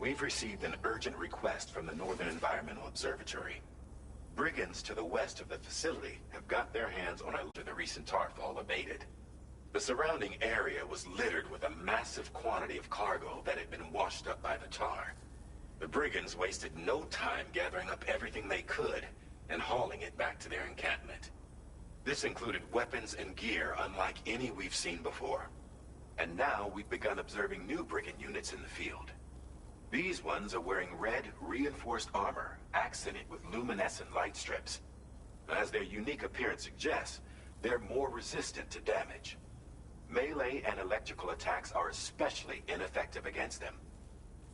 We've received an urgent request from the Northern Environmental Observatory. Brigands to the west of the facility have got their hands on the recent tarfall abated. The surrounding area was littered with a massive quantity of cargo that had been washed up by the tar. The brigands wasted no time gathering up everything they could and hauling it back to their encampment. This included weapons and gear unlike any we've seen before. And now we've begun observing new brigand units in the field. These ones are wearing red, reinforced armor, accented with luminescent light strips. As their unique appearance suggests, they're more resistant to damage. Melee and electrical attacks are especially ineffective against them.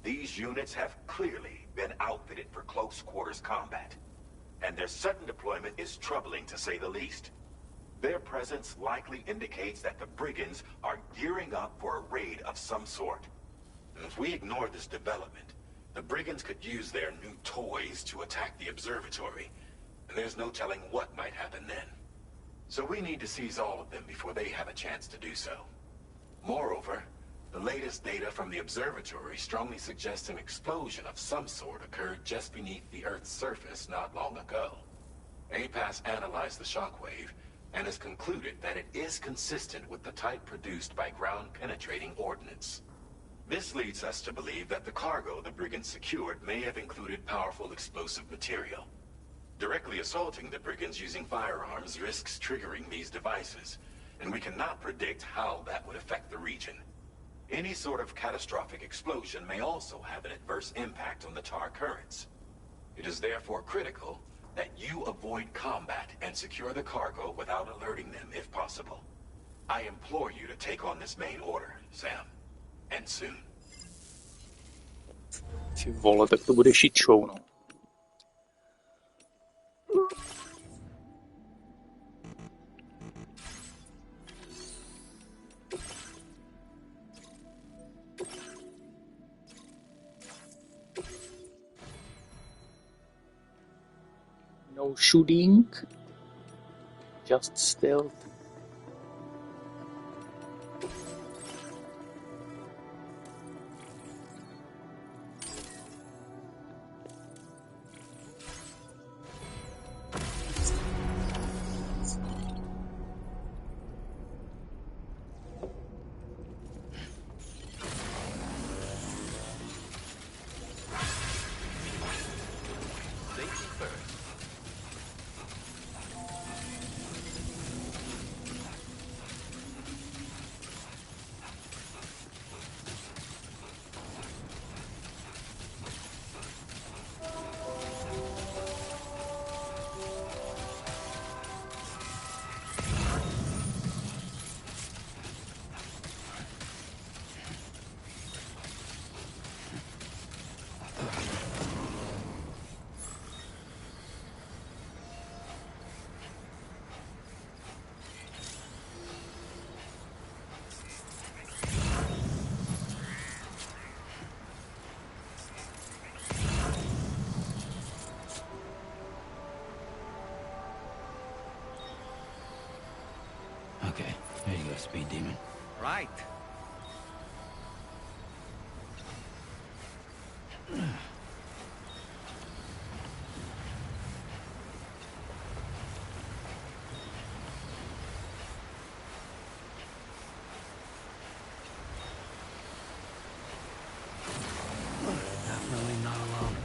These units have clearly been outfitted for close quarters combat, and their sudden deployment is troubling to say the least. Their presence likely indicates that the brigands are gearing up for a raid of some sort. If we ignore this development, the brigands could use their new toys to attack the observatory, and there's no telling what might happen then. So we need to seize all of them before they have a chance to do so. Moreover, the latest data from the observatory strongly suggests an explosion of some sort occurred just beneath the Earth's surface not long ago. APAS analyzed the shockwave and has concluded that it is consistent with the type produced by ground-penetrating ordnance. This leads us to believe that the cargo the brigands secured may have included powerful explosive material. Directly assaulting the brigands using firearms risks triggering these devices, and we cannot predict how that would affect the region. Any sort of catastrophic explosion may also have an adverse impact on the tar currents. It is therefore critical that you avoid combat and secure the cargo without alerting them if possible. I implore you to take on this main order, Sam. And soon. Ty vole, tak to bude shit show, no. No shooting, just stealth. Okay, there you go, speed demon. Right. Definitely not alone.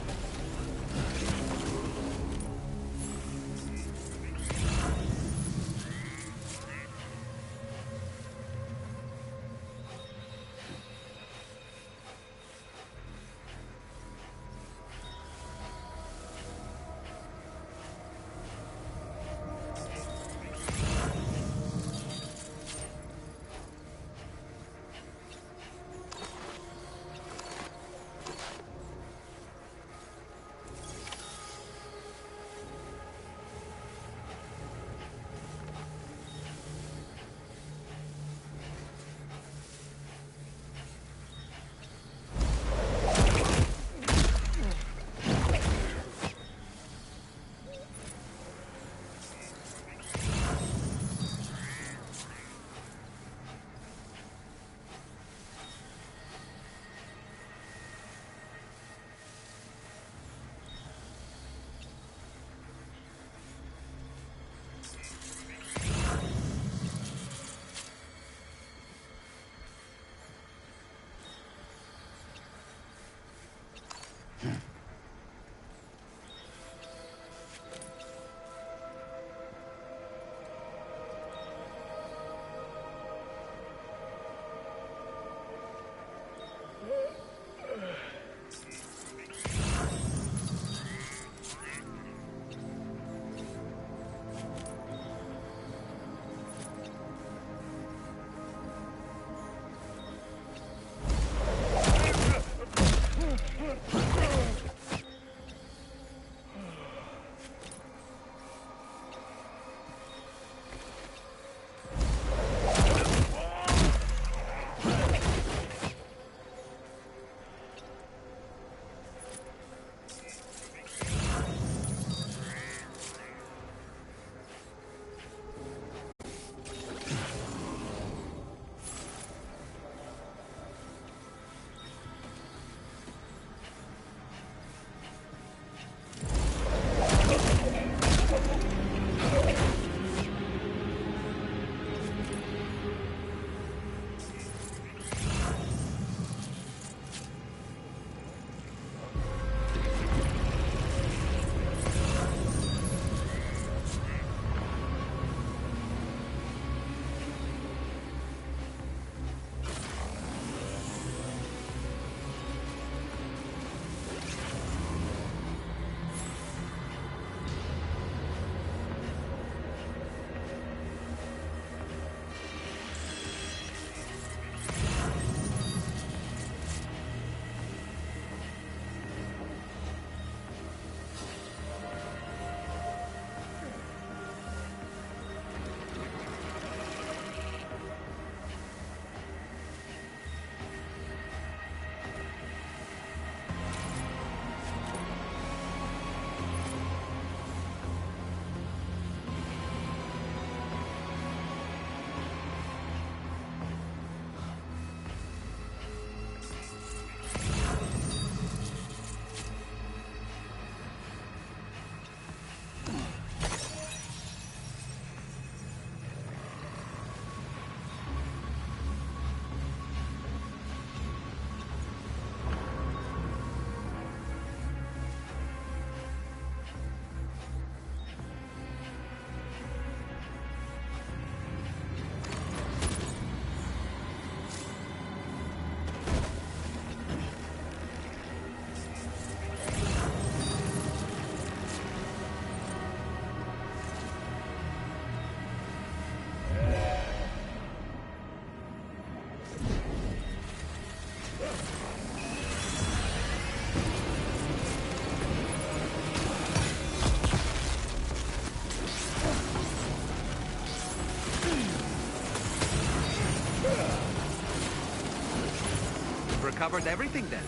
covered everything then.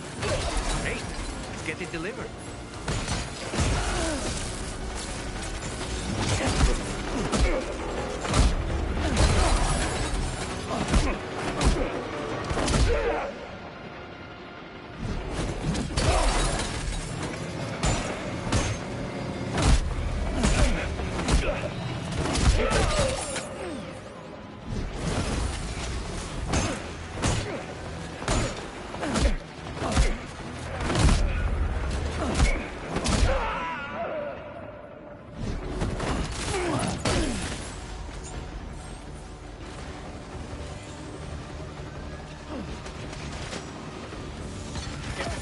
Great. Let's get it delivered.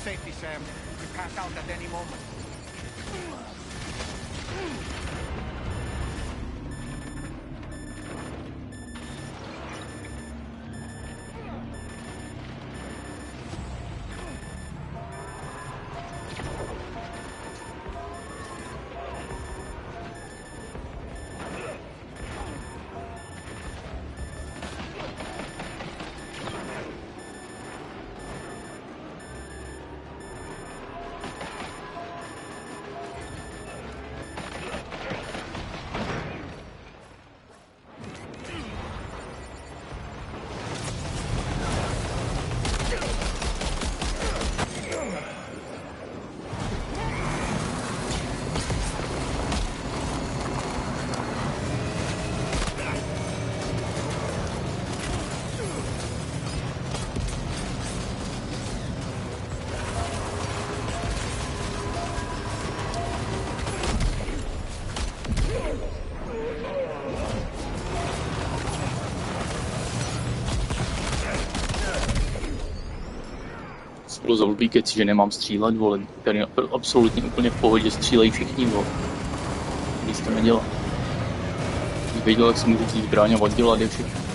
Safety, Sam. We pass out at any moment. Spolu za blbý kec, že nemám střílet, vole. Tady absolutně úplně v pohodě střílejí všichni, vole. Nic to nedělá. Když věděl, jak si můžu vzít zbraň a oddělat je všechno.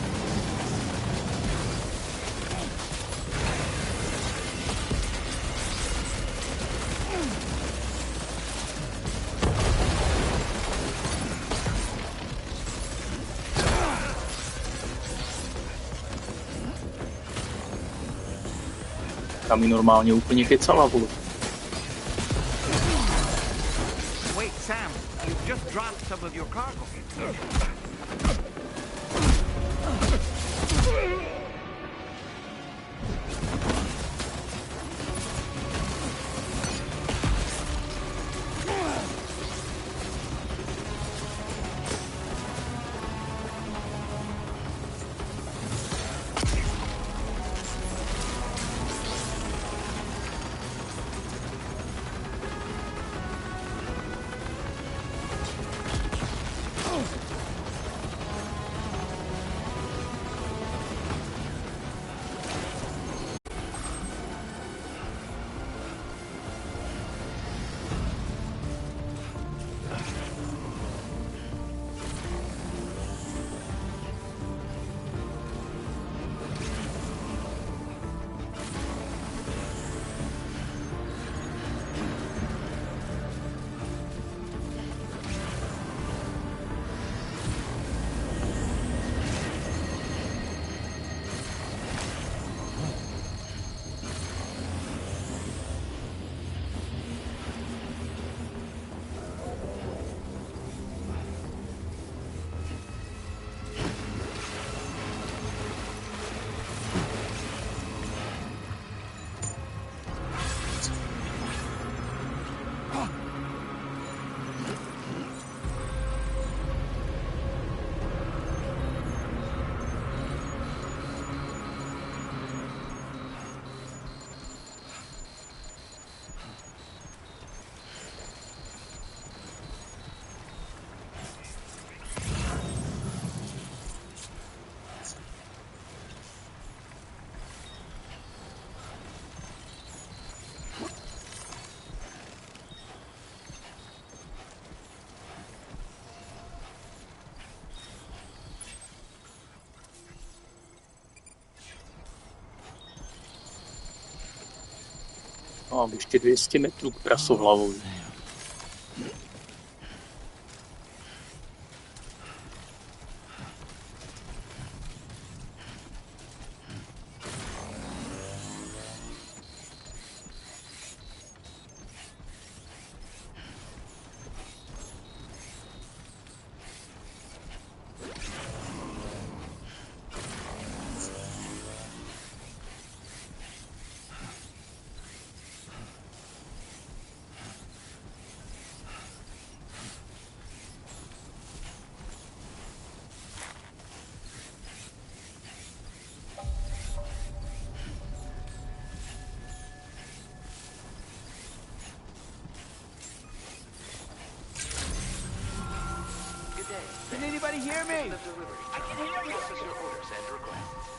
Tam mi normálně úplně kecala, vole. Wait, Sam, you just dropped some of your cargo. Mám ještě 200 metrů k prasohlavou. Can anybody hear me? I can hear you. Process your orders and requests.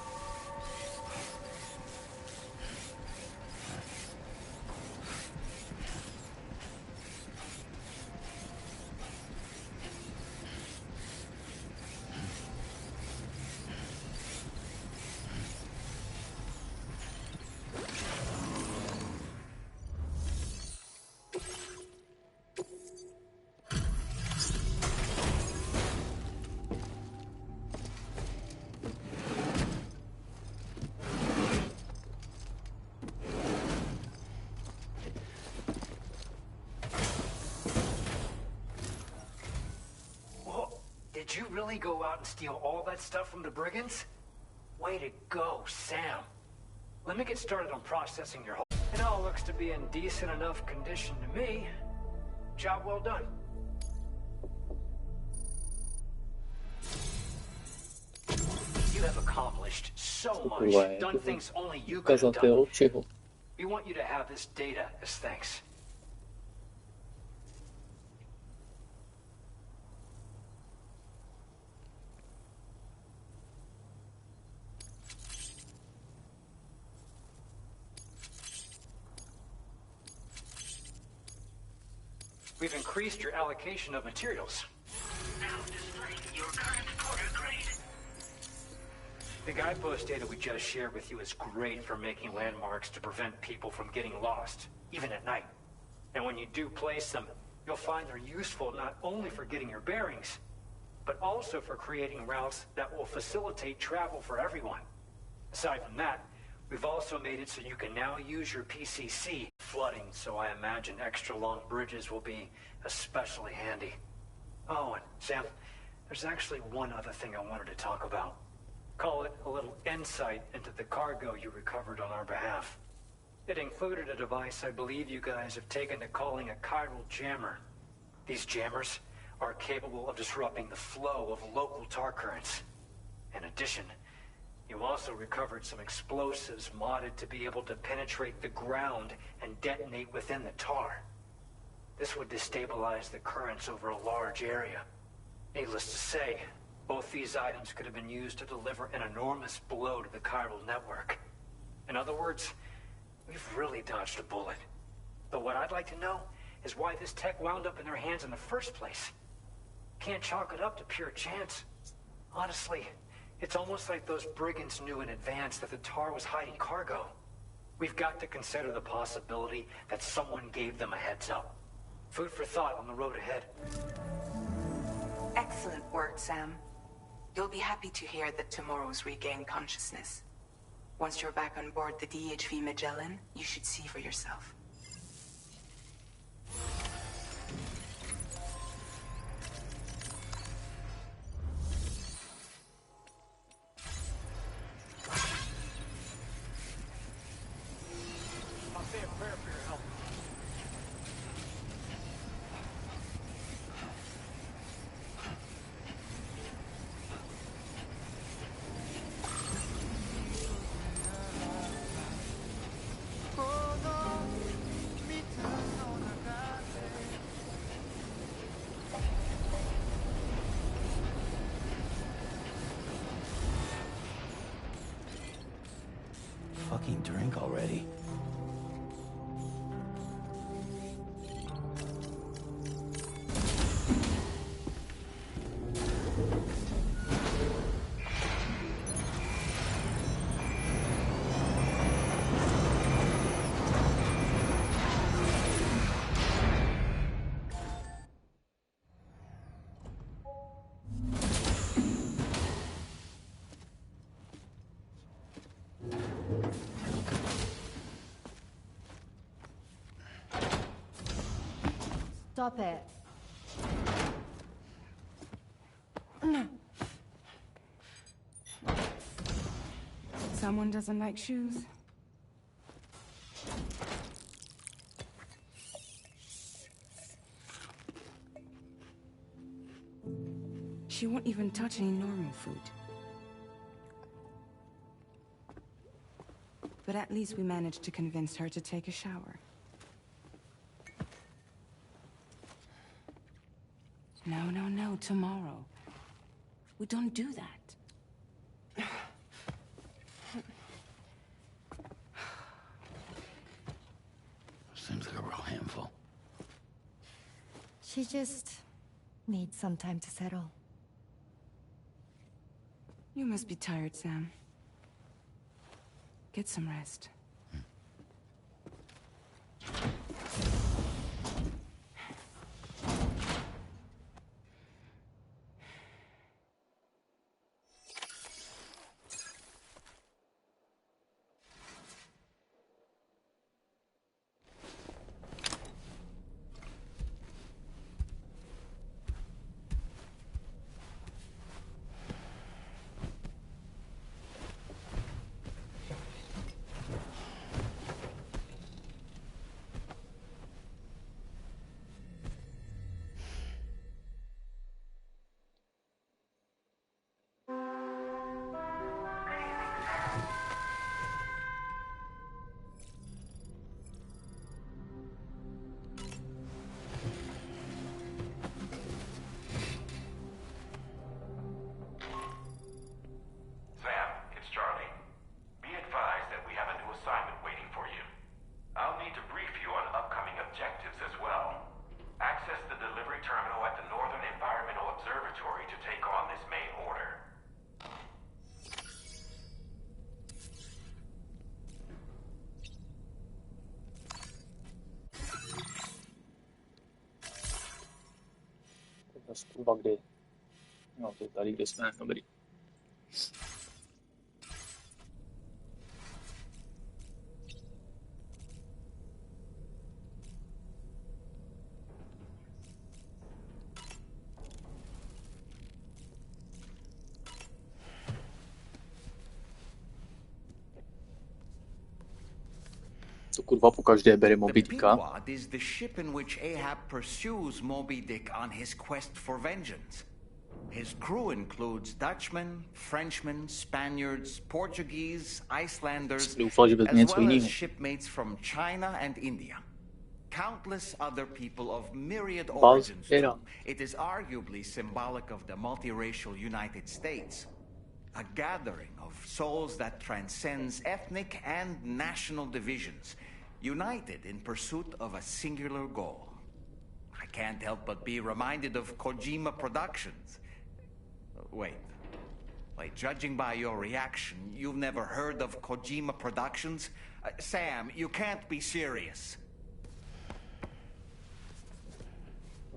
Did you really go out and steal all that stuff from the brigands? Way to go, Sam. Let me get started on processing your whole... It all looks to be in decent enough condition to me. Job well done. You have accomplished so much. Done things only you could have done. ukazatel čeho? We want you to have this data as thanks. We've increased your allocation of materials. Now displaying your current quarter grade. The guidepost data we just shared with you is great for making landmarks to prevent people from getting lost, even at night. And when you do place them, you'll find they're useful not only for getting your bearings, but also for creating routes that will facilitate travel for everyone. Aside from that, we've also made it so you can now use your PCC. Flooding, so I imagine extra long bridges will be especially handy. Oh, and Sam, there's actually one other thing I wanted to talk about. Call it a little insight into the cargo you recovered on our behalf. It included a device I believe you guys have taken to calling a chiral jammer. These jammers are capable of disrupting the flow of local tar currents. In addition, you also recovered some explosives modded to be able to penetrate the ground and detonate within the tar. This would destabilize the currents over a large area. Needless to say, both these items could have been used to deliver an enormous blow to the chiral network. In other words, we've really dodged a bullet. But what I'd like to know is why this tech wound up in their hands in the first place. Can't chalk it up to pure chance. Honestly, it's almost like those brigands knew in advance that the tar was hiding cargo. We've got to consider the possibility that someone gave them a heads up. Food for thought on the road ahead. Excellent work, Sam. You'll be happy to hear that tomorrow's regained consciousness. Once you're back on board the DHV Magellan, you should see for yourself. I'll say a prayer for your help. Fucking drink already. Stop it. Someone doesn't like shoes? She won't even touch any normal food. But at least we managed to convince her to take a shower. No, tomorrow. We don't do that. Seems like a real handful. She just needs some time to settle. You must be tired, Sam. Get some rest. Sam, it's Charlie. Be advised that we have a new assignment waiting for you. I'll need to brief you on upcoming objectives as well. Access the delivery terminal at the Northern Environmental Observatory to take on this main order. Kurva kde? No, to je tady, kde jsme. Dobrý. To kurva po každé bere The Moby Dicka. Pequod is the ship in which Ahab pursues Moby Dick on his quest for vengeance. His crew includes Dutchmen, Frenchmen, Spaniards, Portuguese, Icelanders, Doufal, že vezme as něco well as jiného. shipmates from China and India. Countless other people of myriad Buzz, origins era. too. It is arguably symbolic of the multiracial United States. A gathering of souls that transcends ethnic and national divisions, united in pursuit of a singular goal. I can't help but be reminded of Kojima Productions. Wait, judging by your reaction, you've never heard of Kojima Productions? Sam, you can't be serious.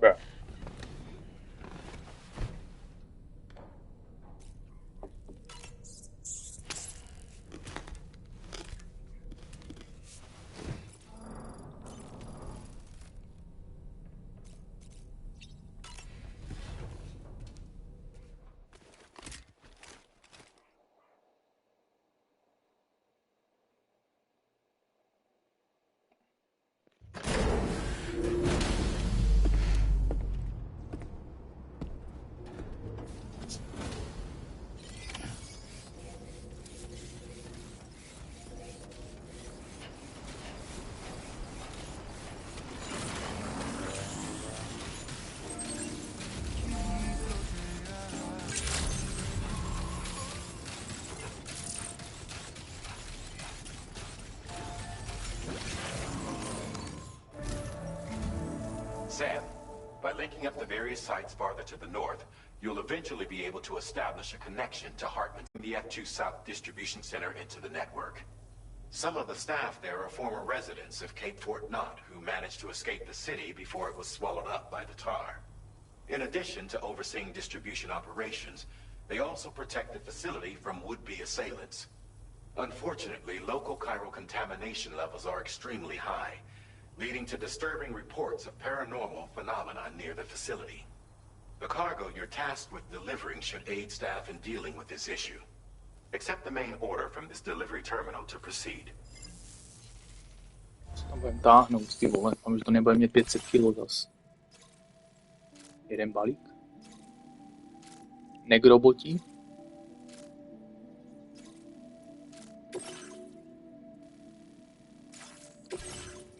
Bruh. Sam, by linking up the various sites farther to the north, you'll eventually be able to establish a connection to Hartman, the F2 South Distribution Center, into the network. Some of the staff there are former residents of Cape Fort Knott who managed to escape the city before it was swallowed up by the tar. In addition to overseeing distribution operations, they also protect the facility from would-be assailants. Unfortunately, local chiral contamination levels are extremely high, leading to disturbing reports of paranormal phenomena near the facility. The cargo you're tasked with delivering should aid staff in dealing with this issue. Accept the main order from this delivery terminal to proceed. Co tam budeme táhnout, ty vole, a že to nebude mít 500 kg zas. Jeden balík. Negrobotí.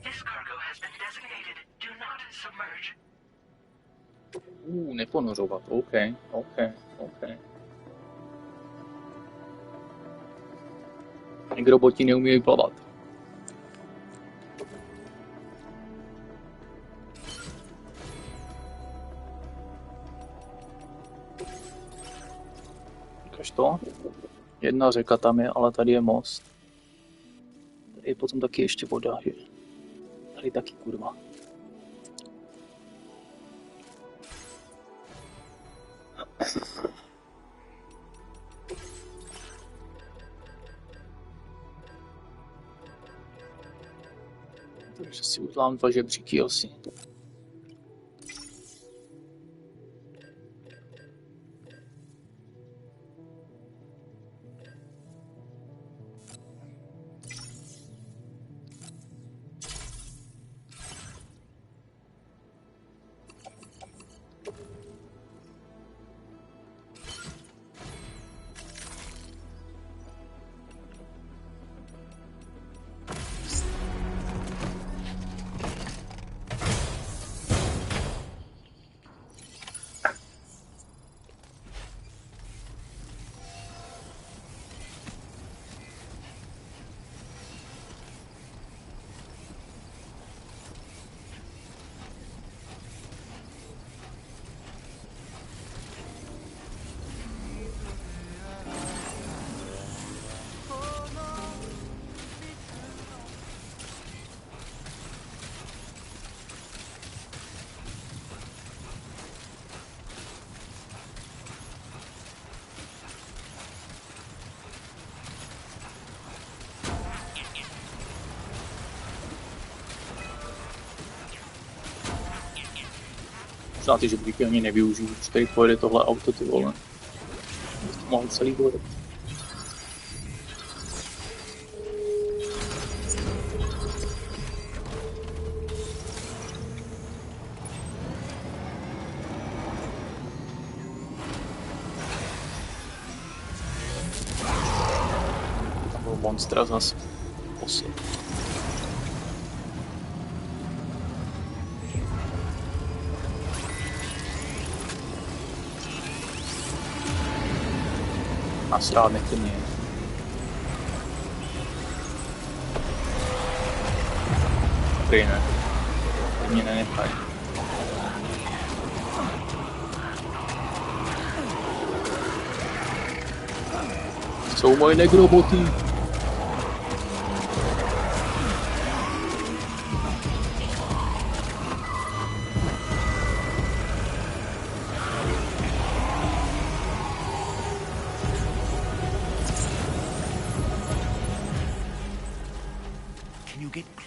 This cargo has been designated Do Not Submerge. Neponořovat, OK. Negroboti neumějí plavat. Ukaž to. Jedna řeka tam je, ale tady je most. Tady je potom taky ještě voda, že? Tady taky kurva. Takže si udělám 2 žebříky asi. Možná ty žebříky ani nevyužiju, už tady pojede tohle auto, ty vole. Mohl celý hodet. Tam byl monstra zase. Posel. Nasrát nechtě mě. Prý ne. Ty mě nenechaj. Jsou moje negroboty.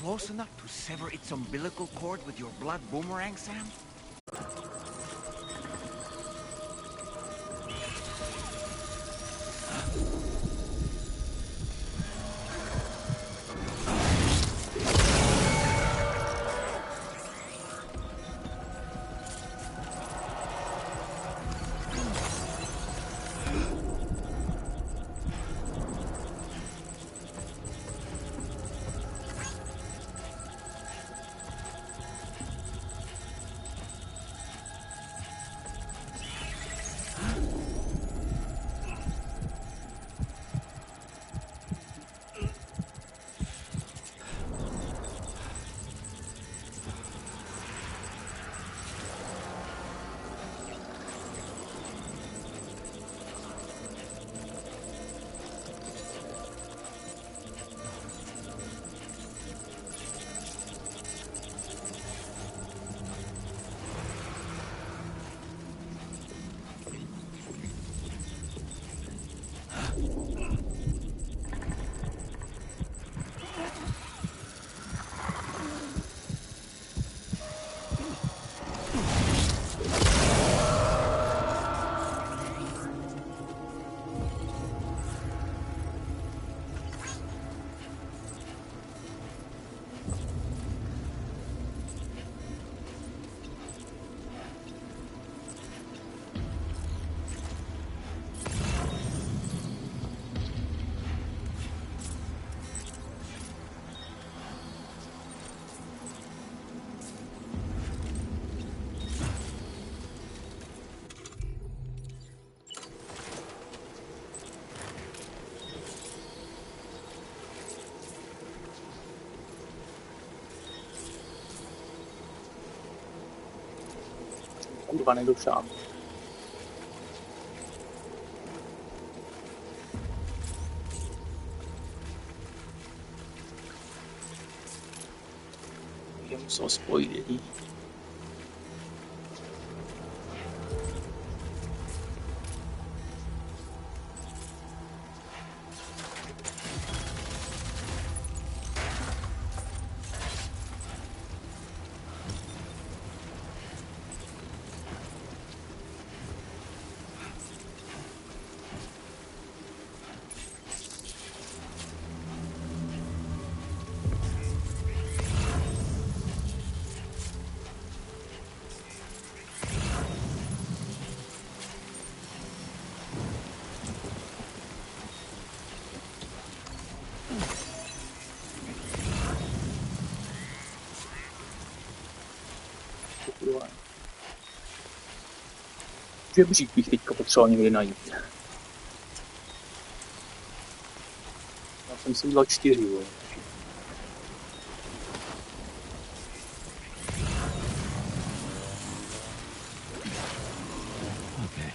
Close enough to sever its umbilical cord with your blood boomerang, Sam? kurva nedošám. Je musel spojit jedí. Žebřík bych teďka potřeboval někde najít. Já jsem si udělal 4, jo. Okay.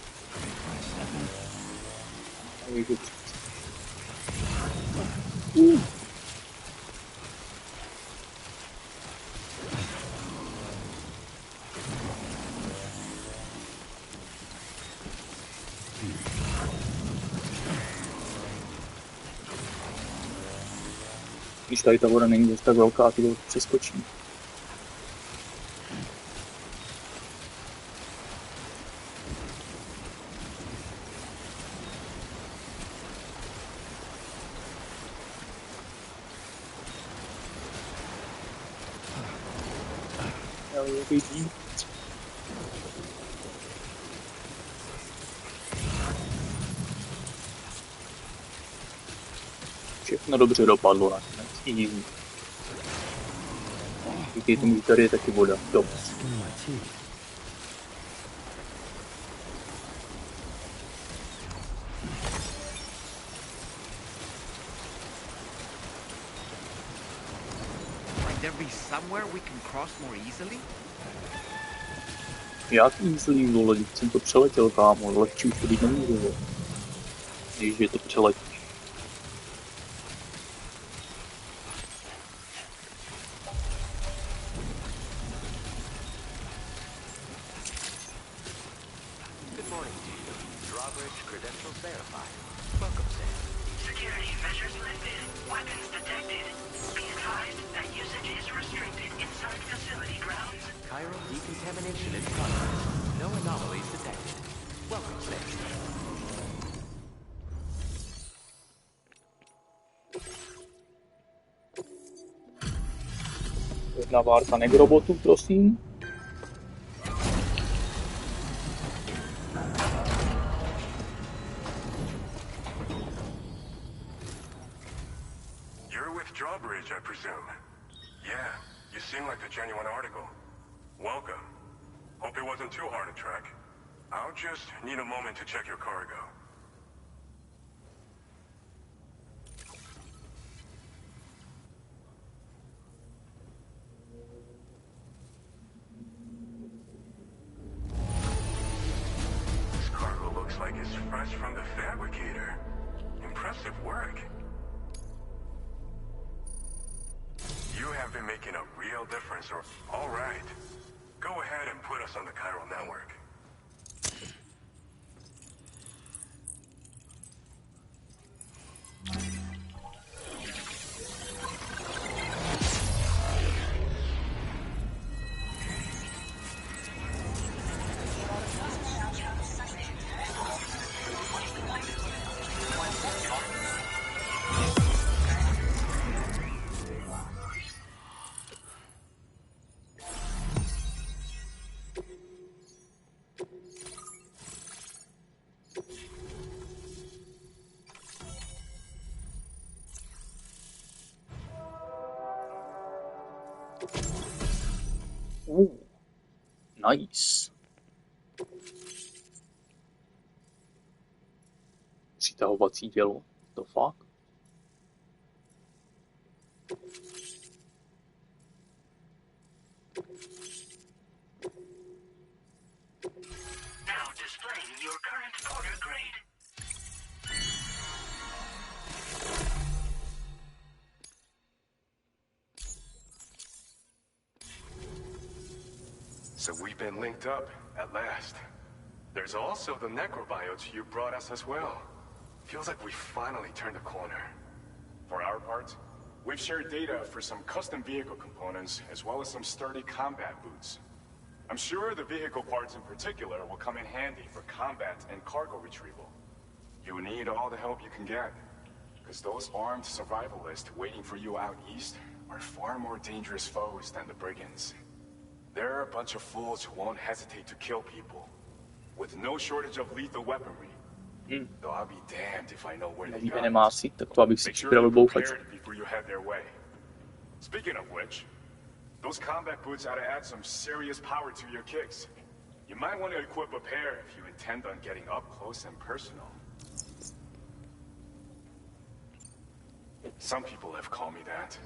Když tady ta voda není dost tak velká, ty to přeskočím. Vidí. Všechno dobře dopadlo nakonec. Easy. Díky tomu, že tady je taky voda. Dobře. Jak easily, vole, když jsem to přeletěl, kámo, lehčí už to být nemůže, když je to přeletíš. Jedna várka negrobotu, prosím. You're with Drawbridge, I presume. Yeah, you seem like a genuine article. Welcome. Hope it wasn't too hard to track. I'll just need a moment to check your cargo. Like it's fresh from the fabricator. Impressive work. You have been making a real difference. All right. Go ahead and put us on the chiral network. Nice. Přitahovací dělo. To fakt? So we've been linked up, at last. There's also the necrobiotes you brought us as well. Feels like we finally turned a corner. For our part, we've shared data for some custom vehicle components, as well as some sturdy combat boots. I'm sure the vehicle parts in particular will come in handy for combat and cargo retrieval. You need all the help you can get, because those armed survivalists waiting for you out east are far more dangerous foes than the brigands. They're a bunch of fools who won't hesitate to kill people, with no shortage of lethal weaponry. Though I'll be damned if I know where they Nevíte got nemá it. asi, tak to abych si Make sure připravil you're bouchač. prepared before you head their way. Speaking of which, those combat boots ought to add some serious power to your kicks. You might want to equip a pair if you intend on getting up close and personal. Some people have called me that.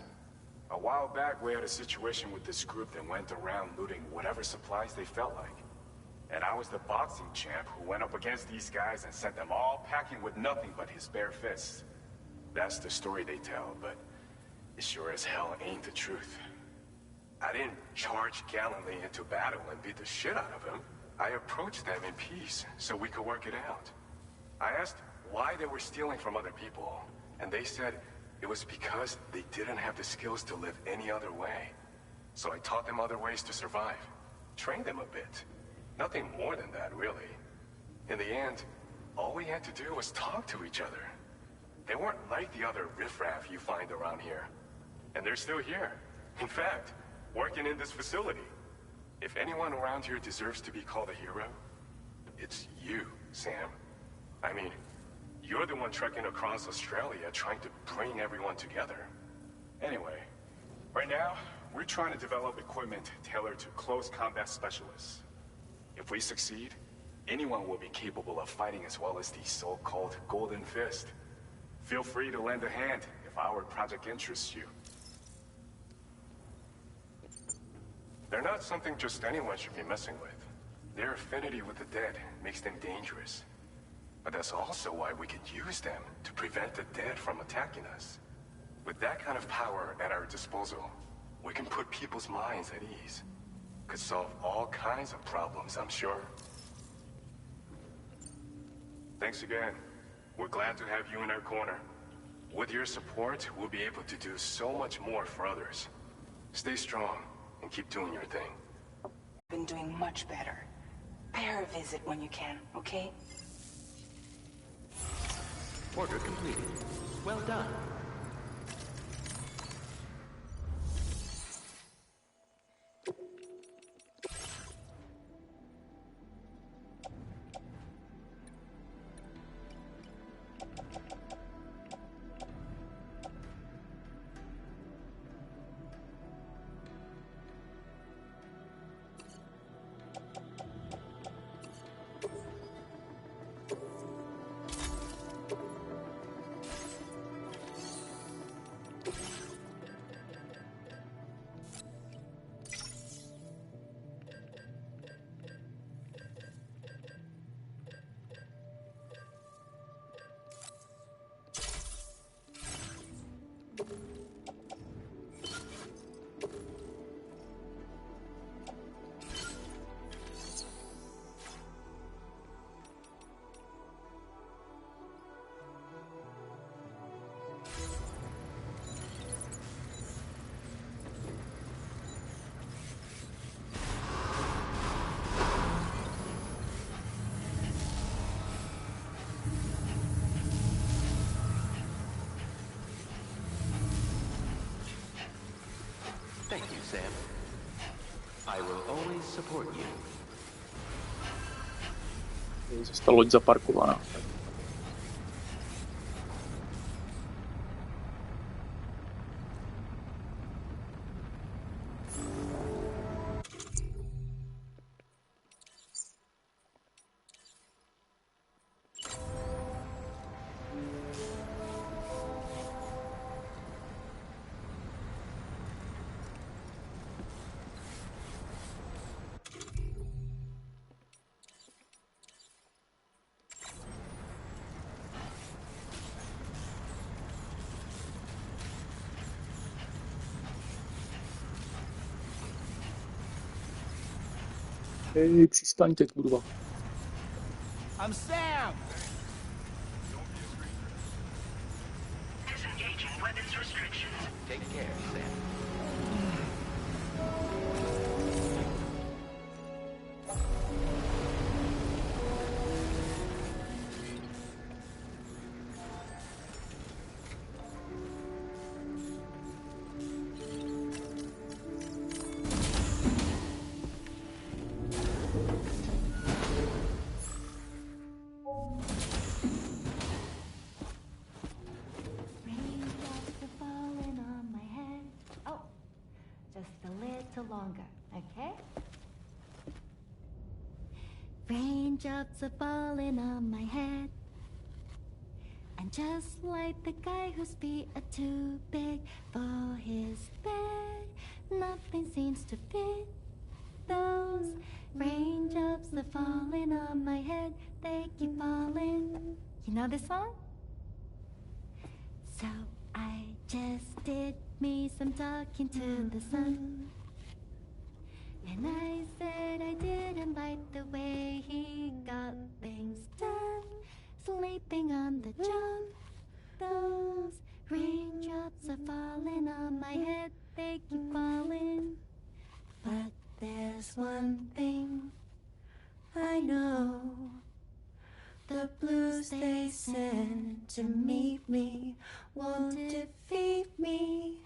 A while back, we had a situation with this group that went around looting whatever supplies they felt like. And I was the boxing champ who went up against these guys and sent them all packing with nothing but his bare fists. That's the story they tell, but it sure as hell ain't the truth. I didn't charge gallantly into battle and beat the shit out of them. I approached them in peace so we could work it out. I asked why they were stealing from other people, and they said it was because they didn't have the skills to live any other way. So I taught them other ways to survive, trained them a bit. Nothing more than that, really. In the end, all we had to do was talk to each other. They weren't like the other riffraff you find around here. And they're still here. In fact, working in this facility. If anyone around here deserves to be called a hero, it's you, Sam. I mean, you're the one trekking across Australia trying to bring everyone together. Anyway, right now, we're trying to develop equipment tailored to close combat specialists. If we succeed, anyone will be capable of fighting as well as the so-called Golden Fist. Feel free to lend a hand if our project interests you. They're not something just anyone should be messing with. Their affinity with the dead makes them dangerous. But that's also why we could use them to prevent the dead from attacking us. With that kind of power at our disposal, we can put people's minds at ease. Could solve all kinds of problems, I'm sure. Thanks again. We're glad to have you in our corner. With your support, we'll be able to do so much more for others. Stay strong and keep doing your thing. Been doing much better. Pay her a visit when you can, okay? Order completed. Well done. Thank you, Sam. I will always support you. Zase ta loď zaparkovaná. Hej, přistaňte, kurva. I'm Sam! Disengaging weapons restrictions. Take care, Sam. Raindrops are falling on my head. Oh, just a little longer, okay? Raindrops are falling on my head. And just like the guy whose feet are too big for his bed, nothing seems to fit. Those raindrops are falling on my head, they keep falling. You know this song? So I just did me some talking to the sun. And I said I didn't like the way he got things done. Sleeping on the job. Those raindrops are falling on my head, they keep falling. But there's one thing I know. The blues they send to meet me won't defeat me.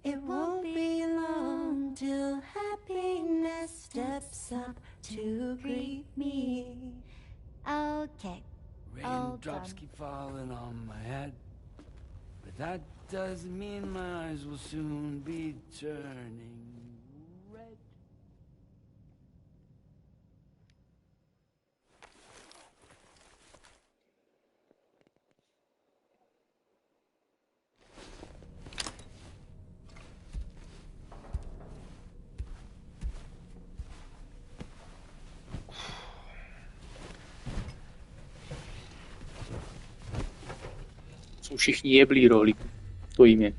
It won't be long till happiness steps up to greet me. Okay. Raindrops keep falling on my head, but that doesn't mean my eyes will soon be turning red. Jsou všichni jeblí rohlíku. To jim je.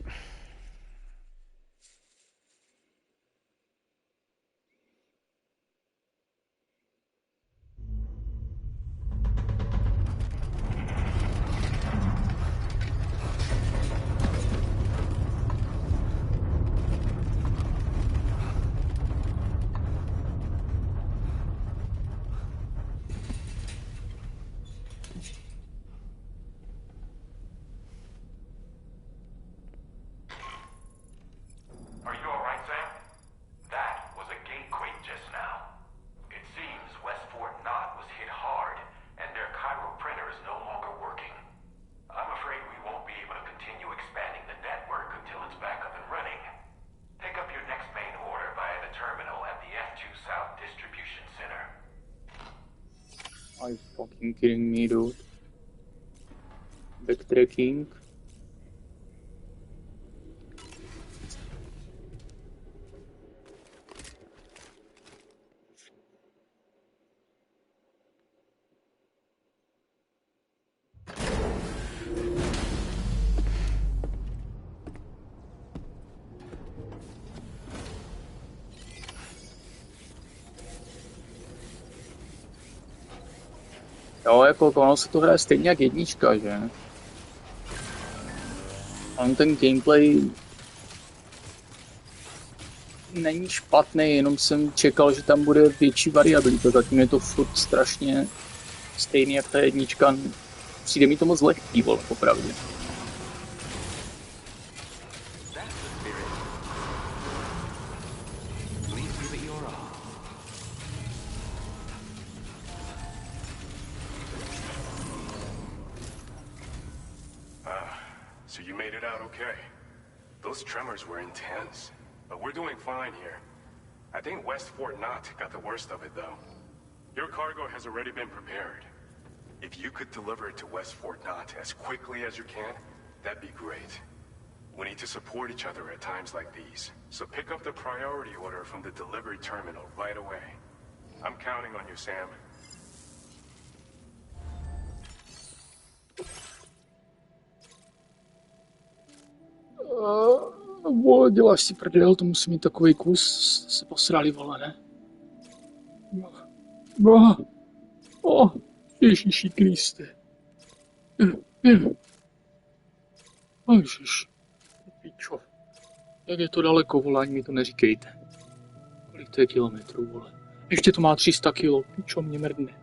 Are you alright, Sam? That was a gateway just now. It seems West Fort Knott was hit hard, and their Cairo printer is no longer working. I'm afraid we won't be able to continue expanding the network until it's back up and running. Pick up your next main order via the terminal at the F2 South Distribution Center. Are you fucking kidding me, dude? Backtracking. Jo, jako ono se to hraje stejně jak jednička, že? On ten gameplay není špatný, jenom jsem čekal, že tam bude větší variabilita, zatím je to furt strašně stejný jak ta jednička. Přijde mi to moc lehký, vole, popravdě. So you made it out okay. Those tremors were intense, but we're doing fine here. I think West Fort Knott got the worst of it, though. Your cargo has already been prepared. If you could deliver it to West Fort Knott as quickly as you can, that'd be great. We need to support each other at times like these, so pick up the priority order from the delivery terminal right away. I'm counting on you, Sam. Vole, děláš si prdel, to musí mít takový kus, se posrali, vole, ne? O, Ježíši Kriste. Ježiš. Pičo. Jak je to daleko, vole, ani mi to neříkejte. Kolik to je kilometrů, vole. Ještě to má 300 kilo, pičo, mě mrdne.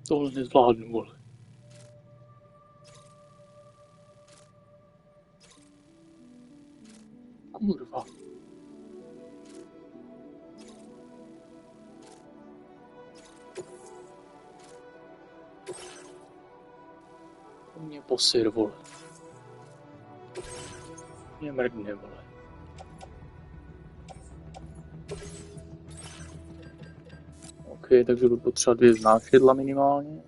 Tohle nezvládnu, vole. Kurva. To mě posyr, vole. Mě mrdne, vole. OK, takže budu potřebovat 2 znášedla minimálně.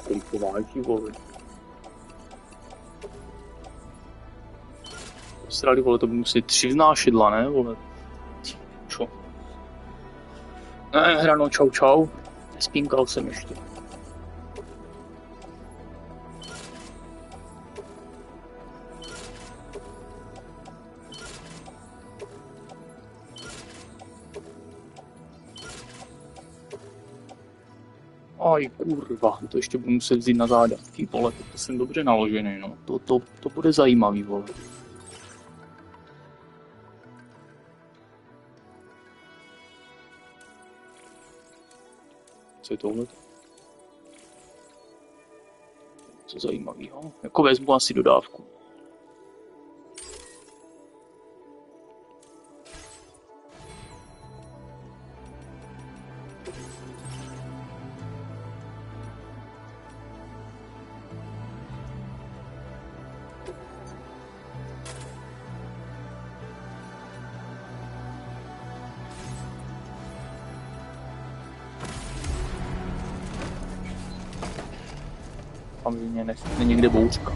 Kolik to váží, vole. Posrali, vole, to by museli 3 znášedla, ne, vole. Čo? Ne, hrano, čau. Nespínkal jsem ještě. Aj kurva, to ještě budu muset vzít na zádavky, vole, to jsem dobře naložený, no. To bude zajímavý, vole. Co je tohle? Co zajímavýho? Jako vezmu asi dodávku. Samozřejmě nechce někde bouřka.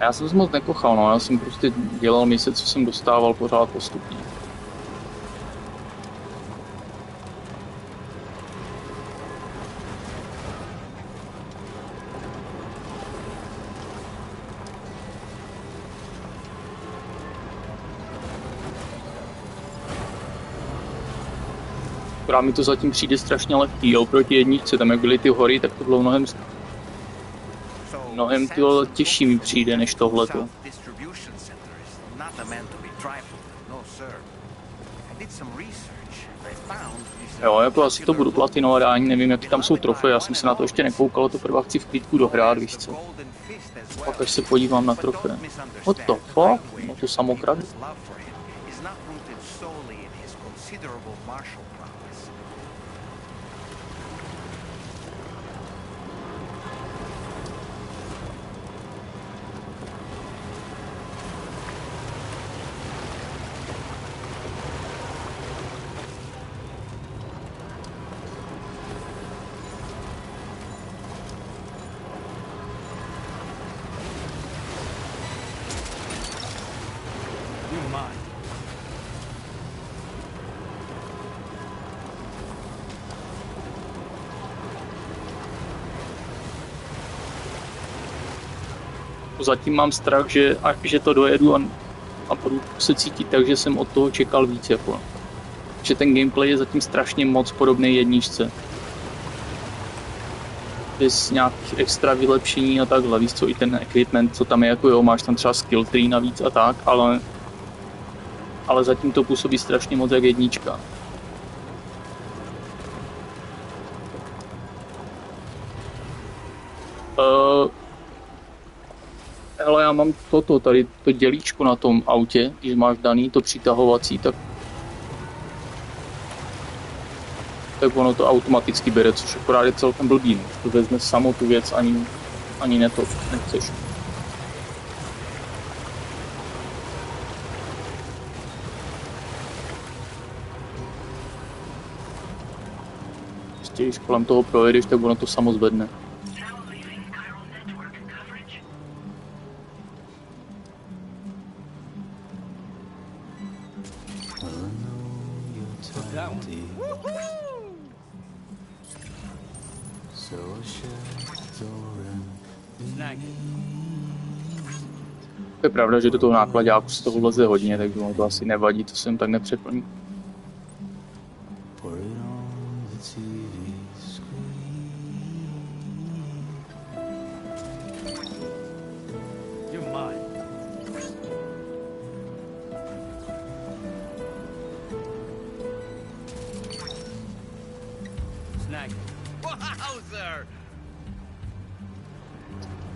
Já jsem se moc nekochal, no, já jsem prostě dělal mise, co jsem dostával pořád postupně. Akorát mi to zatím přijde strašně lehký, jo, proti jedničce, tam jak byly ty hory, tak to bylo mnohem těžší mi přijde než tohleto. Jo, jako asi to budu platinovat, já ani nevím, jaký tam jsou trofeje, já jsem se na to ještě nekoukal, to prvé chci v klidku dohrát, víš co. Pak až se podívám na trofeje. What the fuck? No to samokrad. Zatím mám strach, že to dojedu a budu se cítit tak, že jsem od toho čekal víc. Jako. Že ten gameplay je zatím strašně moc podobný jedničce. bez nějakých extra vylepšení a takhle, víš co, i ten equipment, co tam je, jako jo, máš tam třeba skill tree navíc a tak, ale zatím to působí strašně moc jak jednička. Hele, já mám tady to dělíčko na tom autě, když máš daný to přitahovací, tak ono to automaticky bere, což akorát je celkem blbý, když to vezme samo tu věc, ani nechceš. Prostě když kolem toho projedeš, tak ono to samo zvedne. Je pravda, že do toho nákladáku se toho leze hodně, takže ono to asi nevadí, to jsem tak nepřeplní.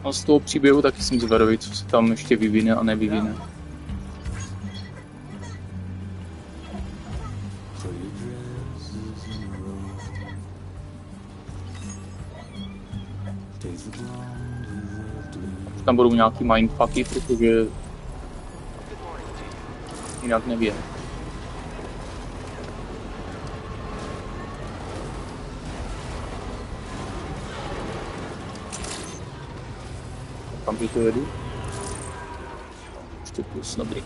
A z toho příběhu taky jsem zvědavý, co se tam ještě vyvine a nevyvine. Tam budou nějaký mindfucky, protože jinak nevím. Kam by to jedu? Ještě plus, dobrý.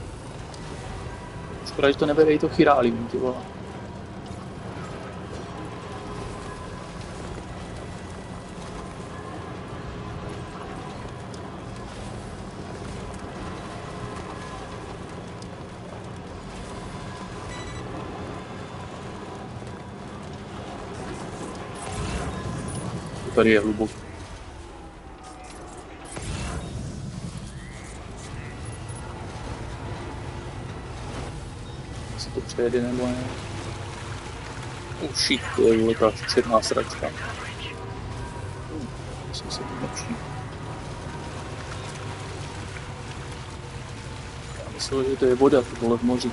Škoda, že to nebere i to chirálium, ty vole. To tady je hluboko. To přejede nebo ne? Shit, to je vole ta černá sračka. Jsem se tím nepřijím. Já myslel, že to je voda, to vole v moři.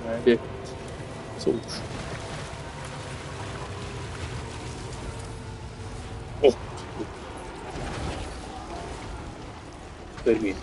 Ne, běh. Co už? Termín.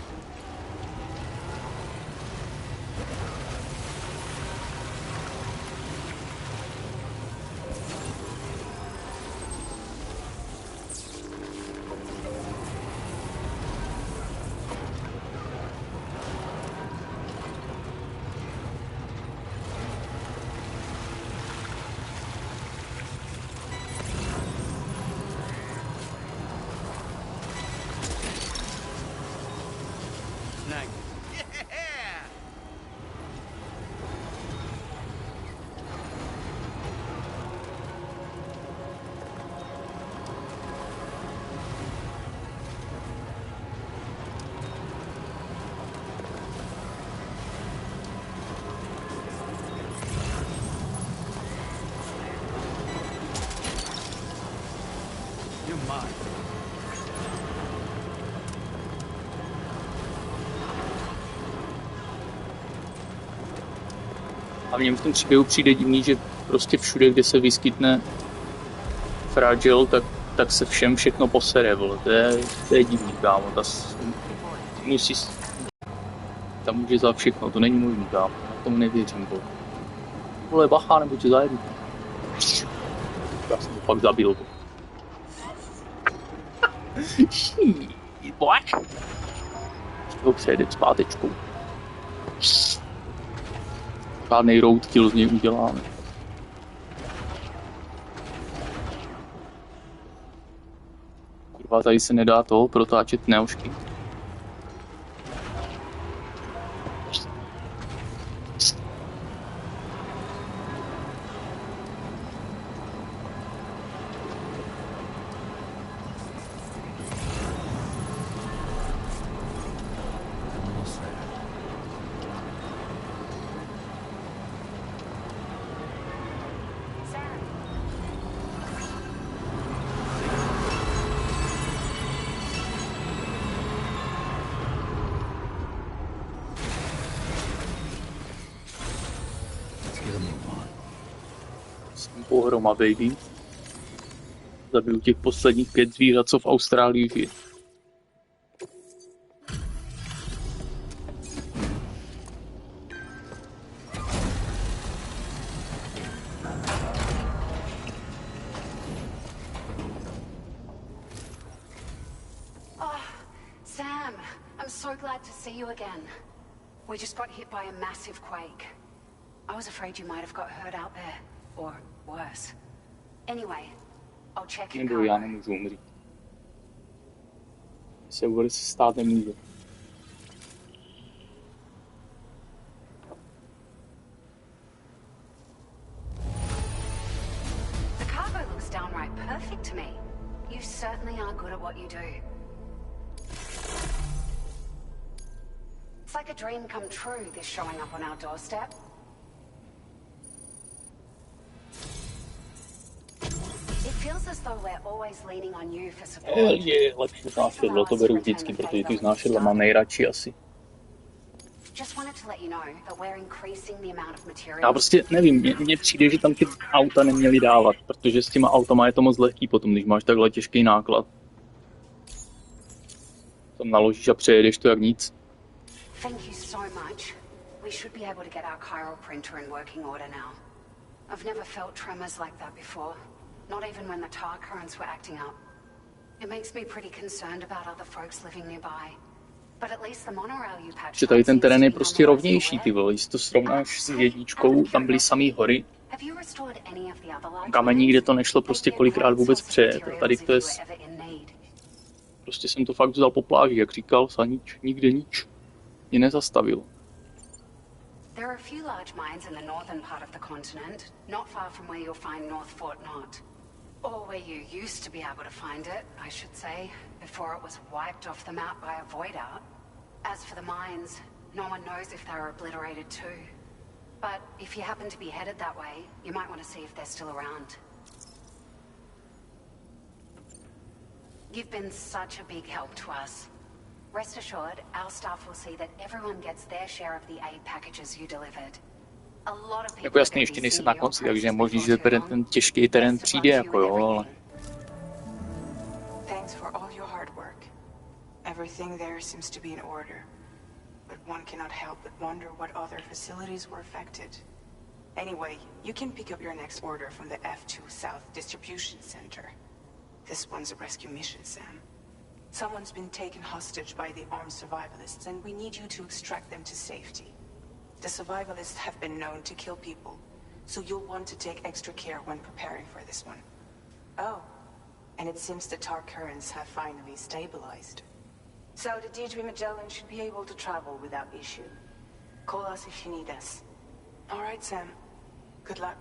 A mně v tom příběhu přijde divný, že prostě všude, kde se vyskytne fragile, tak se všem všechno posere, vole. To je divný, kámo. Tam může za všechno, to není možný, kámo. Já tomu nevěřím, vole. Vole, bacha, nebo tě zajedu. Já jsem to fakt zabil, vole. Toho přejede zpátečkou. Žádnej roadkill z něj uděláme. Kurva, tady se nedá toho protáčet neošky. Pohroma, baby. Zabiju těch posledních 5 zvířat, co v Austrálii žije. Sam, I'm so glad to see you again. We just got hit by a massive quake. I was afraid you might have got hurt out there, or worse. Anyway, I'll check your Nebo já car. nemůžu umřít. Se vůbec stát nemůže. The cargo looks downright perfect to me. You certainly are good at what you do. It's like a dream come true, this showing up on our doorstep. It feels as though we're always leaning on you for support. Je lepší znášedlo, to beru vždycky, protože ty znášedla mám nejradši asi. Just wanted to let you know that we're increasing the amount of material. Já prostě nevím, mně přijde, že tam ty auta neměli dávat, protože s těma autama je to moc lehký potom, když máš takhle těžký náklad. Tam naložíš a přejedeš to jak nic. Thank you so much. We should be able to get our chiral printer in working order now. I've never felt tremors like that before. Not even when the tar currents were acting up. It makes me pretty concerned about other folks living nearby. But at least the monorail you patched. Že tady ten terén je prostě rovnější, ty vole. Když to srovnáš s jedničkou, tam byly samý hory. Kamení, kde to nešlo prostě kolikrát vůbec přejet. Tady to je... Prostě jsem to fakt vzal po pláži, jak říkal, a nikde nič. Mě nezastavil. There are a few large mines in the northern part of the continent, not far from where you'll find North Fort Knot. Or where you used to be able to find it, I should say, before it was wiped off the map by a void out. As for the mines, no one knows if they were obliterated too. But if you happen to be headed that way, you might want to see if they're still around. You've been such a big help to us. Rest assured, our staff will see that everyone gets their share of the aid packages you delivered. A lot of people. Jako jasně, ještě nejsem na konci, takže je možný, že ten těžký terén přijde, jako jo, ale... Thanks for all your hard work. Everything there seems to be in order. But one cannot help but wonder what other facilities were affected. Anyway, you can pick up your next order from the F2 South Distribution Center. This one's a rescue mission, Sam. Someone's been taken hostage by the armed survivalists, and we need you to extract them to safety. The survivalists have been known to kill people, so you'll want to take extra care when preparing for this one. Oh, and it seems the tar currents have finally stabilized. So the DHB Magellan should be able to travel without issue. Call us if you need us. All right, Sam. Good luck.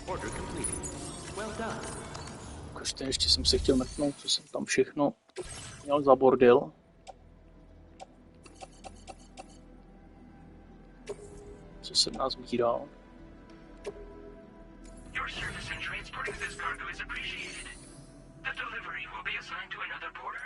Order completed. Well done. Ještě jsem se chtěl mrknout, co jsem tam všechno měl za bordel. Co jsem nazbíral. Your service in transporting this cargo is appreciated. The delivery will be assigned to another porter.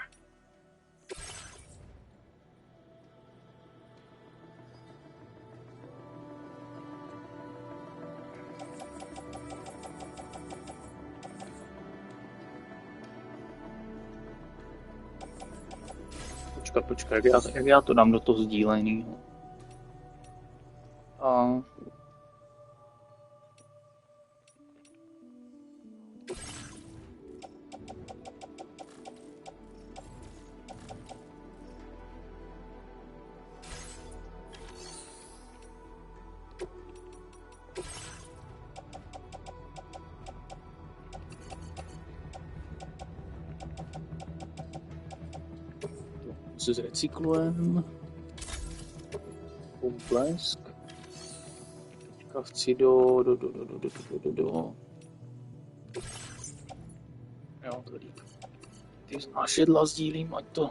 Počkej, jak já to dám do toho sdílení. A... se zrecyklujeme. Blesk. Teďka chci do. Jo, tady. Ty znášedla sdílím, ať to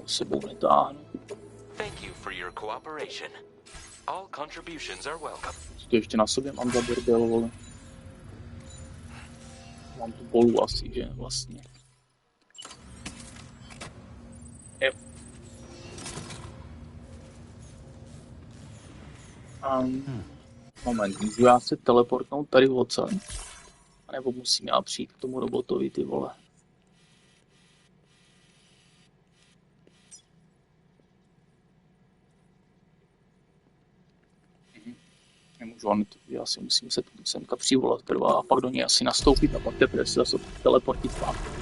sebou netáhnu. Thank you for your cooperation. All contributions are welcome. To ještě na sobě mám za bordel, vole. Mám tu bolu asi, že vlastně. Jo. Moment, můžu já se teleportnout tady odsud? A nebo musím já přijít k tomu robotovi, ty vole? Nemůžu, já si musím se semka přivolat trvá a pak do něj asi nastoupit a pak teprve se zase teleportit zpátky.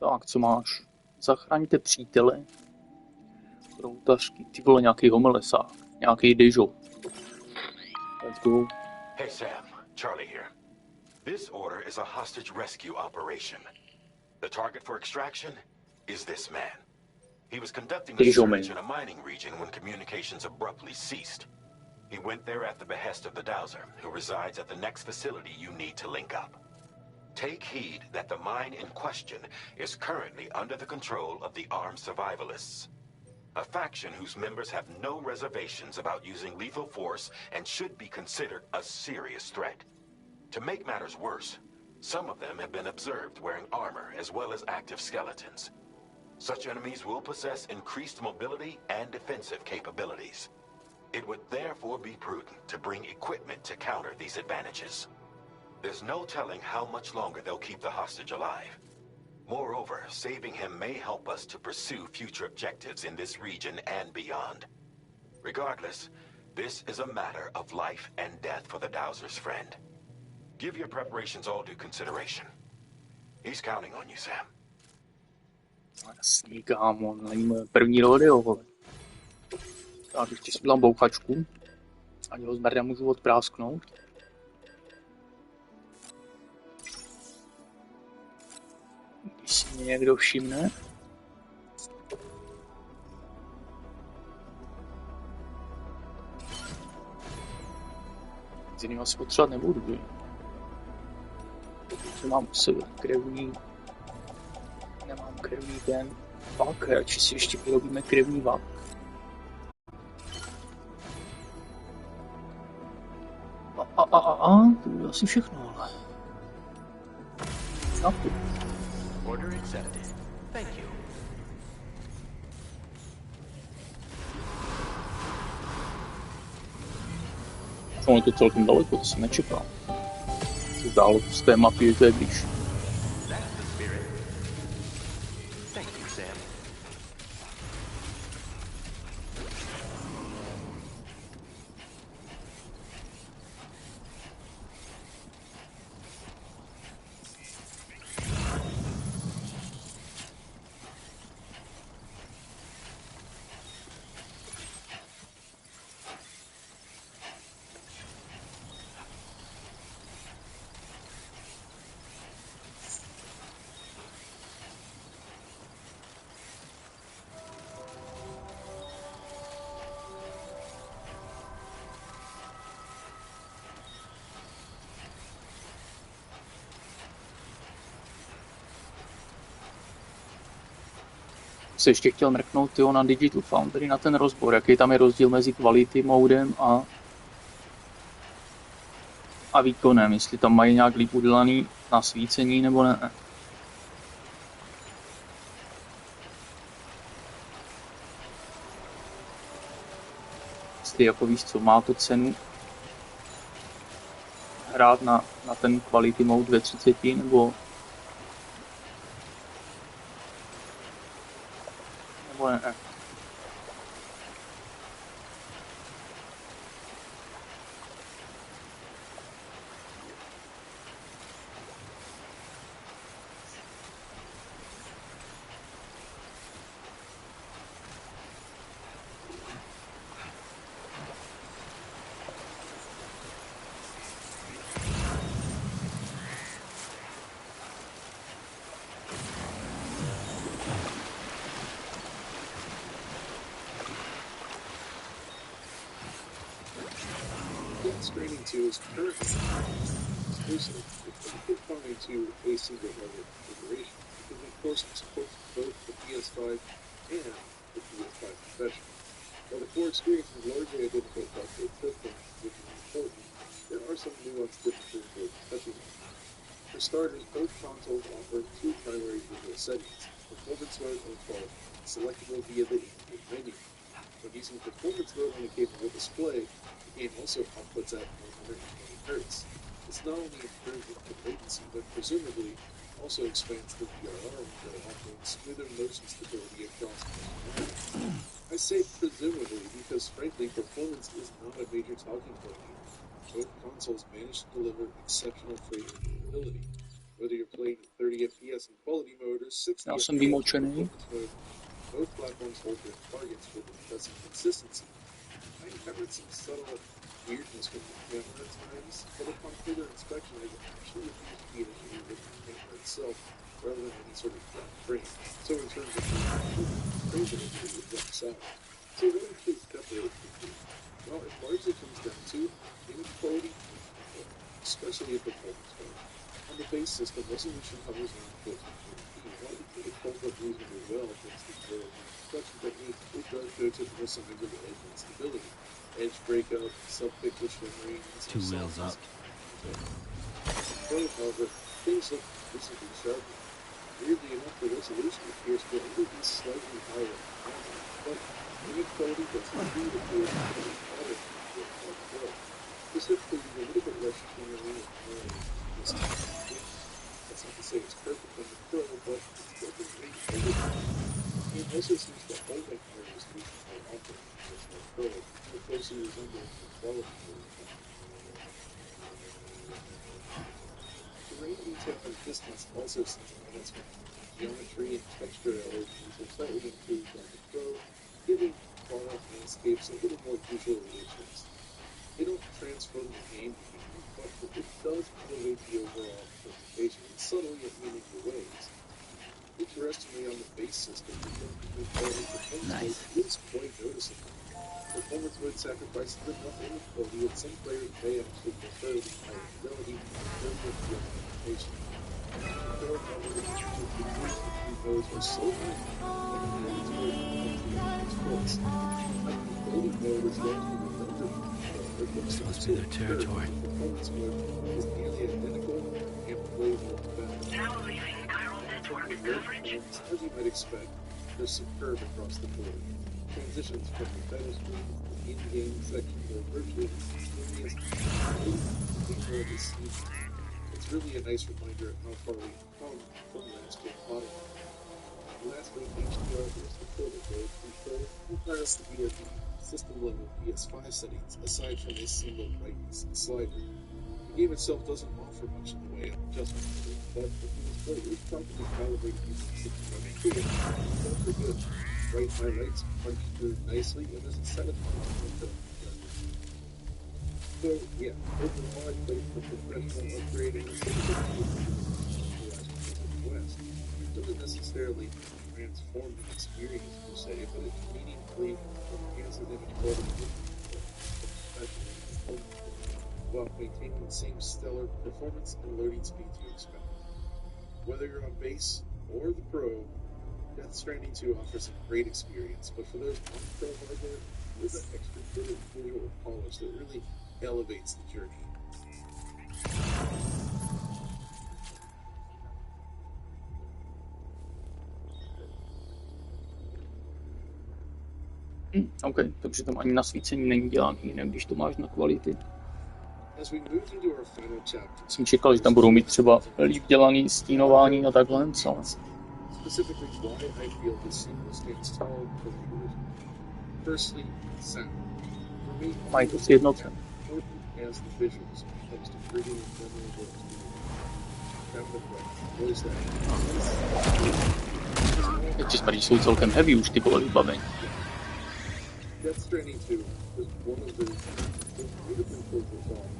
Tak, co máš? Zachraňte přítele. Routařky, ty vole, nějaký homelesák, nějaký dežo. Let's go. Hey Sam, Charlie here. This order is a hostage rescue operation. The target for extraction is this man. He was conducting a search in a mining region when communications abruptly ceased. He went there at the behest of the Dowser, who resides at the next facility you need to link up. Take heed that the mine in question is currently under the control of the armed survivalists, a faction whose members have no reservations about using lethal force and should be considered a serious threat. To make matters worse, some of them have been observed wearing armor as well as active skeletons. Such enemies will possess increased mobility and defensive capabilities. It would therefore be prudent to bring equipment to counter these advantages. There's no telling how much longer they'll keep the hostage alive. Moreover, saving him may help us to pursue future objectives in this region and beyond. Regardless, this is a matter of life and death for the Dowser's friend. Give your preparations all due consideration. He's counting on you, Sam. Jasný, kámo, není moje první rodeo, vole. Tak ještě si dám bouchačku. Ani ho zmerda můžu odprásknout. Když si mě někdo všimne. Z jiným asi potřebovat nebudu, že mám u sebe krevní. Nemám krevní ten vak, radši si ještě vyrobíme krevní vak. To bude asi všechno, ale... Chápu. Order accepted. Thank you. Ono je to celkem daleko, to jsem nečekal. Co dál z té mapy, to je blíž. Se ještě chtěl mrknout na Digital Foundry, na ten rozbor, jaký tam je rozdíl mezi quality modem a výkonem, jestli tam mají nějak líp udělaný nasvícení nebo ne. Jestli jako víš co, má to cenu hrát na ten quality mode ve 30 nebo ne. Stranding 2 is currently exclusive if confined to a single level configuration, because of course it supports both the PS5 and the PS5 Professional. While the core experience is largely identical across both systems, which is important, there are some nuanced differences worth touching on. For starters, both consoles offer two primary visual settings: performance mode and quality, selectable via the in-game menu. When using performance mode on a capable display, the game also outputs at 120 Hz. This not only improves input latency, but presumably also expands the VRR window, offering smoother motion stability across most environments. I say presumably because, frankly, performance is not a major talking point here. Both consoles manage to deliver exceptional frame rate capability. Whether you're playing at 30 FPS in quality mode or 60 FPS in performance mode, both platforms hold their targets with impressive consistency. I encountered some subtle weirdness with the camera at times, but upon further inspection, I actually appears to be an issue with the camera itself, rather than any sort of flat frame. So in terms of frame rate, it works out. So what actually separates the two? Well, it largely comes down to image quality and control, especially in performance mode. On the base system, resolution hovers around 1440p. While it holds up reasonably well thanks to the construction technique, it does show typical signs of edge instability. Edge breakup, sub-pixel shimmering, and some 2 wheels up. However, things look visibly sharper. Weirdly enough, the resolution appears to only be slightly higher than normal, but image quality does indeed appear to be better than the Pro. Specifically, a little bit less shimmering and more distant. That's not to say it's perfect on the Pro, but it's definitely a little. It also seems to hold that higher resolution more often than the Pro, more closely resembling the quality version. Terrain detail and distance also seems enhancement. Geometry and texture elements are slightly improved on the Pro, giving far-off landscapes a little more visual richness. They don't transform the game mechanically, but it does elevate the overall presentation in subtle yet meaningful ways. Interestingly, on the base system, the difference between quality and performance mode is quite noticeable. Performance mode sacrifices enough image quality that some players may actually prefer the higher fidelity and brilliant field presentation. However, the differences between modes are so many that performance mode becomes the obvious choice. The quality mode is largely redundant. This must be their territory. Performance mode is nearly identical and plays much better. Now leaving chiral network coverage. As you might expect, they're superb across the board. Transitions from the title screen to the in-game section are virtually instantaneous. It's really a nice reminder of how far we've come from last-gen modeling. Lastly, HDR is supported both control entirely via the system-level PS5 settings, aside from a single brightness slider. The game itself doesn't offer much in the way of adjustments, but the display is properly calibrated using system-level tools. Those are good. Bright highlights punch through nicely, and there's a satisfying content. So, yeah, overall, I played for professional upgrading and West. It doesn't necessarily transform the experience per se, but it meaningfully enhances image quality while maintaining the same stellar performance and loading speeds you expect. Whether you're on base or the Pro, Death Stranding 2 offers a great experience, but for those on Pro hardware, there's that extra bit of visual polish that really elevates the journey. OK, takže tam ani nasvícení není dělaný, jinak když to máš na kvality. As we moved into our final chapter, Jsem čekal, že tam budou mít třeba líp dělaný stínování a takhle, co? specifically why I feel this sequel stands tall over the original. Firstly, sound. For me, Mají to sjednocen. important as the visuals when it comes to bringing a memorable experience. Sound effects, voice acting. Teď smrdí jsou celkem heavy už ty vole vybavení. Death Stranding 2 was one of the most beautifully filmed songs.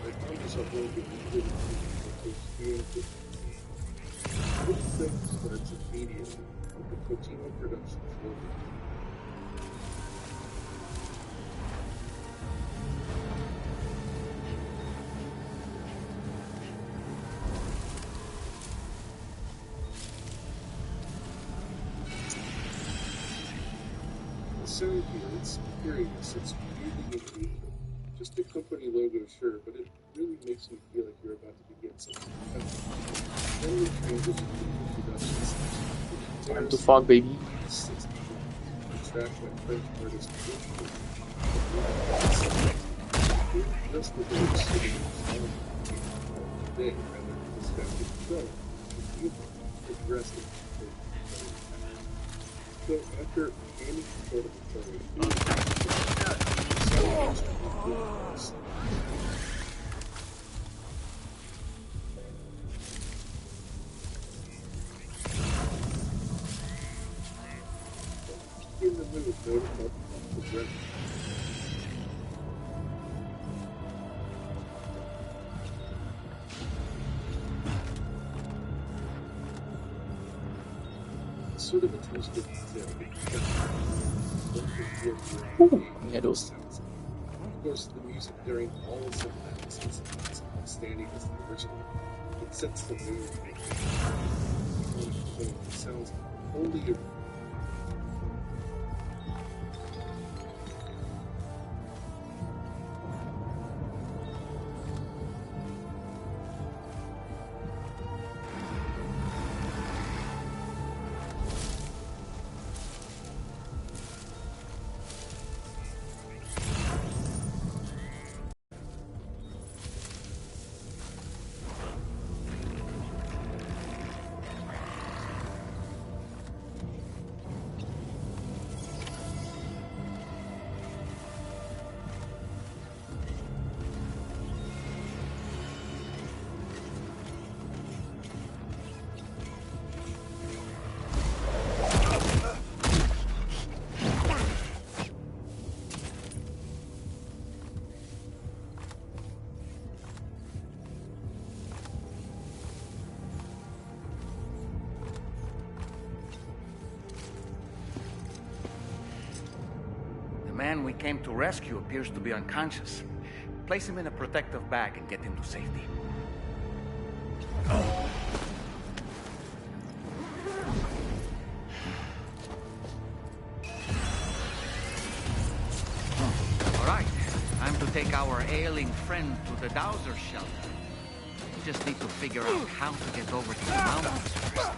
I found myself working really to experience it. This film starts immediately with the Kojima Productions logo. The sound here, it's curious, it's really engaging. Just a company logo, sure, but it really makes me feel like you're about to begin something. Then we transition to the production section. Time to fuck, baby. Track by French artist just the way it's sitting today, rather perspective film, aggressive. So after any sort of in the mood, note about the progression. Sort of a twist of Mě dost. Of course, the music during all the cinematics is outstanding as the original. It sets the mood. It sounds wholly The man we came to rescue appears to be unconscious. Place him in a protective bag and get him to safety. All right, time to take our ailing friend to the Dowser shelter. We just need to figure out how to get over these mountains first.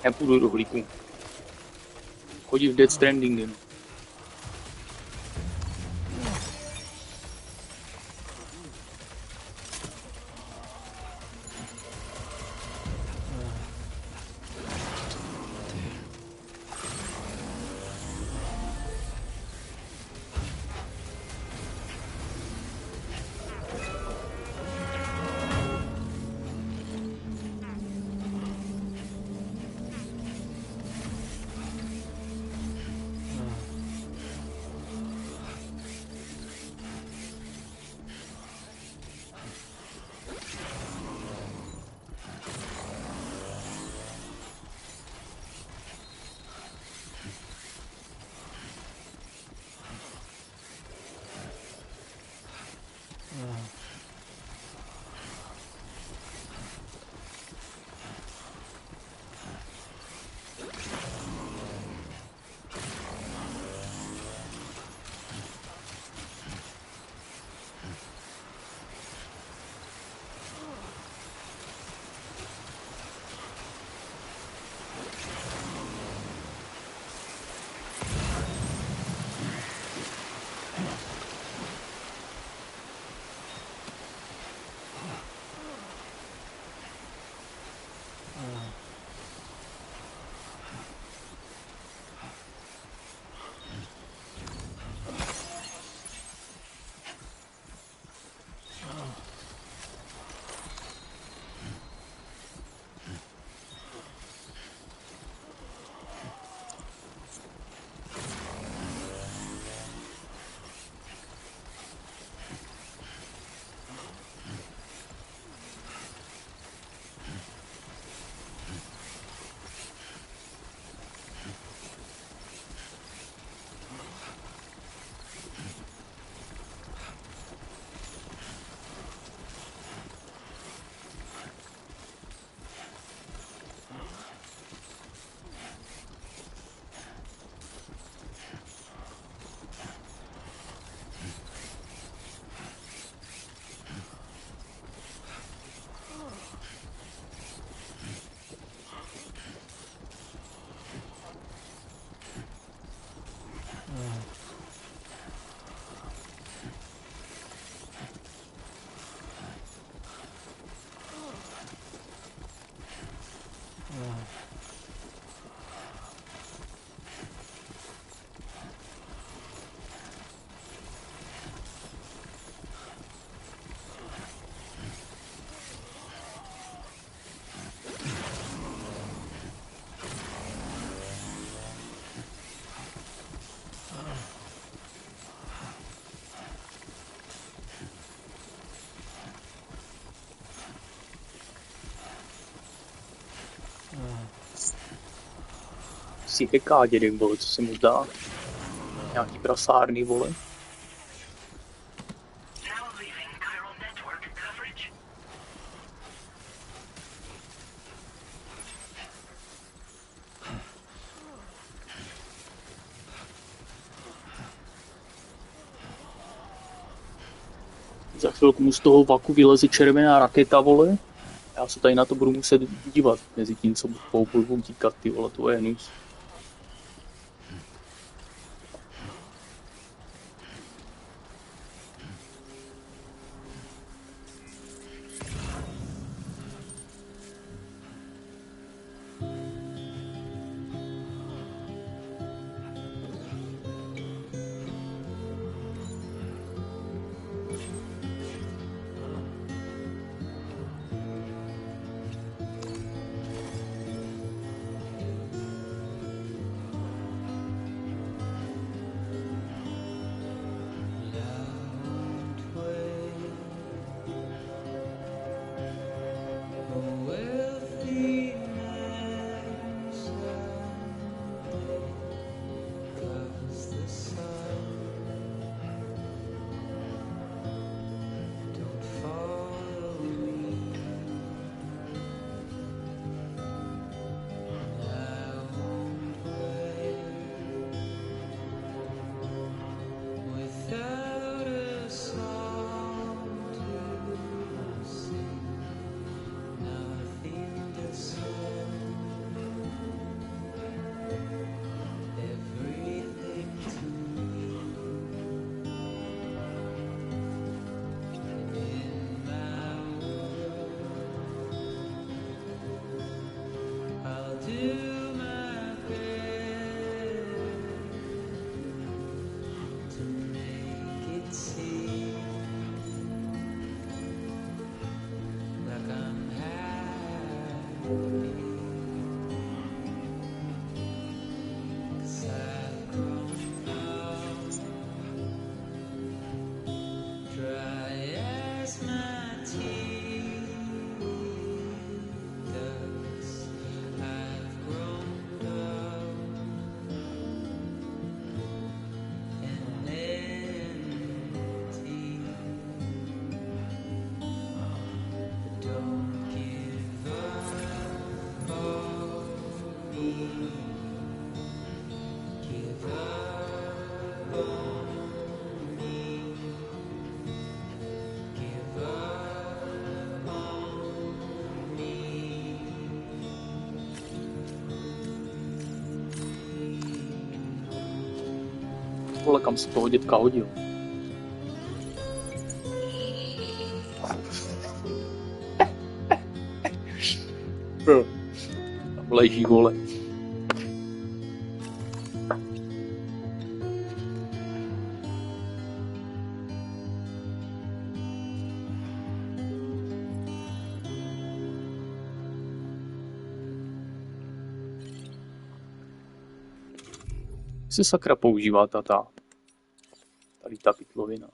Nepůjdu do hlíku. Chodí v Death Stranding. si heká dědek, vole, co se mu zdá. Nějaký prasárny, vole. Za chvilku mu z toho vaku vyleze červená raketa, vole. Já se tady na to budu muset dívat, mezi tím, co budu utíkat, ty vole, to je hnus. Vole, kam se toho dětka hodil? Tam leží, vole. Se sakra používá tady ta pytlovina.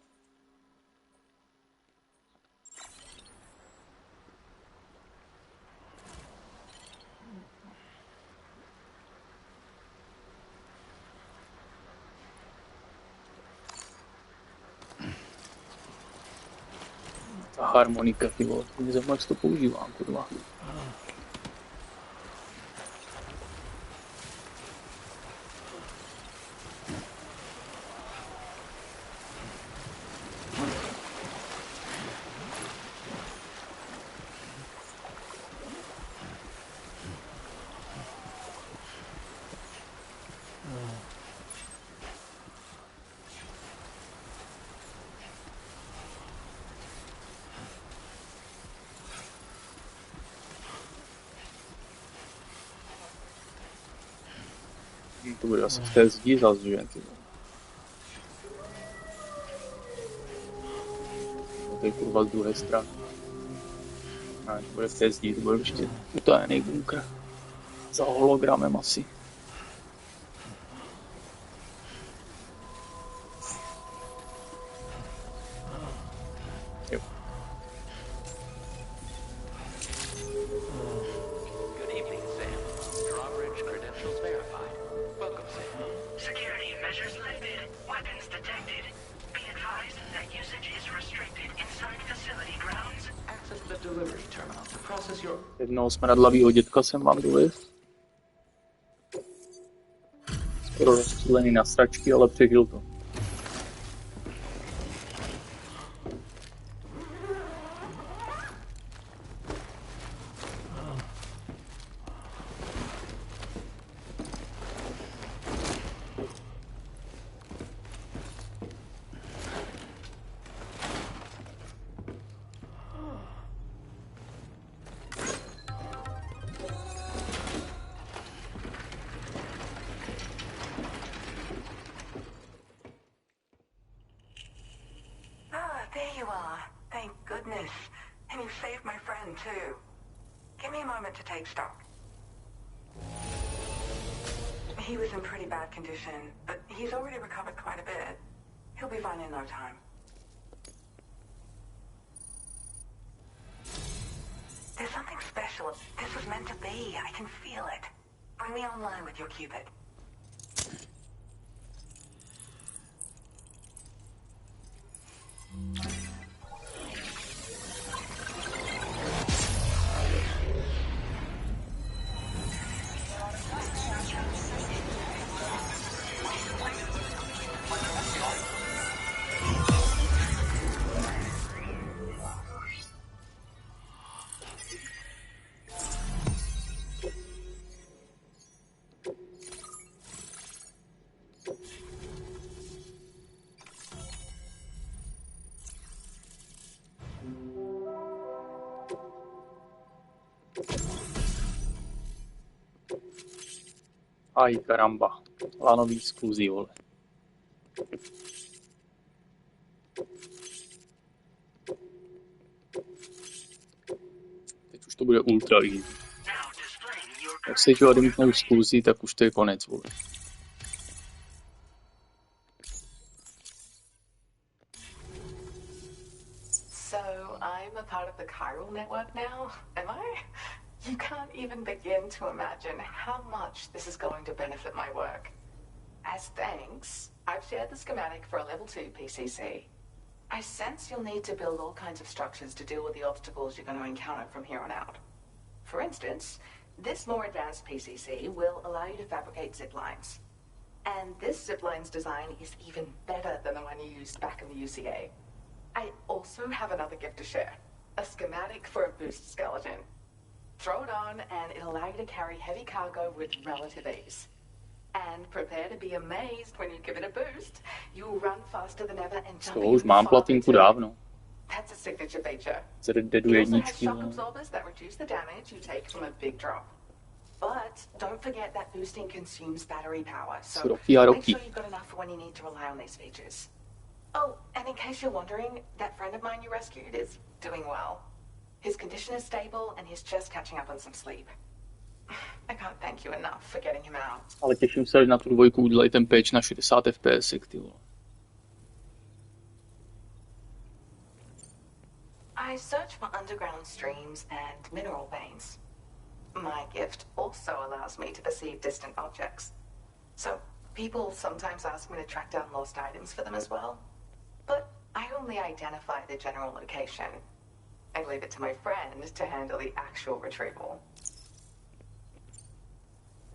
Ta harmonika, ty vole, to mě zajímá, jak se to používá, kurva. To bude asi v té zdi zas, že? To je kurva z druhé strany. Ne, to bude v té zdi, to bude ještě utajený bunkr. Za hologramem asi. Jo. Good evening, Sam. Drawbridge credentials verified. houses your... Jednoho smradlavýho dětka jsem vám dovez. Skoro rozstřílený na sračky, ale přežil to. There you are. Thank goodness. And you saved my friend, too. Give me a moment to take stock. He was in pretty bad condition, but he's already recovered quite a bit. He'll be fine in no time. There's something special. This was meant to be. I can feel it. Bring me online with your Cupid. Aj karamba. Lanový skluzí, vole. Teď už to bude ultra easy. Jak se to odmítnou skluzí, tak už to je konec, vole. So, I'm a part of the chiral network now, am I? You can't even begin to imagine how much this is going to benefit my work. As thanks, I've shared the schematic for a level 2 PCC. I sense you'll need to build all kinds of structures to deal with the obstacles you're going to encounter from here on out. For instance, this more advanced PCC will allow you to fabricate zip lines. And this zip line's design is even better than the one you used back in the UCA. I also have another gift to share. A schematic for a boost skeleton. Throw it on and it'll allow you to carry heavy cargo with relative ease. And prepare to be amazed when you give it a boost. You'll run faster than ever and jump To už mám platinku dávno. That's a signature feature. Z Red Deadu It also has jedničky. shock absorbers that reduce the damage you take from a big drop. But don't forget that boosting consumes battery power, so Roky a make roky. sure you've got enough for when you need to rely on these features. Oh, and in case you're wondering, that friend of mine you rescued is doing well. His condition is stable and he's just catching up on some sleep. I can't thank you enough for getting him out. Ale těším se, že na tu dvojku udělají ten patch na 60 FPS, ty vole. I search for underground streams and mineral veins. My gift also allows me to perceive distant objects. So people sometimes ask me to track down lost items for them as well. But I only identify the general location. I leave it to my friend to handle the actual retrieval.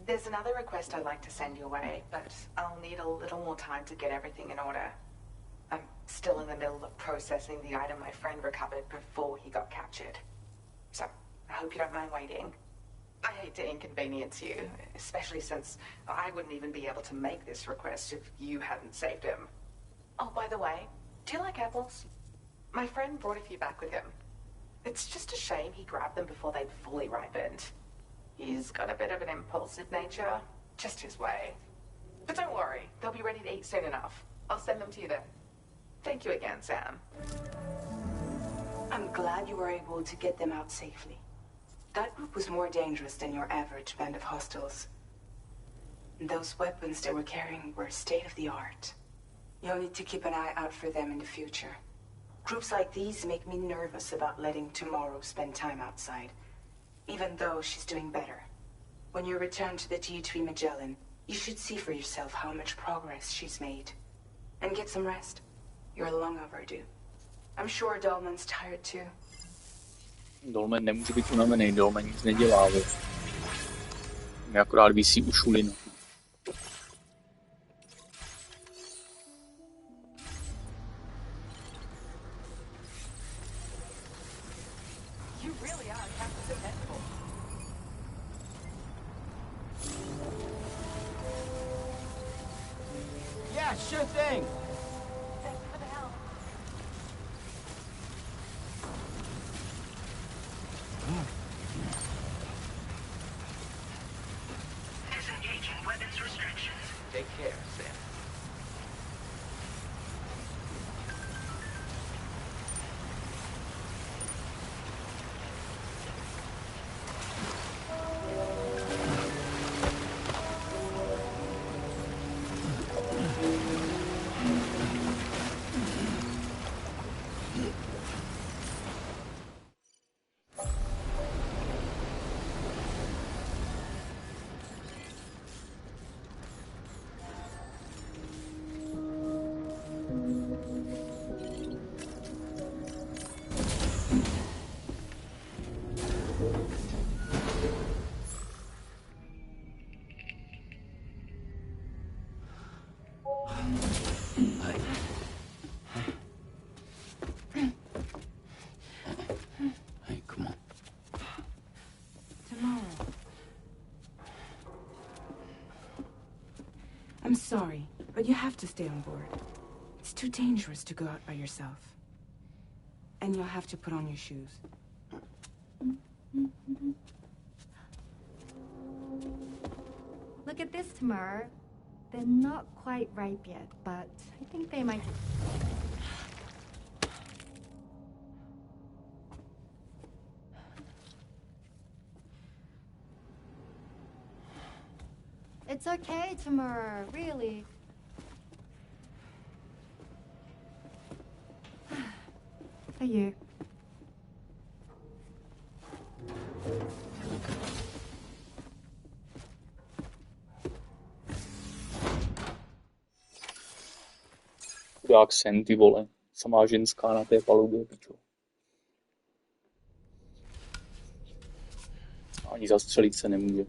There's another request I'd like to send your way, but I'll need a little more time to get everything in order. I'm still in the middle of processing the item my friend recovered before he got captured. So, I hope you don't mind waiting. I hate to inconvenience you, especially since I wouldn't even be able to make this request if you hadn't saved him. Oh, by the way, do you like apples? My friend brought a few back with him. It's just a shame he grabbed them before they'd fully ripened. He's got a bit of an impulsive nature, just his way. But don't worry, they'll be ready to eat soon enough. I'll send them to you then. Thank you again, Sam. I'm glad you were able to get them out safely. That group was more dangerous than your average band of hostiles. Those weapons they were carrying were state-of-the-art. You'll need to keep an eye out for them in the future. Groups like these make me nervous about letting Tomorrow spend time outside, even though she's doing better. When you return to the G3 Magellan, you should see for yourself how much progress she's made. And get some rest. You're long overdue. I'm sure Dolman's tired too. Dolmen nemůže být unavený, dolmen nic nedělá, vy. Mě akorát visí u šulinu. Yeah, sure thing. Disengaging weapons restrictions. Take care, Sam. Hey, come on. Tomorrow. I'm sorry, but you have to stay on board. It's too dangerous to go out by yourself. And you'll have to put on your shoes. Look at this, Tamar. They're not quite ripe yet, but I think they might. It's okay, Tamar, really. For you. Chudák sen, ty vole. Samá ženská na té palubě, pičo. Ani zastřelit se nemůže.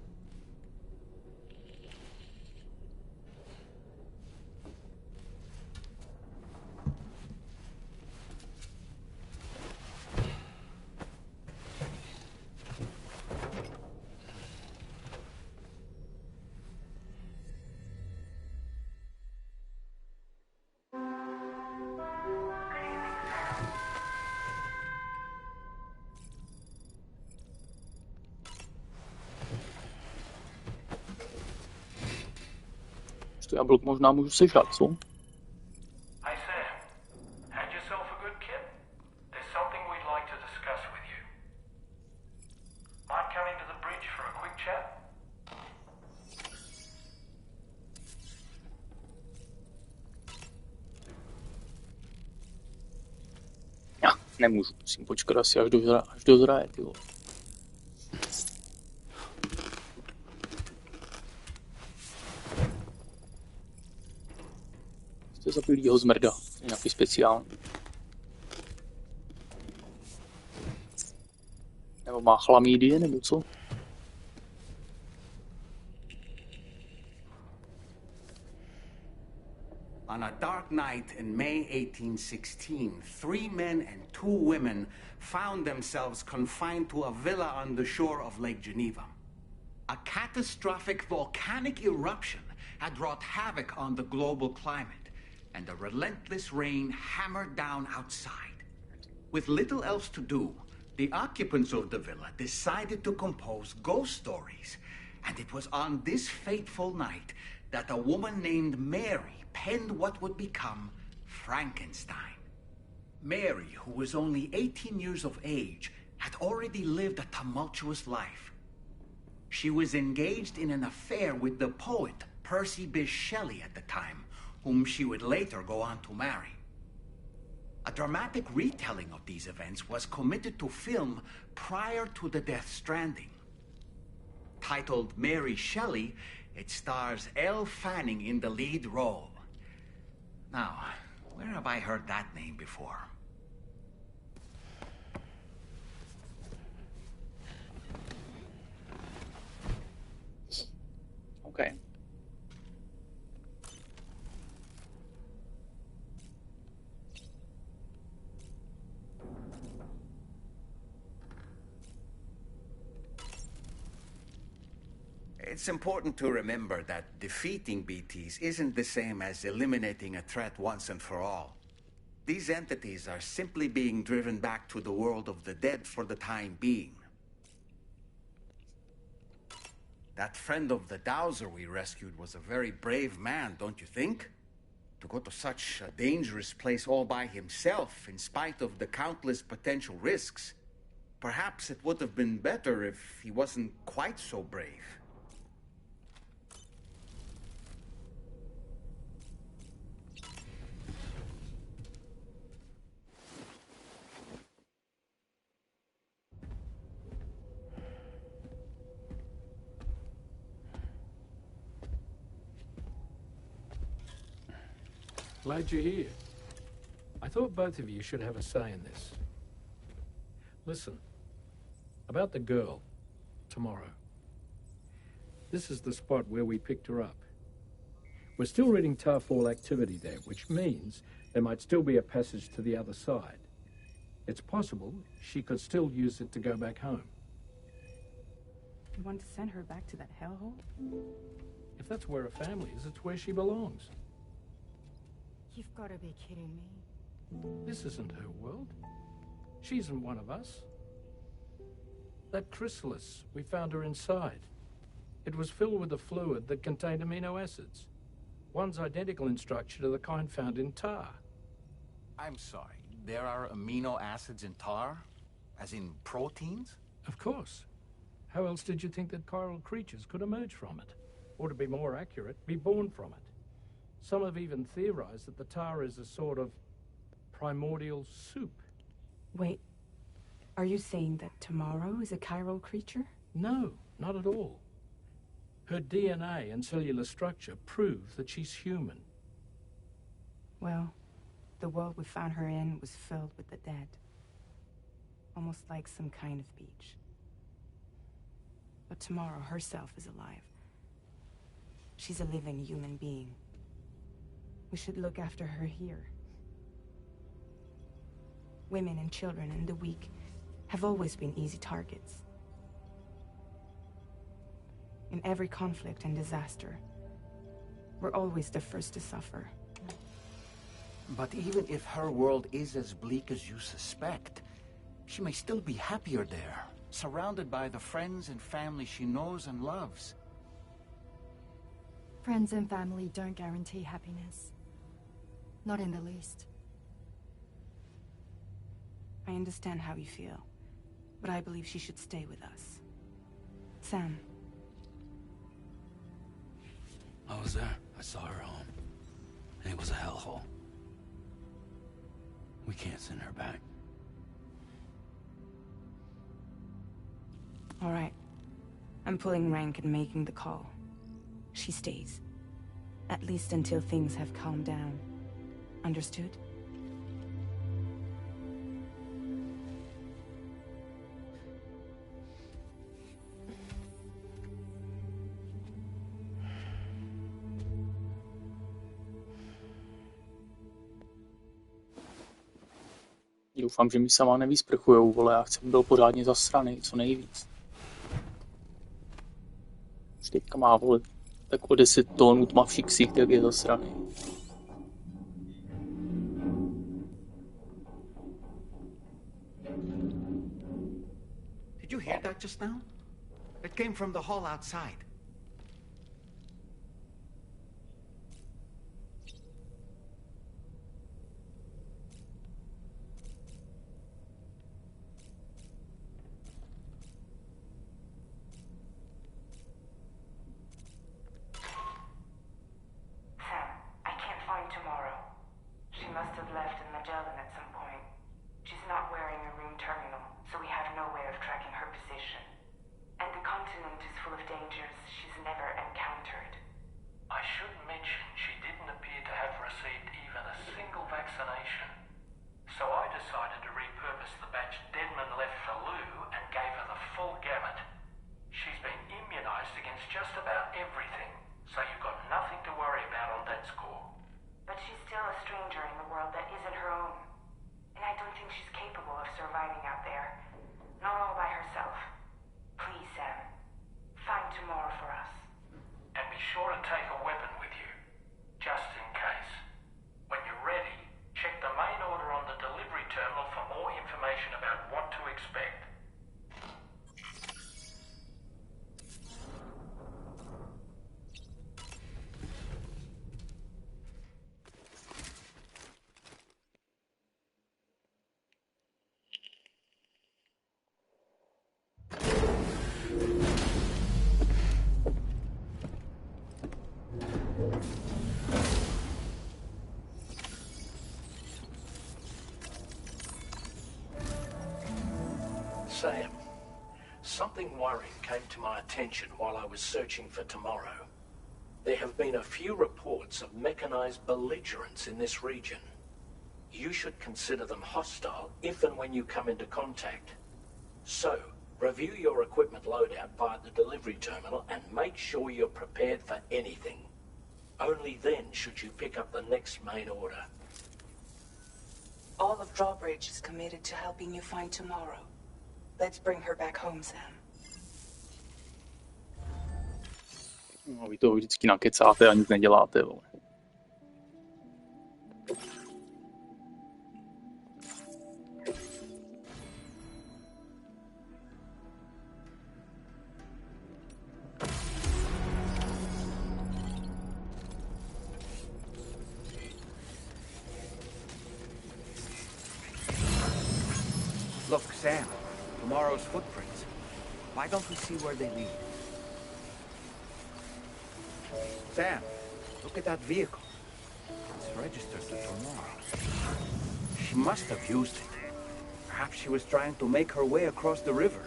To jablk možná můžu sežrat, co? Hi, Sam. Had yourself a good kip? There's something we'd like to discuss with you. Mind coming to the bridge for a quick chat? Já nemůžu, musím počkat asi až dozraje, ty vole. To je za bílýho zmrda, nějaký speciální. Nebo má chlamídie, nebo co? On a dark night in May 1816, 3 men and 2 women found themselves confined to a villa on the shore of Lake Geneva. A catastrophic volcanic eruption had wrought havoc on the global climate, and a relentless rain hammered down outside. With little else to do, the occupants of the villa decided to compose ghost stories, and it was on this fateful night that a woman named Mary penned what would become Frankenstein. Mary, who was only 18 years of age, had already lived a tumultuous life. She was engaged in an affair with the poet Percy Bysshe Shelley at the time, whom she would later go on to marry. A dramatic retelling of these events was committed to film prior to the Death Stranding. Titled Mary Shelley, it stars Elle Fanning in the lead role. Now, where have I heard that name before? OK. It's important to remember that defeating BTs isn't the same as eliminating a threat once and for all. These entities are simply being driven back to the world of the dead for the time being. That friend of the Dowser we rescued was a very brave man, don't you think? To go to such a dangerous place all by himself, in spite of the countless potential risks. Perhaps it would have been better if he wasn't quite so brave. Glad you're here. I thought both of you should have a say in this. Listen, about the girl, tomorrow. This is the spot where we picked her up. We're still reading Tarfall activity there, which means there might still be a passage to the other side. It's possible she could still use it to go back home. You want to send her back to that hellhole? If that's where her family is, it's where she belongs. You've got to be kidding me. This isn't her world. She isn't one of us. That chrysalis, we found her inside. It was filled with a fluid that contained amino acids. One's identical in structure to the kind found in tar. I'm sorry, there are amino acids in tar? As in proteins? Of course. How else did you think that chiral creatures could emerge from it? Or to be more accurate, be born from it? Some have even theorized that the tar is a sort of primordial soup. Wait, are you saying that tomorrow is a chiral creature? No, not at all. Her DNA and cellular structure prove that she's human. Well, the world we found her in was filled with the dead. Almost like some kind of beach. But tomorrow herself is alive. She's a living human being. We should look after her here. Women and children and the weak have always been easy targets. In every conflict and disaster, we're always the first to suffer. But even if her world is as bleak as you suspect, she may still be happier there, surrounded by the friends and family she knows and loves. Friends and family don't guarantee happiness. Not in the least. I understand how you feel, but I believe she should stay with us. Sam. I was there. I saw her home. And it was a hellhole. We can't send her back. All right. I'm pulling rank and making the call. She stays. At least until things have calmed down. Understood? Doufám, že mi sama nevysprchujou, vole, já chci, byl pořádně zasraný, co nejvíc. Už teďka má, vole, tak o 10 tónů tmavší ksík, tak je zasraný. Did you hear that just now? It came from the hall outside. Terminal, so we have no way of tracking her position. And the continent is full of dangers. take a weapon with you, just in case. When you're ready, check the main order on the delivery terminal for more information about what to expect. Sam, something worrying came to my attention while I was searching for tomorrow. There have been a few reports of mechanized belligerents in this region. You should consider them hostile if and when you come into contact. So, review your equipment loadout via the delivery terminal and make sure you're prepared for anything. Only then should you pick up the next main order. All of Drawbridge is committed to helping you find tomorrow. Let's bring her back home, Sam. No, vy toho vždycky nakecáte a nic neděláte, vole. Look, Sam, tomorrow's footprints. Why don't we see where they lead? Sam, look at that vehicle. It's registered to tomorrow. She must have used it. Perhaps she was trying to make her way across the river.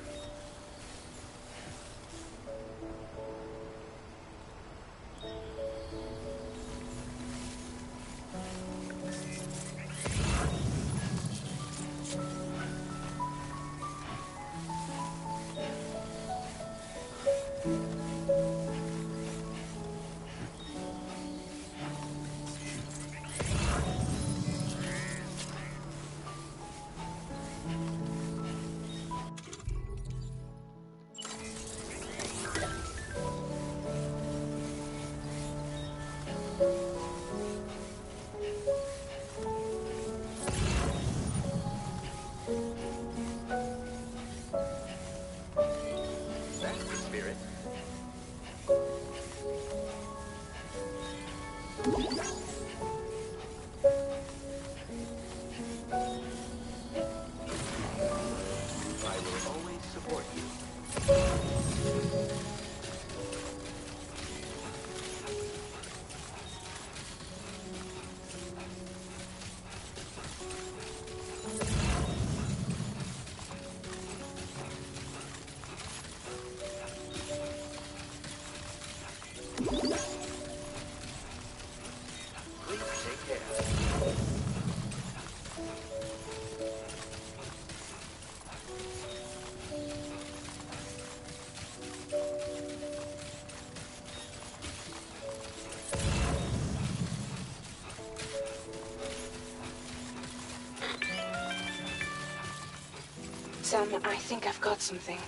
Sam, I think I've got something.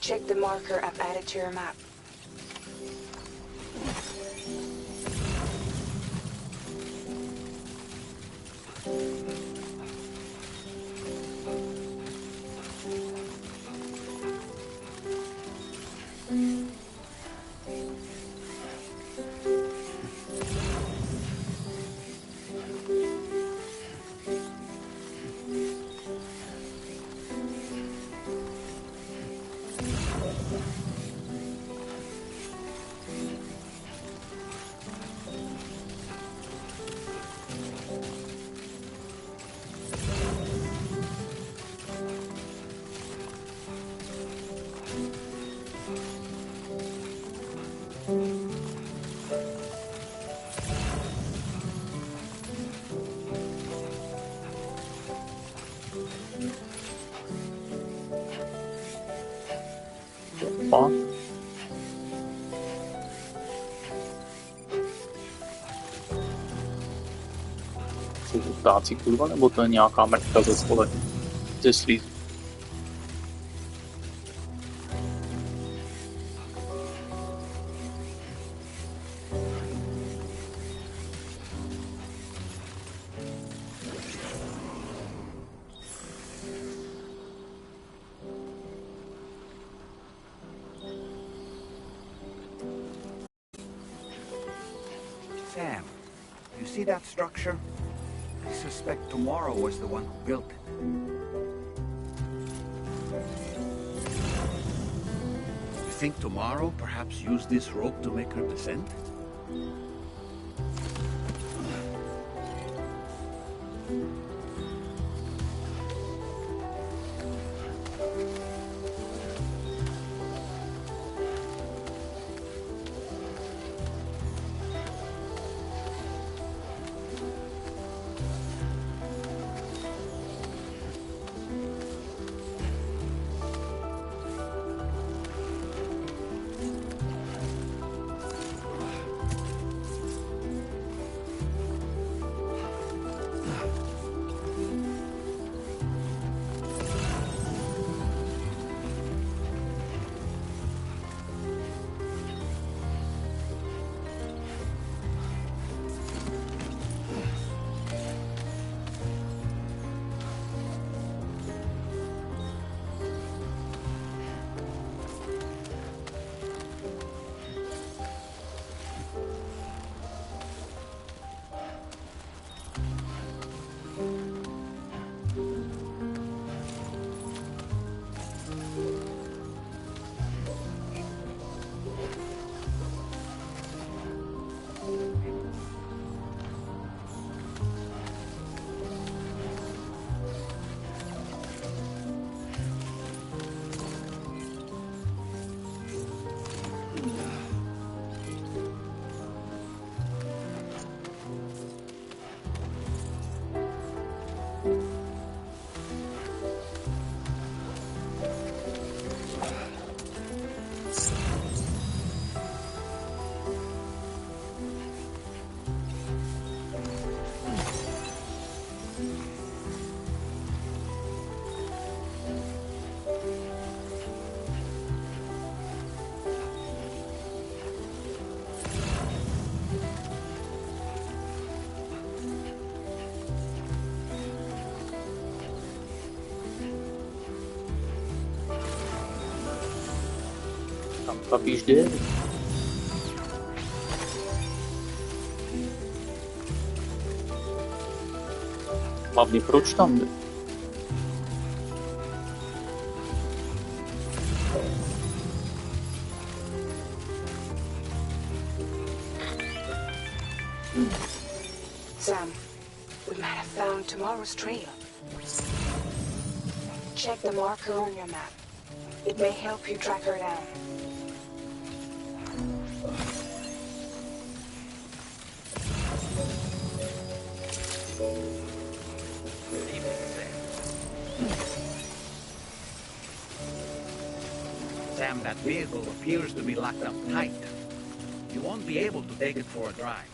Check the marker I've added to your map. Fuck. Jsou to ptáci, kurva, nebo to je nějaká mrtka ze spole? Ze slízu. Sam, you see that structure? I suspect Tomorrow was the one who built it. You think Tomorrow perhaps used this rope to make her descent? Tam kapíš jde. Hlavně proč tam jde? Sam, we might have found Tomorrow's trail. Check the marker on your map. It may help you track her down. Sam, that vehicle appears to be locked up tight. You won't be able to take it for a drive.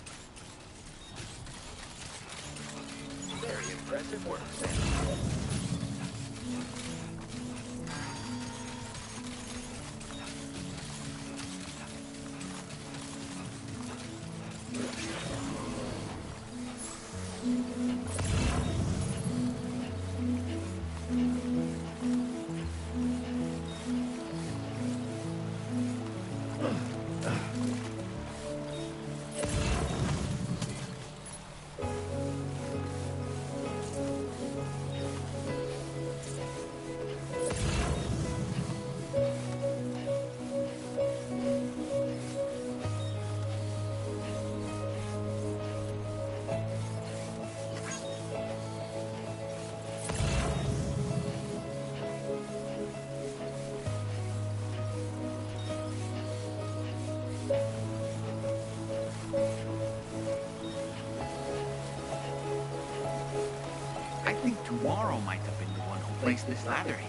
Very impressive work, Sam. I think Tomorrow might have been the one who placed this ladder here.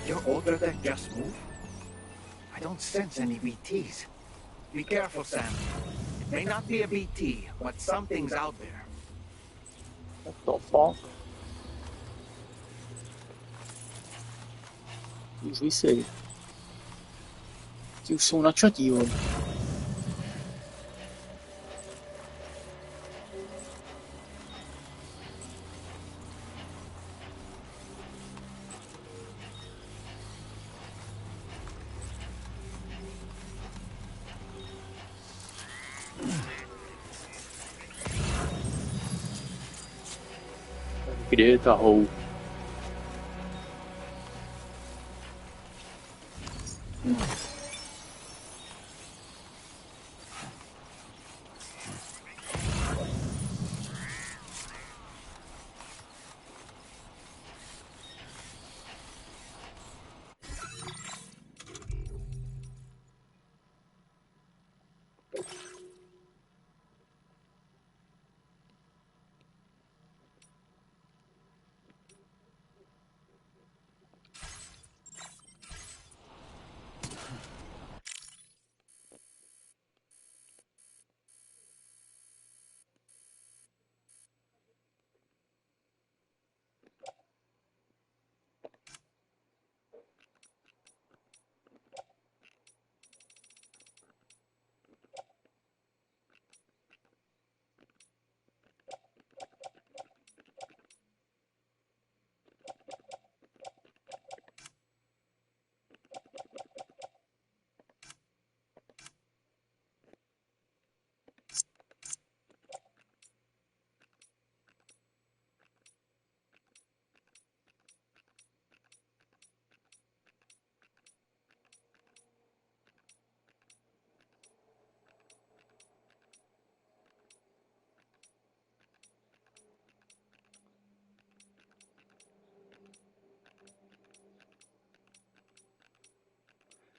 your older deck just move? I don't sense any BTs. Be careful, Sam. It may not be a BT, but something's out there. What the fuck? Už vysej. Ti už jsou načatí, vole. Kde je ta hou?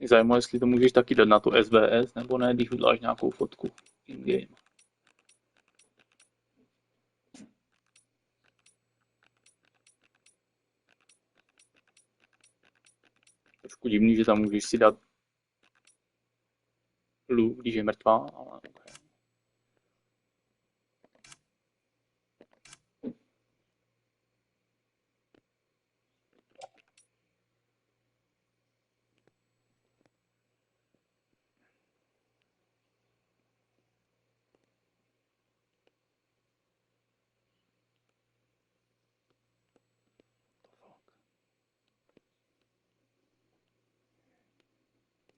Mě zajímalo, jestli to můžeš taky dát na to SBS, nebo ne, když uděláš nějakou fotku in-game. Trošku divný, že tam můžeš si dát Lu, když je mrtvá, ale okay.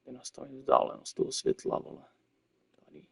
Je nastavit vzdálenost toho světla, vole. Tady.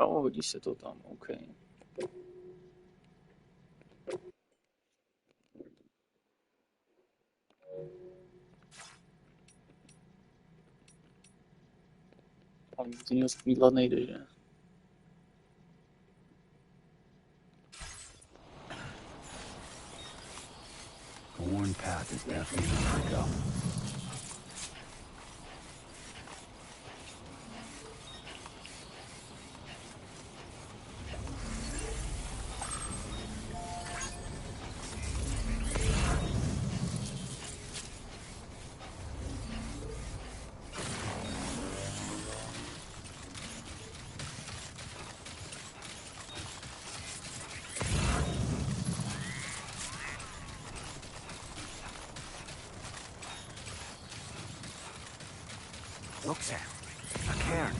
Jo, hodí se to tam, OK. Ale nic jiného skvídlat nejde, že? The worn path is definitely the way to go. Look, Sam. A cairn.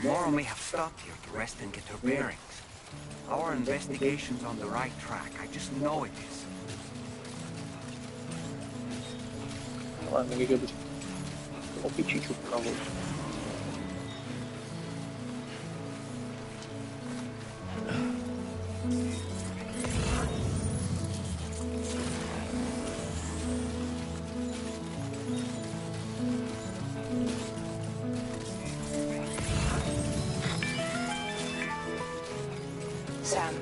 Mora may have stopped here to rest and get her bearings. Our investigation's on the right track. I just know it is. Ale není dobře. Opičiču pravou. Sam,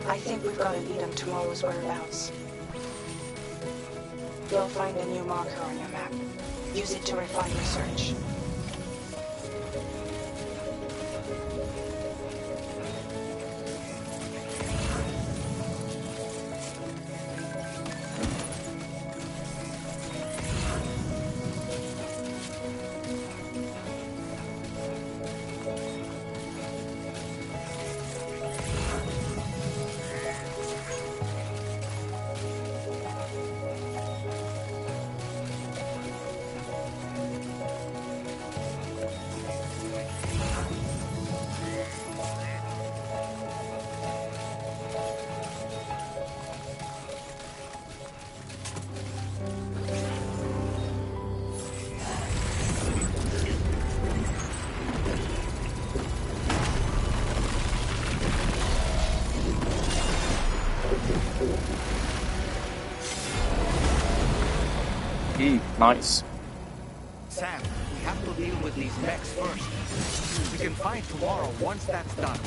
I think we've got a lead on tomorrow's whereabouts. You'll find a new marker on your map. Use it to refine your search. Nice. Sam, we have to deal with these mechs first. We can fight tomorrow once that's done.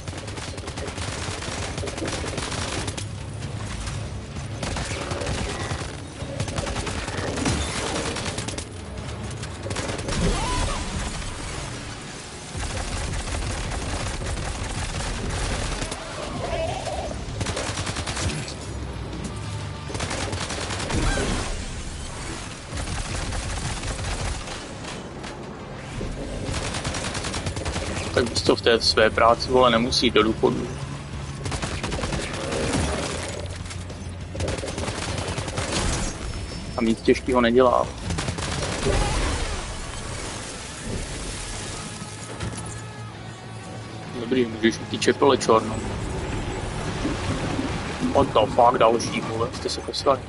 Tak bys to v té své práci, vole, nemusí jít do důchodu. A nic těžkého nedělá. Dobrý, můžeš ty čepele čornou. What the fuck, další, vole, jste se poslali.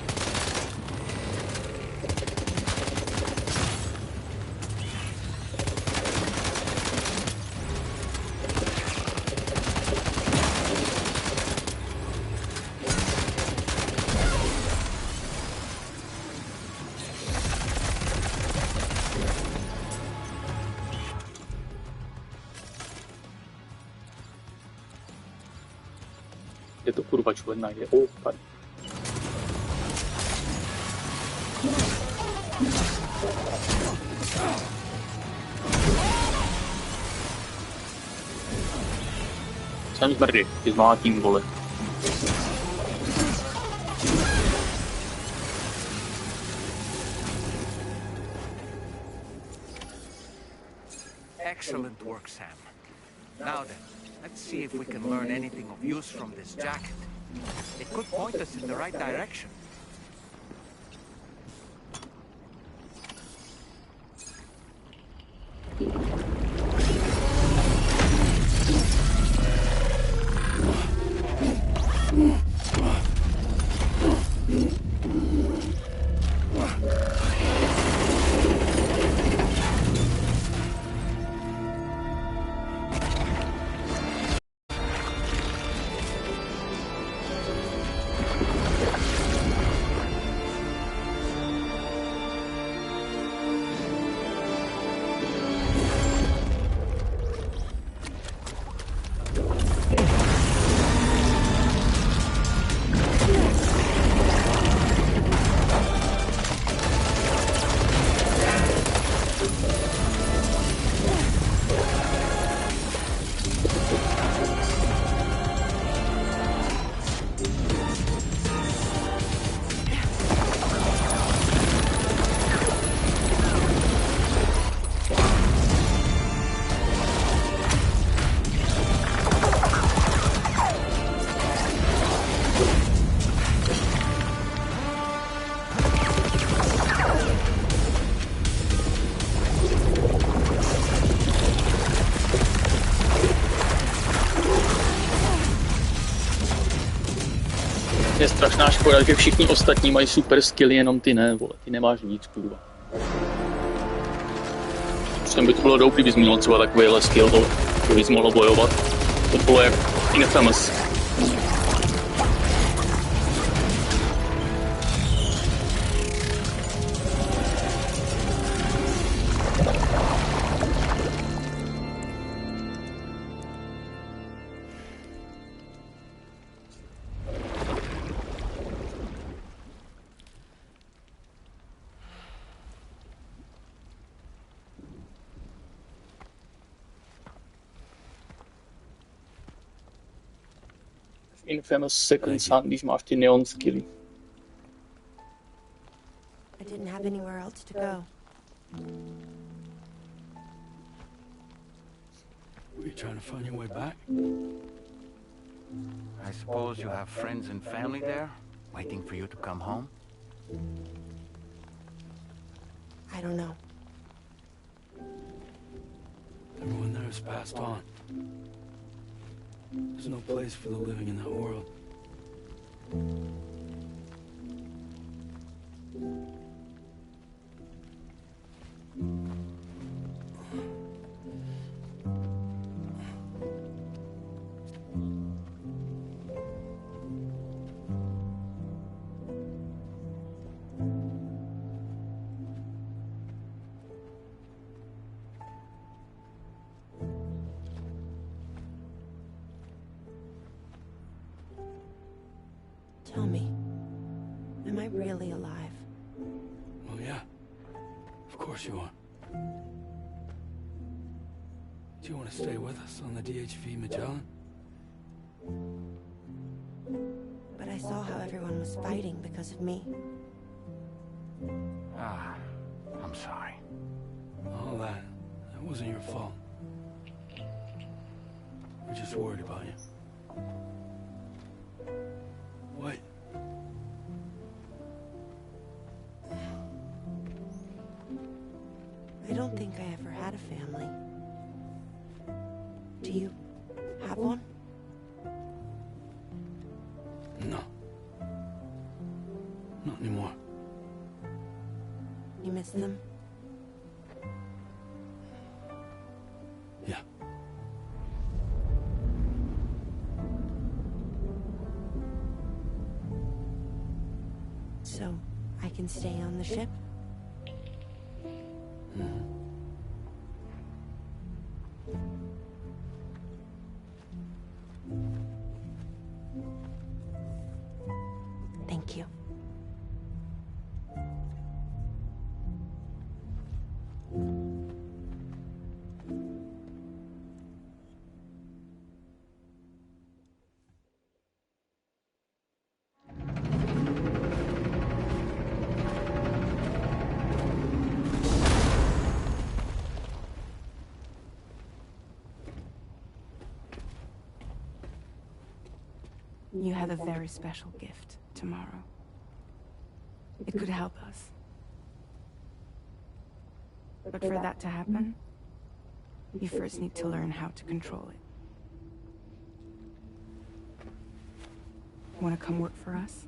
Kde to kurva člověk najde? Tady. Jsem zmrdy, ty zmlátím, vole. Excellent work, Sam. Now then, let's see if we can learn anything of use from this jacket. It could point us in the right direction. škoda, že všichni ostatní mají super skilly, jenom ty ne, vole, ty nemáš nic, kurva. Prostě by to bylo dobrý, bys měl třeba takovýhle skill, vole, že bys mohl bojovat. To bylo jak Infamous. Infamous Second Son, když máš ty neon skilly. I didn't have anywhere else to go. Were you trying to find your way back? I suppose you have friends and family there, waiting for you to come home? I don't know. Everyone there has passed on. There's no place for the living in that world. Tell me, am I really alive? Well, yeah. Of course you are. Do you want to stay with us on the DHV Magellan? But I saw how everyone was fighting because of me. Ah, I'm sorry. All that wasn't your fault. We're just worried about you. What? I don't think I ever had a family. Do you have one? No. Not anymore. You miss them? Yeah. So, I can stay on the ship? Thank you. You have a very special gift tomorrow. It could help us. But for that to happen, you first need to learn how to control it. Want to come work for us?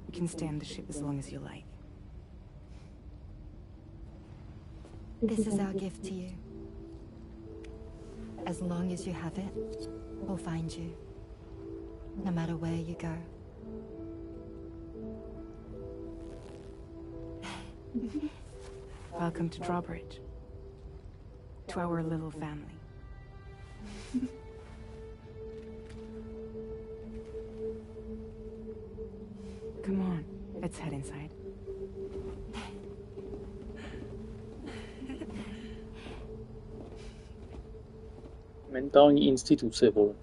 You can stay on the ship as long as you like. This is our gift to you. As long as you have it, we'll find you. No matter where you go. Welcome to Drawbridge. To our little family. Come on, let's head inside. Mentální instituce, vole.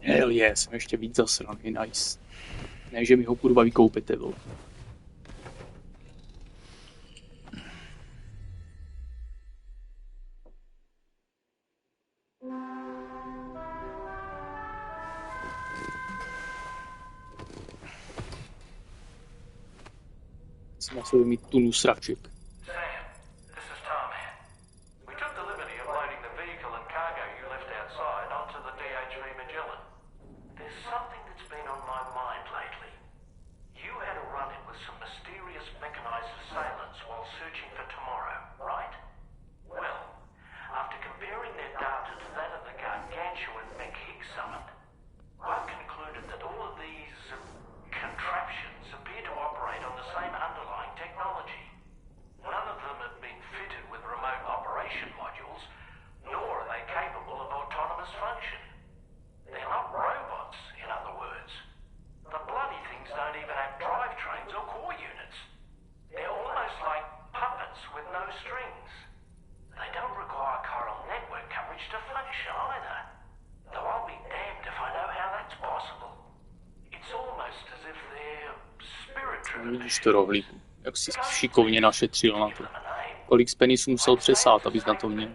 Hell yeah, jsem ještě víc zasraný, nice. Ne, že mi ho kurva vykoupete, vole. Jsem na sobě mít tunu sraček. Vidíš to, rohlíku, jak jsi šikovně našetřil na to. Kolik z penisů musel přesát, abys na to měl.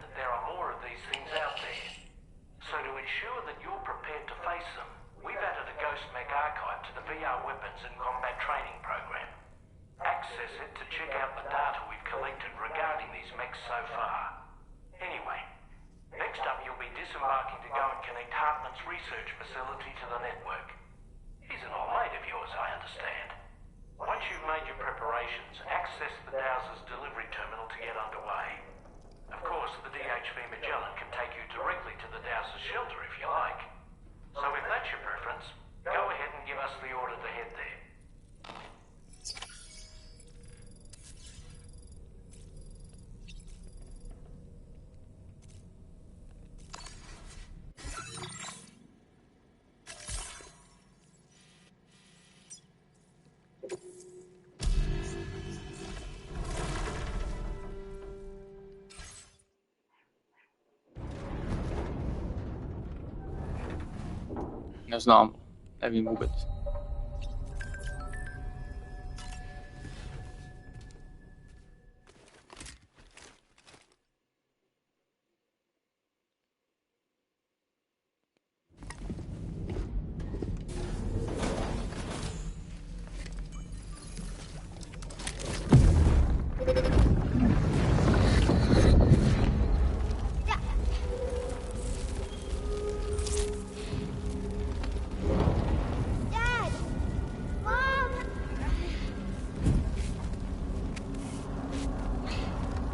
Neznám, nevím vůbec.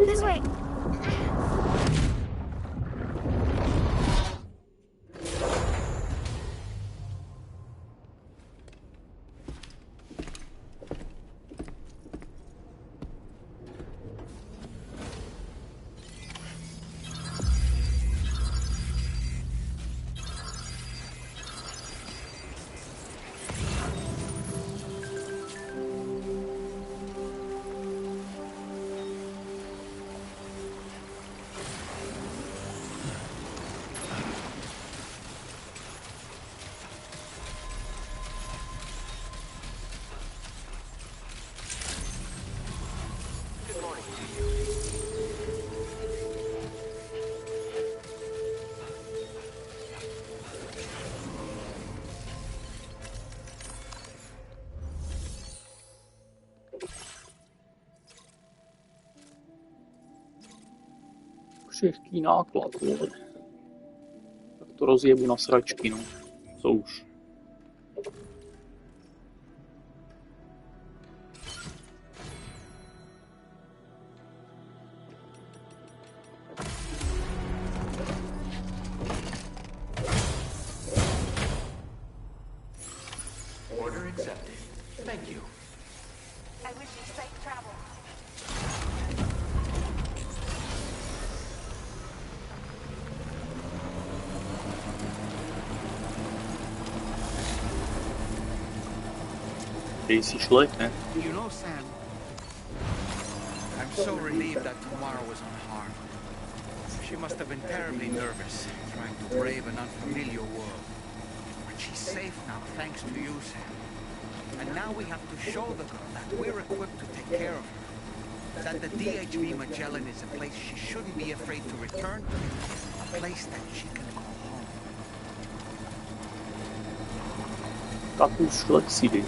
This way. Křehký náklad, vole. Tak to rozjebu na sračky, no. Co už. Order accepted. Thank you. I wish you safe travel. Ty jsi šlek, ne? You know, Sam, I'm so relieved that Tamara was unharmed. She must have been terribly nervous, trying to brave an unfamiliar world. She's safe now, thanks to you, Sam. And now we have to show the girl that we're equipped to take care of her. That the DHV Magellan is a place she shouldn't be afraid to return to. A place that she can call home. Tak už Lexidy.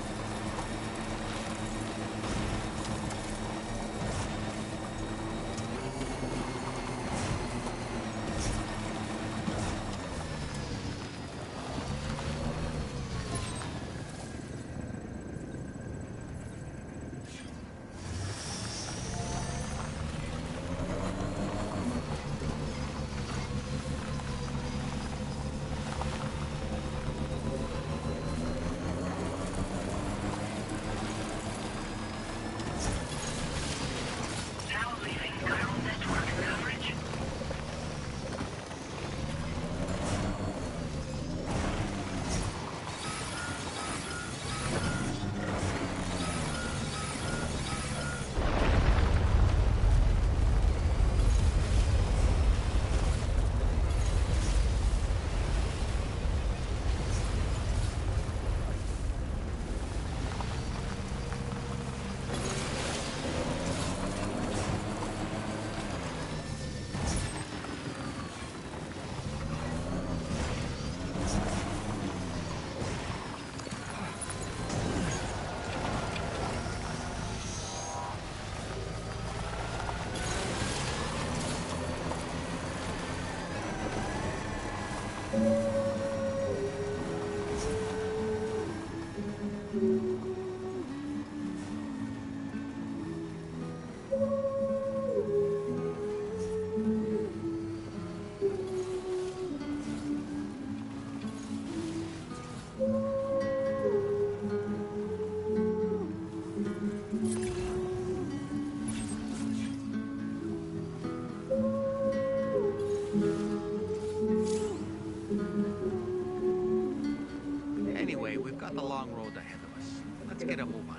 Anyway, we've got a long road ahead of us. Let's get a move on.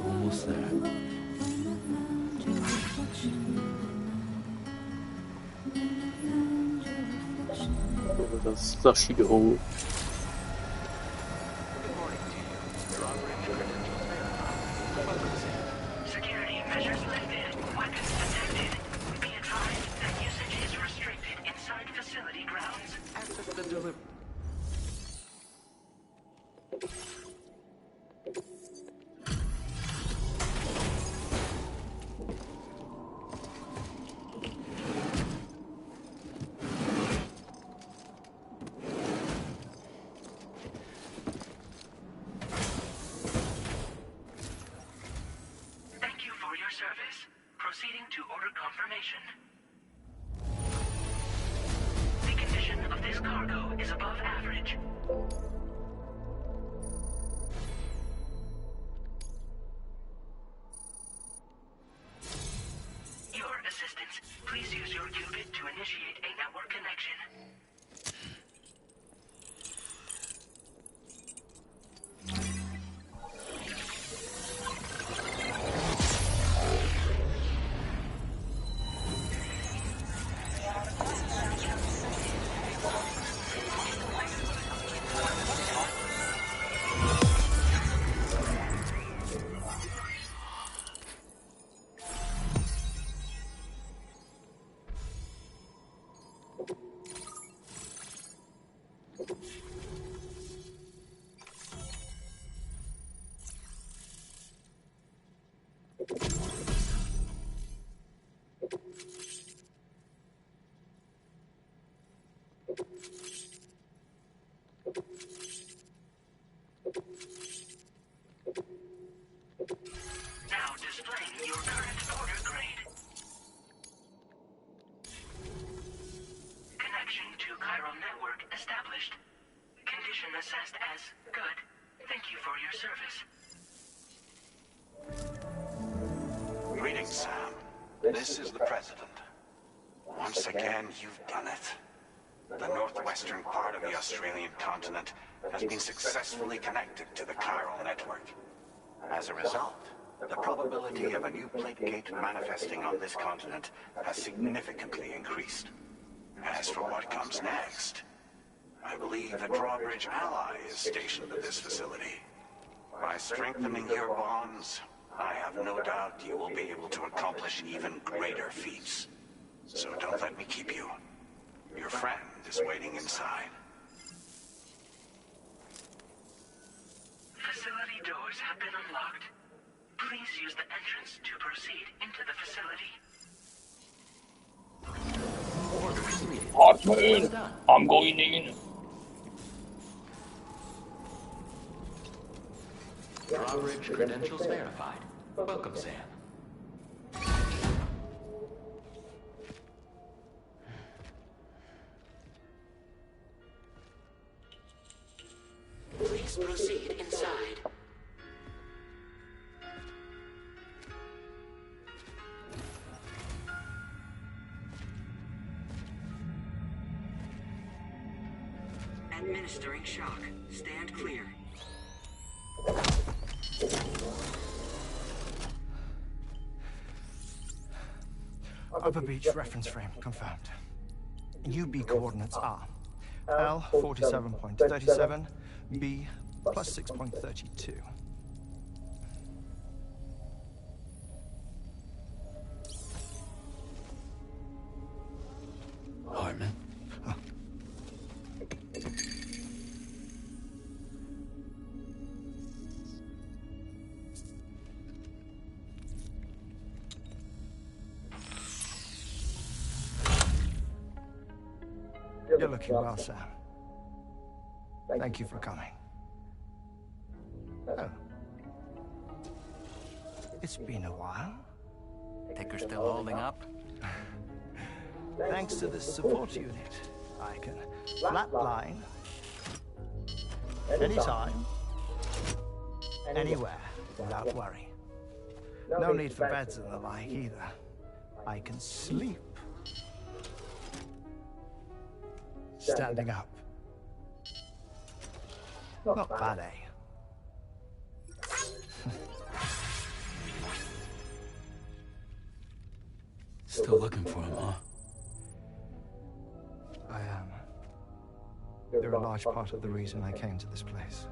Almost there. Zaší dolů. Security measures lifted. Weapons detected. Be advised that usage is restricted inside facility grounds. After the delivery. Thank you for your service. Proceeding to order confirmation. The condition of this cargo is above average. Your assistance. Please use your qubit to initiate a network connection. has. Good. Thank you for your service. Greetings, Sam. This is the President. Once again, you've done it. The northwestern part of the Australian continent has been successfully connected to the chiral network. As a result, the probability of a new plate gate manifesting on this continent has significantly increased. As for what comes next, I believe the Drawbridge ally is stationed at this facility. By strengthening your bonds, I have no doubt you will be able to accomplish even greater feats. So don't let me keep you. Your friend is waiting inside. Facility doors have been unlocked. Please use the entrance to proceed into the facility. Hartman, I'm going in. Drawbridge credentials verified. Welcome, Sam. Please proceed inside. Administering shock. Stand clear. Upper beach reference frame confirmed. UB coordinates are L 47.37, B plus 6.32. Hartman? You're looking well, Sam. Thank you for coming. Oh. It's been a while. Ticker still holding up? Thanks to this support unit, I can flatline anytime, anywhere, without worry. No need for beds and the like either. I can sleep standing up. Not bad, eh? Still looking for him, huh? I am. They're a large part of the reason I came to this place.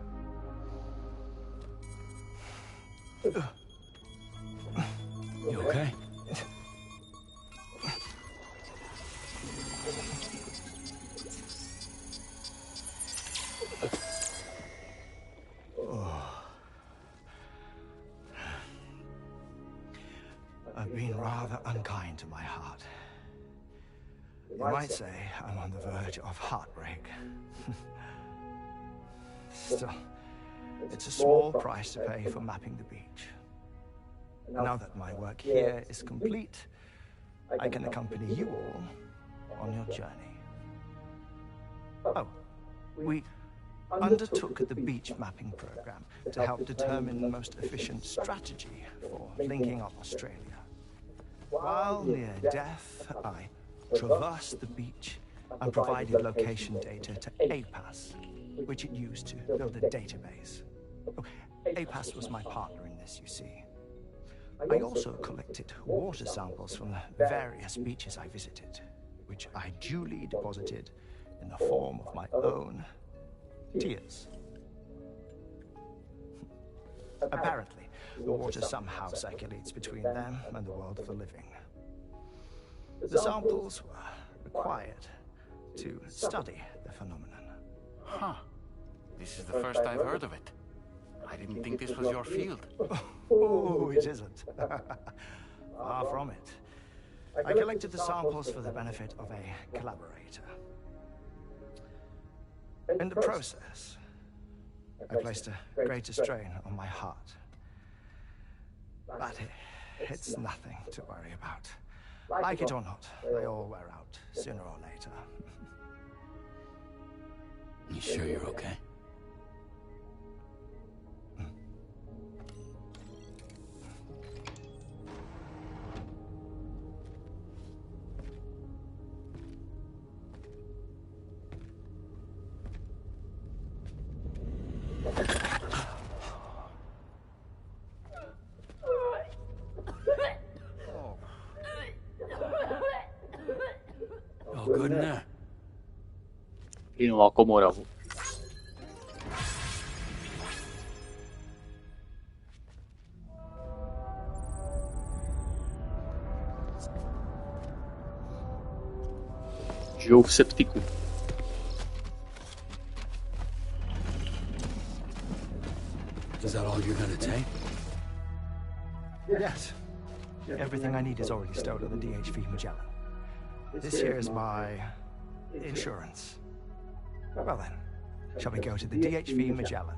You okay? I've been rather unkind to my heart. You might say I'm on the verge of heartbreak. Still, it's a small price to pay for mapping the beach. Now that my work here is complete, I can accompany you all on your journey. Oh, we undertook the beach mapping program to help determine the most efficient strategy for linking up Australia. While near death, I traversed the beach and provided location data to APAS, which it used to build a database. Oh, APAS was my partner in this, you see. I also collected water samples from the various beaches I visited, which I duly deposited in the form of my own tears. Apparently, the water somehow circulates between them and the world of the living. The samples were required to study the phenomenon. Huh. This is the first I've heard of it. I didn't think this was your field. Oh, it isn't. Far from it. I collected the samples for the benefit of a collaborator. In the process, I placed a greater strain on my heart. But it's nothing to worry about. Like it or not, they all wear out, sooner or later. You sure you're okay? All good in there? Plynová komora. Žijou v septiku. Is that all you're gonna take? Yes. Everything I need is already stowed at the DHV Magellan. This here is my insurance. Well then, shall we go to the DHV Magellan?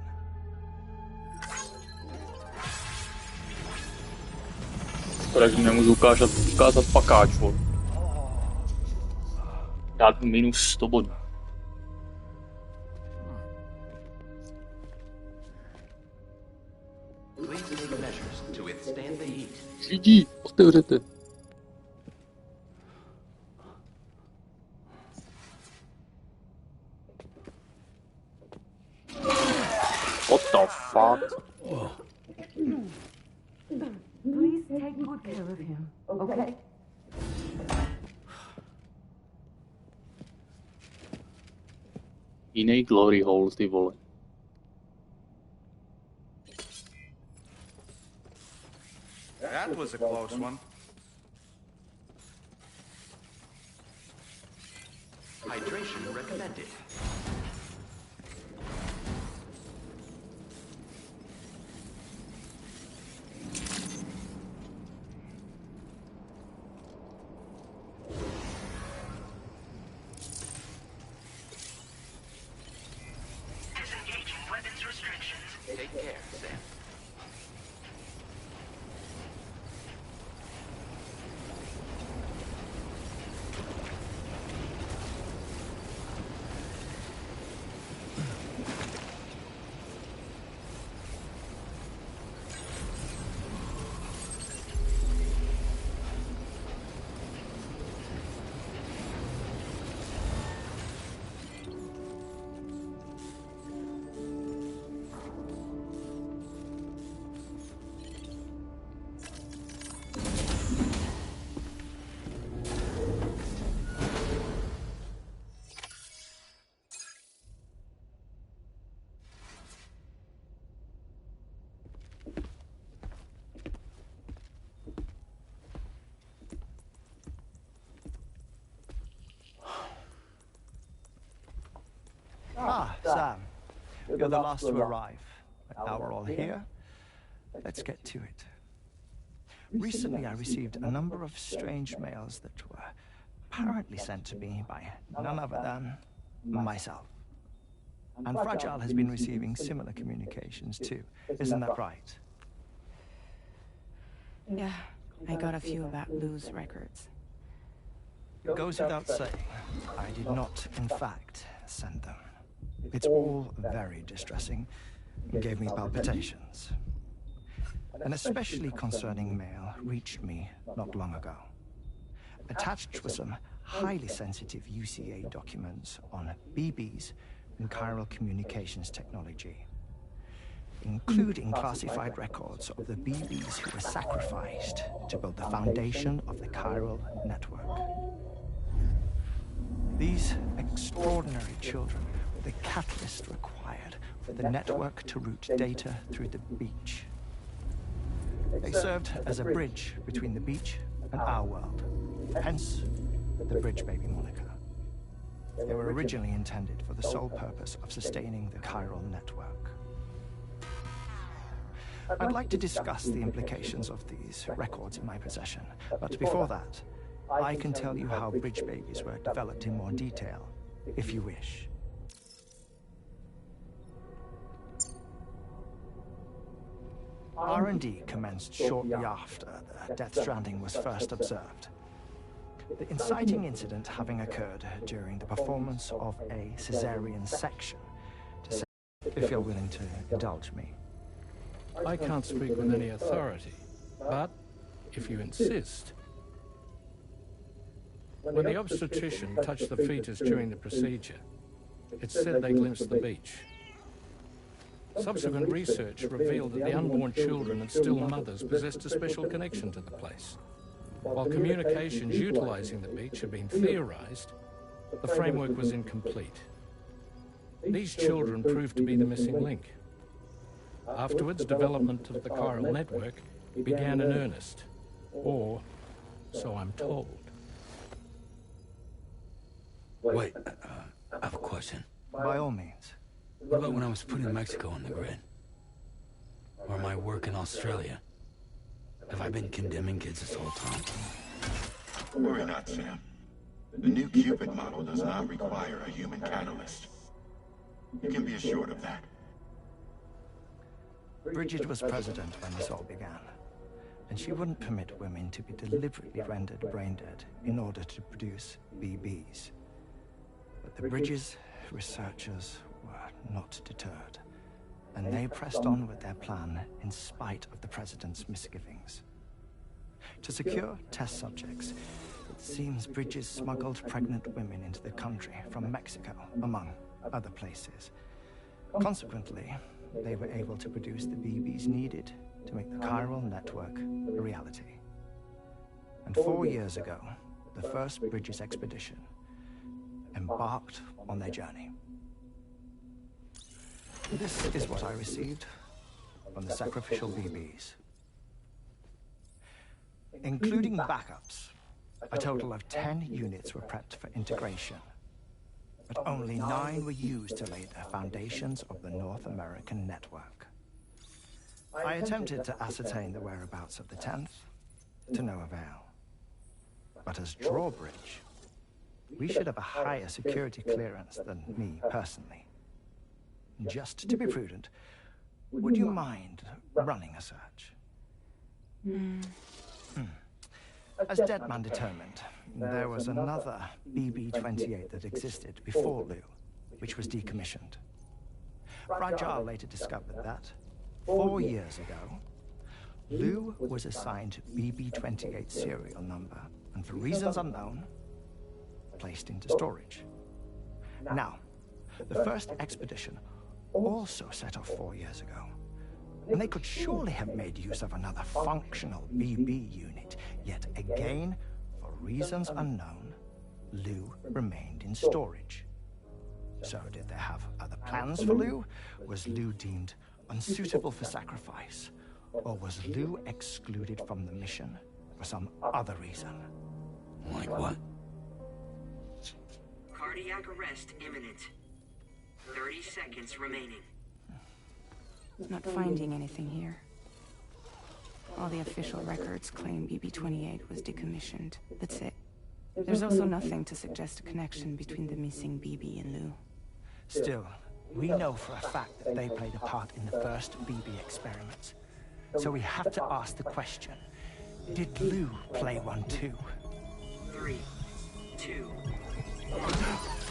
Takže nemůžu ukázat pakáč, vole. Dát minus 100 bodů. Lidi, otevřete. What the fuck? Please take good care of him, okay? Jiný glory hole, ty vole. That was a close one. Hydration recommended. Disengaging weapons restrictions. Take care, Sam. Ah, Sam. You're the last to arrive. Now we're all here. Let's get to it. Recently, I received a number of strange mails that were apparently sent to me by none other than myself. And Fragile has been receiving similar communications too. Isn't that right? Yeah, I got a few about Lou's records. It goes without saying, I did not, in fact, send them. It's all very distressing. It gave me palpitations. An especially concerning mail reached me not long ago. Attached were some highly sensitive UCA documents on BBs and chiral communications technology, including classified records of the BBs who were sacrificed to build the foundation of the chiral network. These extraordinary children were the catalyst required for the network to route data through the beach. They served as a bridge between the beach and our world, hence the Bridge Baby moniker. They were originally intended for the sole purpose of sustaining the chiral network. I'd like to discuss the implications of these records in my possession, but before that, I can tell you how Bridge Babies were developed in more detail, if you wish. R&D commenced shortly after the Death Stranding was first observed. The inciting incident having occurred during the performance of a cesarean section, to say, if you're willing to indulge me. I can't speak with any authority, but if you insist. When the obstetrician touched the fetus during the procedure, it said they glimpsed the beach. Subsequent research revealed that the unborn children and still mothers possessed a special connection to the place. While communications utilizing the beach had been theorized, the framework was incomplete. These children proved to be the missing link. Afterwards, development of the chiral network began in earnest, or so I'm told. Wait, I have a question. By all means. What about when I was putting Mexico on the grid? Or my work in Australia? Have I been condemning kids this whole time? Worry not, Sam. The new Cupid model does not require a human catalyst. You can be assured of that. Bridget was president when this all began, and she wouldn't permit women to be deliberately rendered brain dead in order to produce BBs. But the Bridges researchers were not deterred, and they pressed on with their plan in spite of the president's misgivings. To secure test subjects, it seems Bridges smuggled pregnant women into the country from Mexico, among other places. Consequently, they were able to produce the BBs needed to make the chiral network a reality. And 4 years ago, the first Bridges expedition embarked on their journey. This is what I received from the sacrificial BBs. Including backups, a total of 10 units were prepped for integration, but only 9 were used to lay the foundations of the North American network. I attempted to ascertain the whereabouts of the 10th, to no avail. But as drawbridge, we should have a higher security clearance than me personally. Just to be prudent, would you mind running a search? As Deadman determined, there was another BB-28 that existed before Lou, which was decommissioned. Fragile later discovered that, 4 years ago, Lou was assigned BB-28 serial number, and for reasons unknown, placed into storage. Now, the first expedition also set off 4 years ago, and they could surely have made use of another functional BB unit, yet again, for reasons unknown, Lou remained in storage. So did they have other plans for Lou? Was Lou deemed unsuitable for sacrifice? Or was Lou excluded from the mission for some other reason? Like what? Cardiac arrest imminent. 30 seconds remaining. Not finding anything here. All the official records claim BB-28 was decommissioned. That's it. There's also nothing to suggest a connection between the missing BB and Lou. Still, we know for a fact that they played a part in the first BB experiments. So we have to ask the question, did Lou play one too? 3, 2, 1.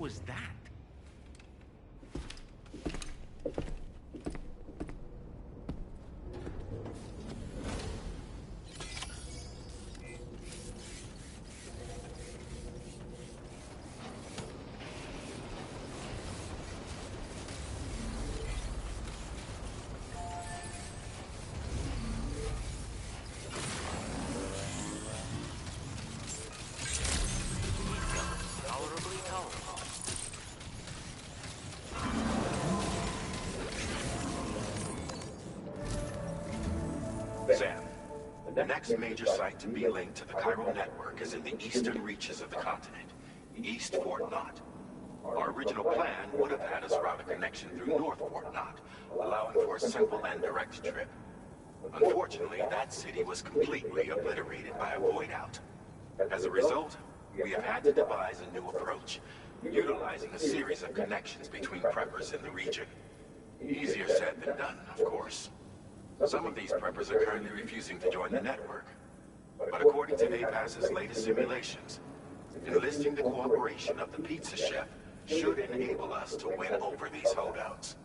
was that? Sam, the next major site to be linked to the chiral network is in the eastern reaches of the continent, East Fort Knott. Our original plan would have had us route a connection through North Fort Knott, allowing for a simple and direct trip. Unfortunately, that city was completely obliterated by a void out. As a result, we have had to devise a new approach, utilizing a series of connections between preppers in the region. Easier said than done, of course. Some of these preppers are currently refusing to join the network. But according to APAS's latest simulations, enlisting the cooperation of the pizza chef should enable us to win over these holdouts.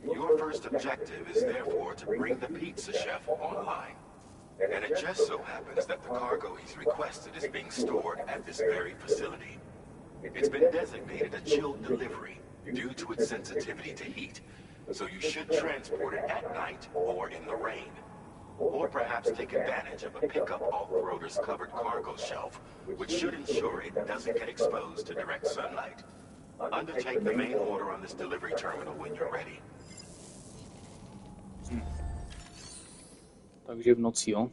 Your first objective is therefore to bring the pizza chef online. And it just so happens that the cargo he's requested is being stored at this very facility. It's been designated a chilled delivery due to its sensitivity to heat, so you should transport it at night or in the rain. Or perhaps take advantage of a pickup off-roader's covered cargo shelf, which should ensure it doesn't get exposed to direct sunlight. Undertake the main order on this delivery terminal when you're ready. Takže v noci, jo.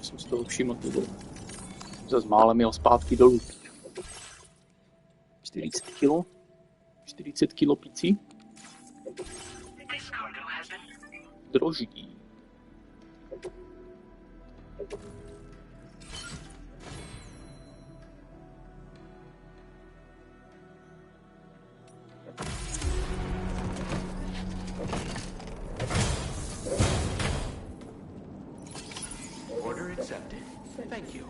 Jsem si toho všiml, to zase málem jel zpátky dolů. 40 kilo? 40 kilo pici? Droždí. Order accepted. Thank you.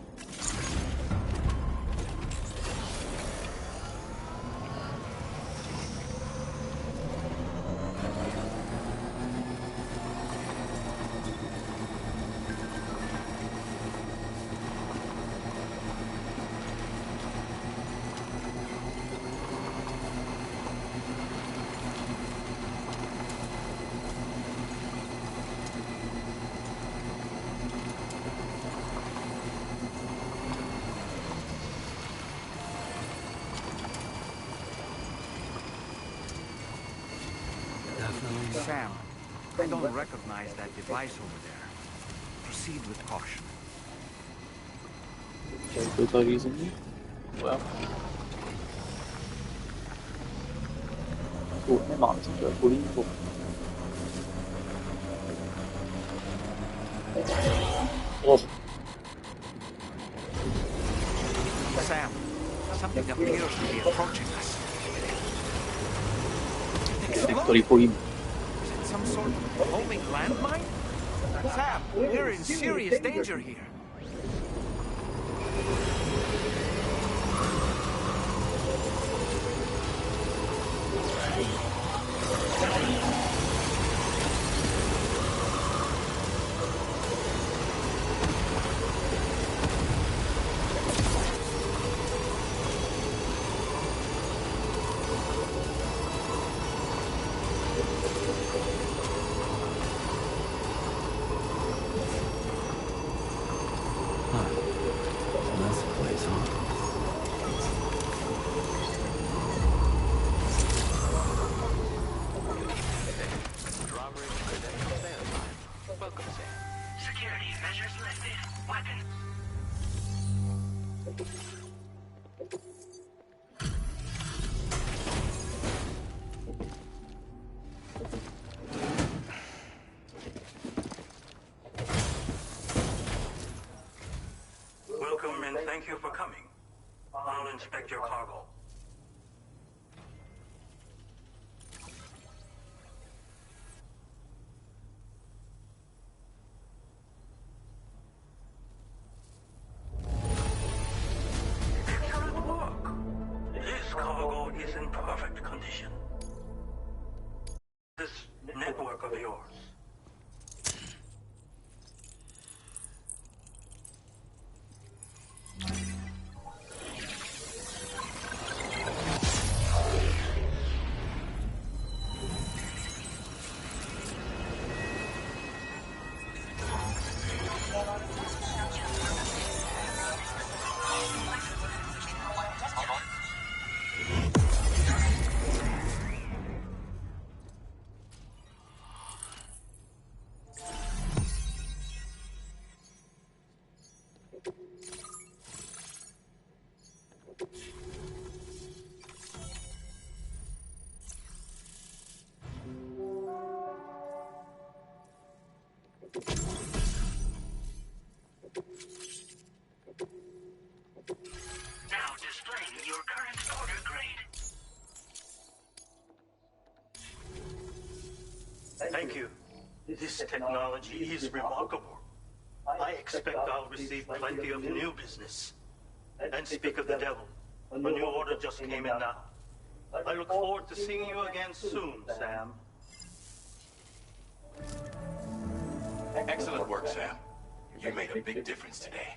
Sam, I don't recognize that device over there. Proceed with caution. To zařízení? Jo. Tu nemám, myslím, to je kolínko. Sam, something appears to be approaching us. Který pohyb. Some sort of homing landmine? Sam, we're in serious danger here. Thank you for coming. I'll inspect your cargo. Excellent work. This cargo is in perfect condition. This network of yours. Now displaying your current order grade. Thank you. This technology is remarkable. I expect I'll receive plenty of new business. And speak of the devil, a new order just came in now. I look forward to seeing you again soon, Sam. Excellent work, Sam. You made a big difference today.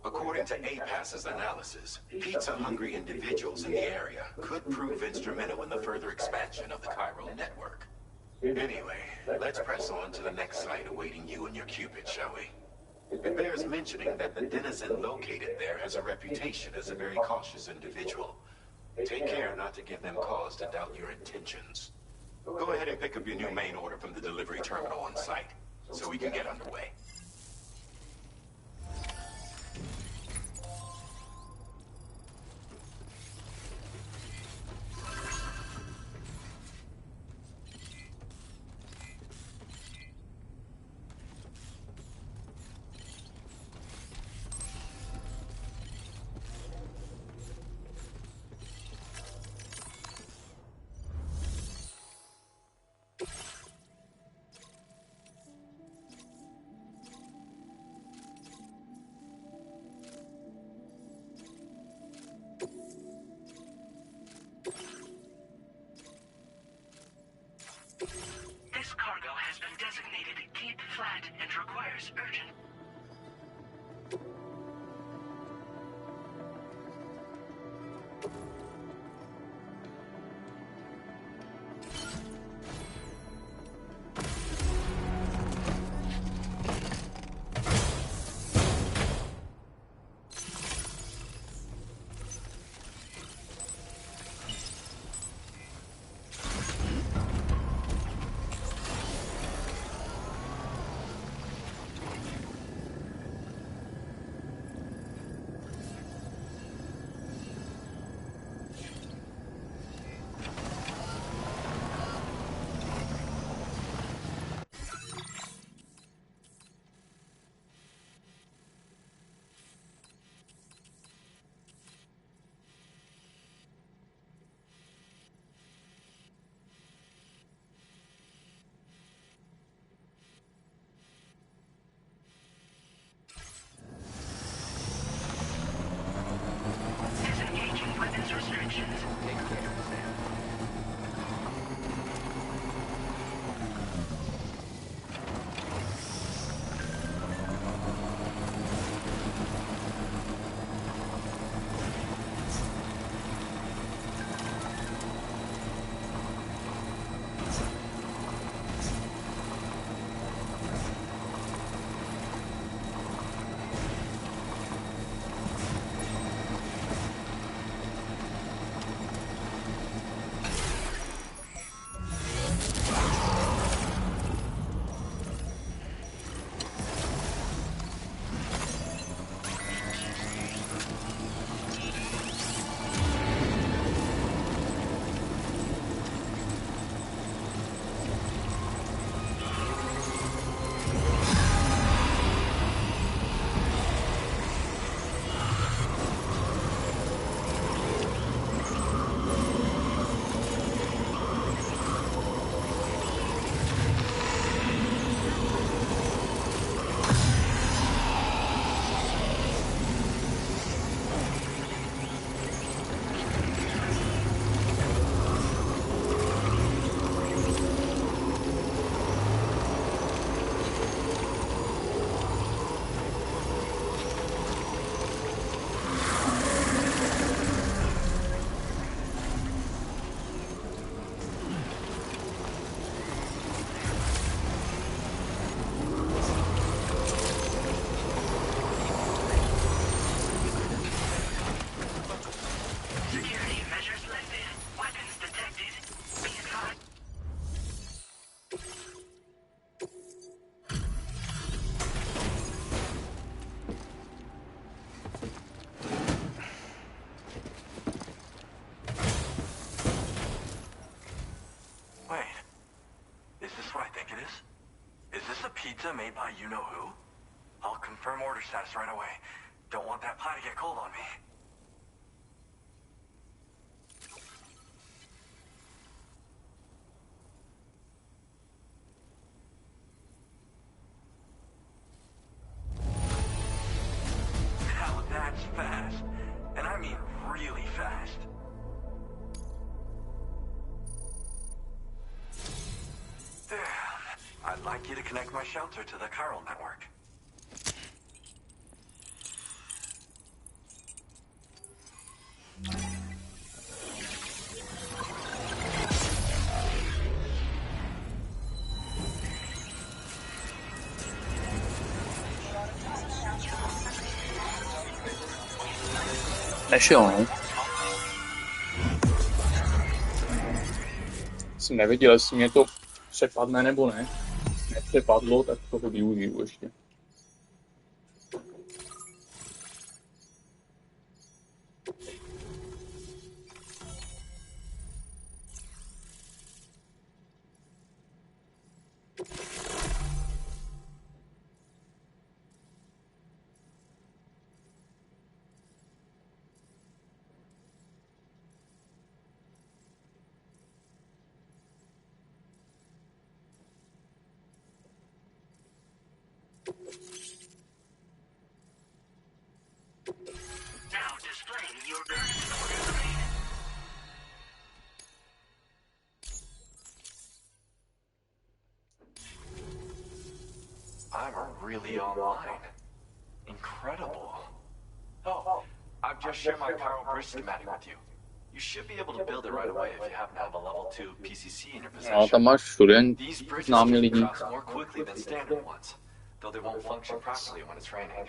According to APAS's analysis, pizza-hungry individuals in the area could prove instrumental in the further expansion of the chiral network. Anyway, let's press on to the next site awaiting you and your Cupid, shall we? It bears mentioning that the denizen located there has a reputation as a very cautious individual. Take care not to give them cause to doubt your intentions. Go ahead and pick up your new main order from the delivery terminal on site, so we can get underway. This cargo has been designated Keep Flat and requires urgent. pizza made by you-know-who? I'll confirm order status right away. Don't want that pie to get cold on me. Now that's fast. And I mean really fast. Damn. I'd like you to connect my shelter to the chiral network. Nešel, no. Jsem nevěděl, jestli mě to přepadne nebo ne. Nepřepadlo, tak toho využiju ještě. Now displaying your current order grade. I'm really online. Incredible. Oh, I've just shared my chiral bridge schematic with you. You should be able to build it right away if you happen to have a level 2 PCC in your possession. No, tam máš všude These bridges známý can lidi. cross more quickly than standard ones, though they won't function properly when it's raining.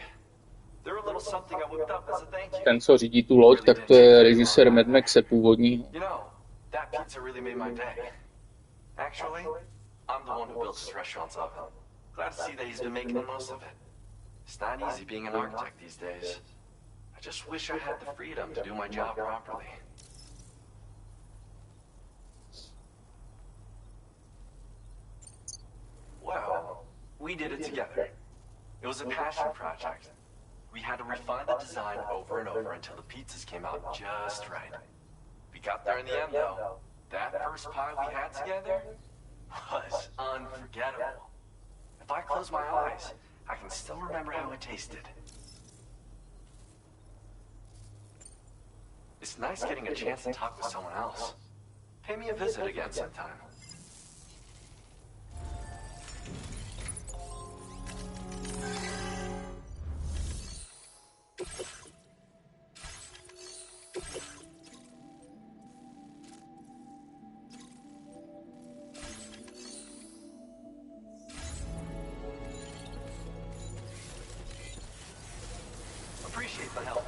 They're a little something I whipped up as a thank you. Ten, co řídí tu loď, tak to je režisér Mad Maxe původní. You know, that pizza really made my day. Actually, I'm the one who built this restaurant's oven. Glad to see that he's been making the most of it. It's not easy being an architect these days. I just wish I had the freedom to do my job properly. Well, we did it together. It was a passion project. We had to refine the design over and over until the pizzas came out just right. We got there in the end, though. That first pie we had together was unforgettable. If I close my eyes, I can still remember how it tasted. It's nice getting a chance to talk with someone else. Pay me a visit again sometime. Appreciate the help.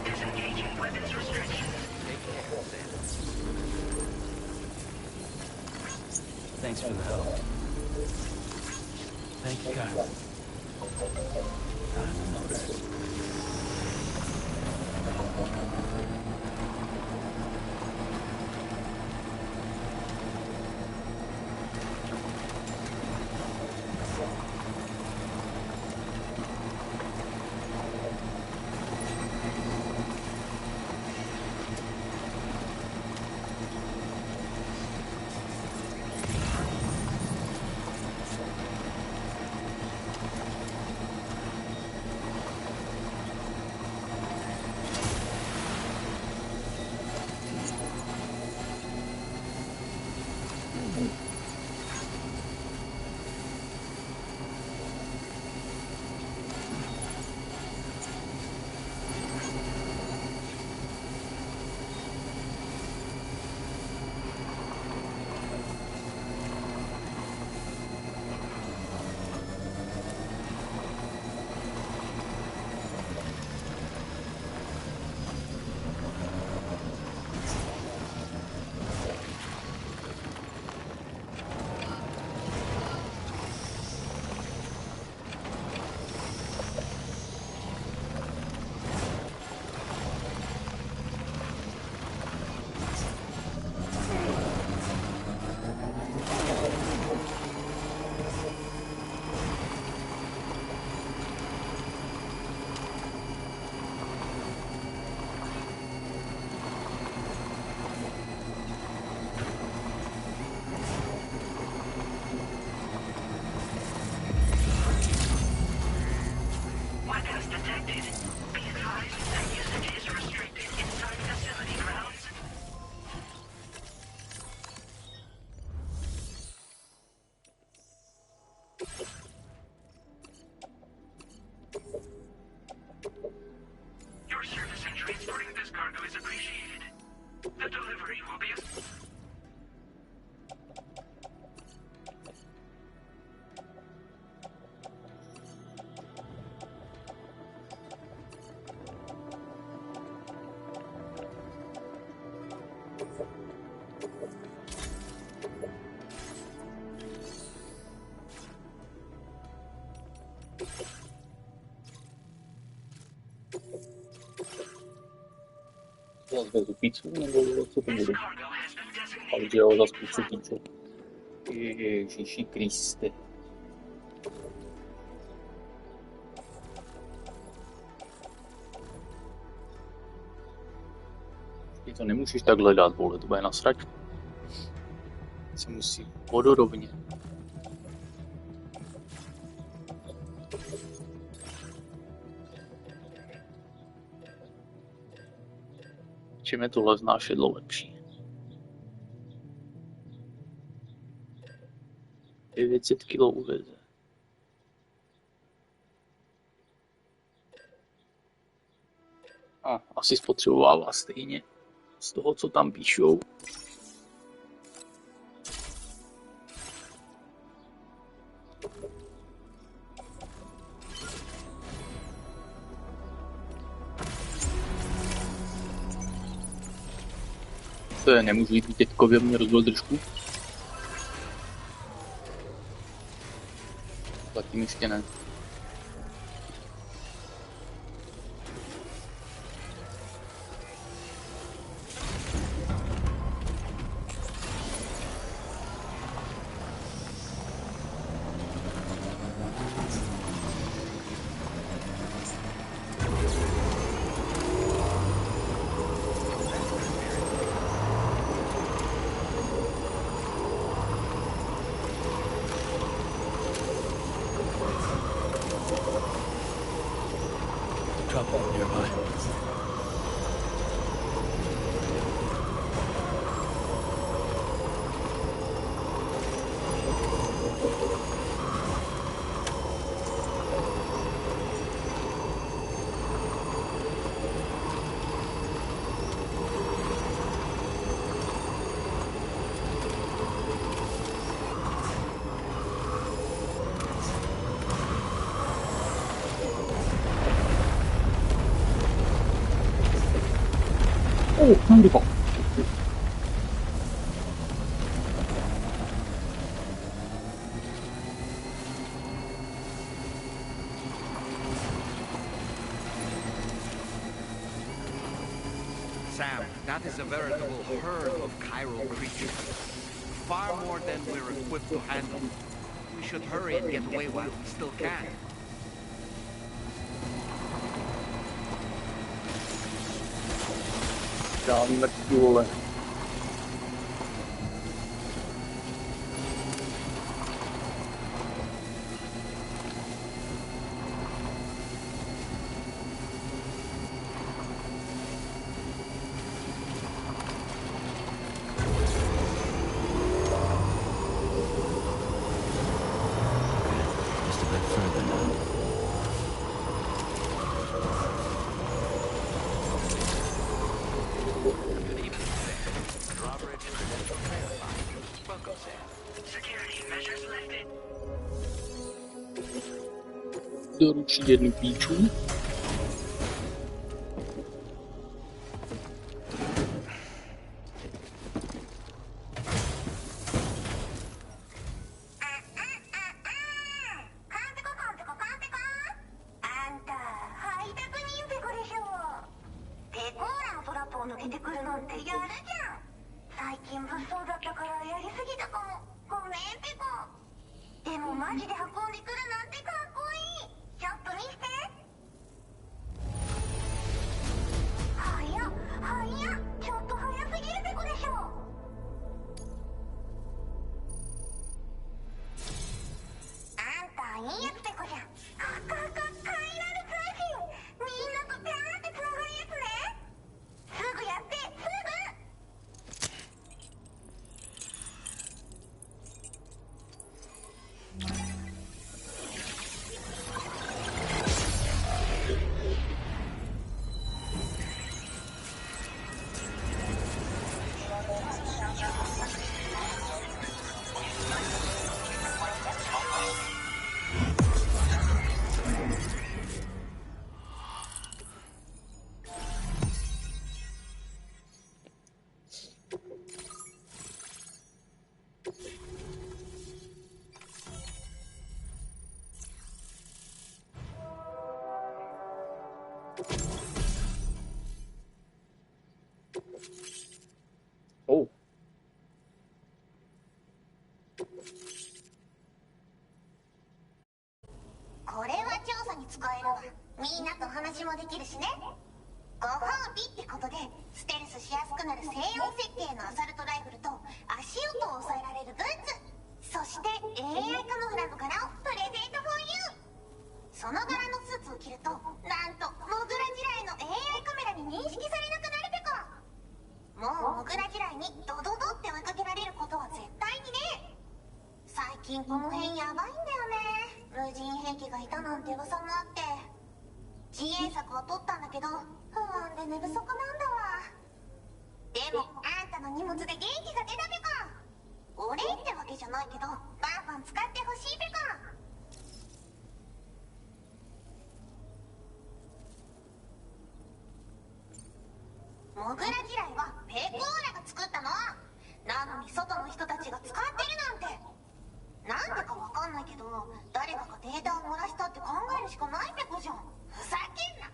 Disengaging weapons restrictions. Thanks for the help. Thank you, guys. Your service in transporting this cargo is appreciated. The delivery will be Zase pizzu, nebo co to bude? Takže jo, zase pizzu. Ježiši Kriste. Ty to nemůžeš takhle dát, vole, to bude na sračku. Se musí vodorovně. Čím je tohle znášedlo lepší? 900 kg uveze. A asi spotřebovává stejně z toho, co tam píšou. To je, nemůžu jít dětkovi, aby mě rozbil držku. Zatím ještě ne. Trouble nearby. Oh, wonderful. Sam, that is a veritable herd of chiral creatures. Far more than we're equipped to handle. We should hurry and get away while we still can. Žádný mrtvý, vole. Just a bit further now. Doručit jednu píču. 使えるわ。みんなと話もできるしね。ご褒美ってことでステルスしやすくなる西洋設計のアサルトライフルと足音を抑えられるブーツ、そして AI カモフラの柄をプレゼント for you。 その柄のスーツを着るとなんとモグラ地雷の AI カメラに認識されなくなるペコ。もうモグラ地雷にドドドって追いかけられることは絶対にね。最近この辺やばいんだよね。無人兵器がいたなんて噂もあって自衛策は取ったんだけど不安で寝不足なんだわ。でもあんたの荷物で元気が出たペコ。お礼ってわけじゃないけどバンバン使ってほしいペコ。モグラ地雷はペコーラが作ったの。なのに外の人たちが使ってるなんて。なんでかわかんないけど誰かがデータを漏らしたって考えるしかないペコじゃん。ふざけんな。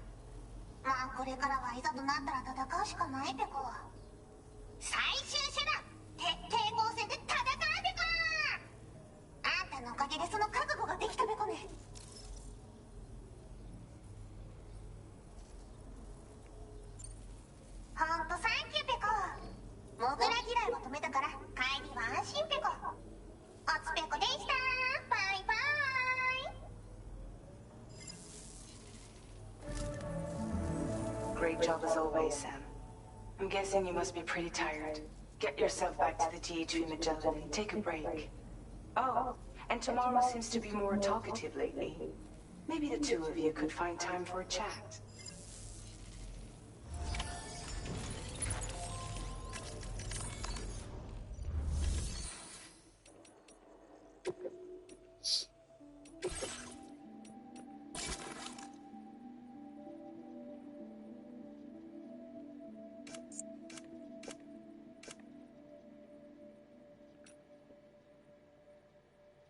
まあこれからはいざとなったら戦うしかないペコ。最終手段徹底抗戦で戦うペコ。あんたのおかげでその覚悟ができたペコね。ほんとサンキューペコ。モグラ嫌いを止めたから帰りは安心ペコ。おつペコでした。バイバイ。 Great job as always, Sam. I'm guessing you must be pretty tired. Get yourself back to the THV Magellan and take a break. Oh, and tomorrow seems to be more talkative lately. Maybe the two of you could find time for a chat.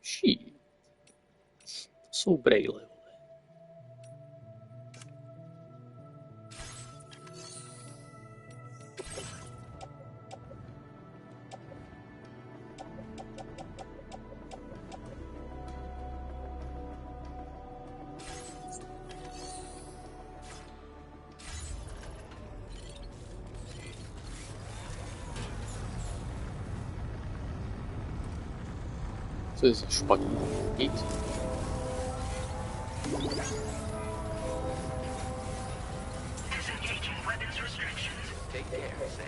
Shit. Jsou brejle. Co je za špatný? Nic. Take care, Sam.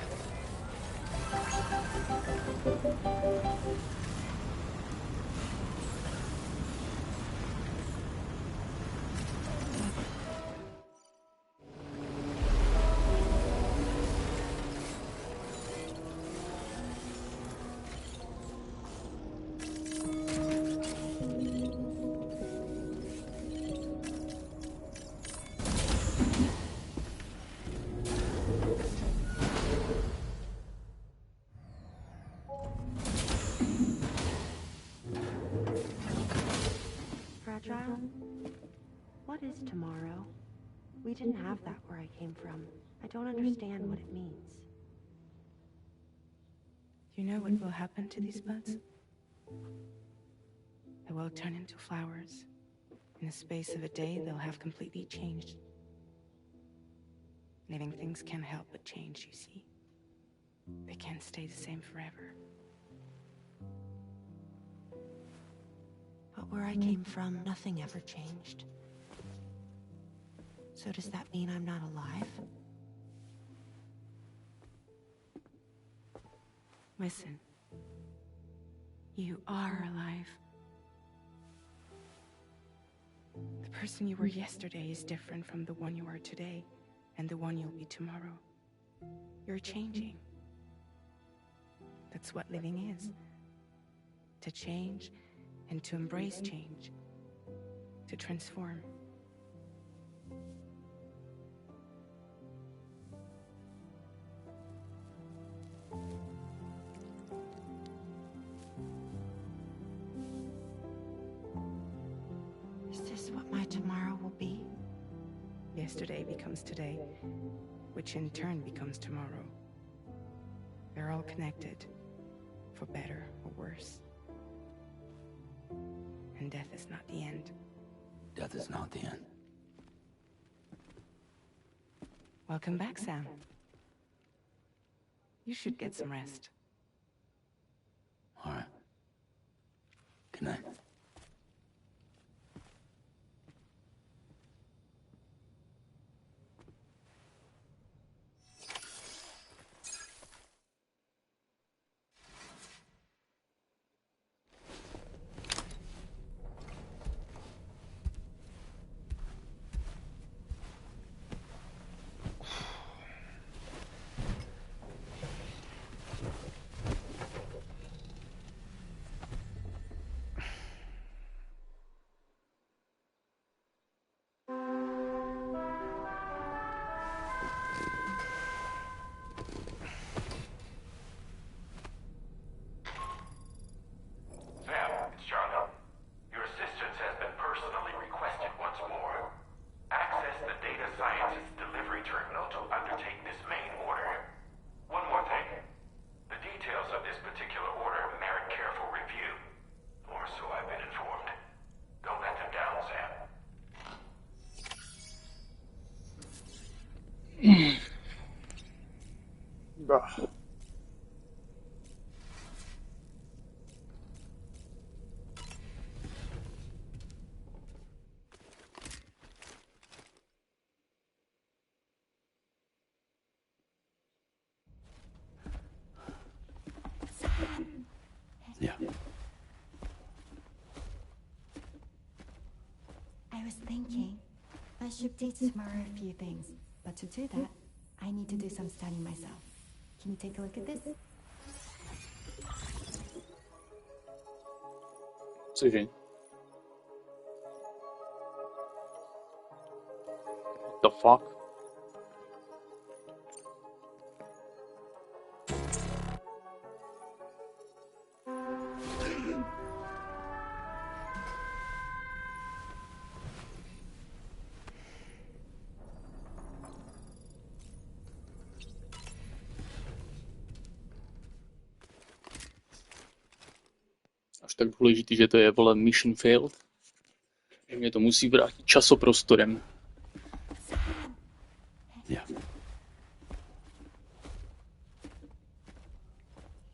Fragile? What is tomorrow? We didn't have that where I came from. I don't understand what it means. You know what will happen to these buds? They will turn into flowers. In the space of a day, they'll have completely changed. Living things can't help but change, you see. They can't stay the same forever. But where I came from, nothing ever changed. So does that mean I'm not alive? Listen. You are alive. The person you were yesterday is different from the one you are today, and the one you'll be tomorrow. You're changing. That's what living is. To change and to embrace change. To transform. Is this what my tomorrow will be? Yesterday becomes today, which in turn becomes tomorrow. They're all connected, for better or worse. And death is not the end. Death is not the end. Welcome back, Sam. You should get some rest. All right. Good night. Yeah. I was thinking I should teach tomorrow a few things, but to do that, I need to do some studying myself. Can you take a look at this? Cože? What the fuck? Až tak důležitý, že to je, vole, mission failed. Mě to musí vrátit časoprostorem. Yeah.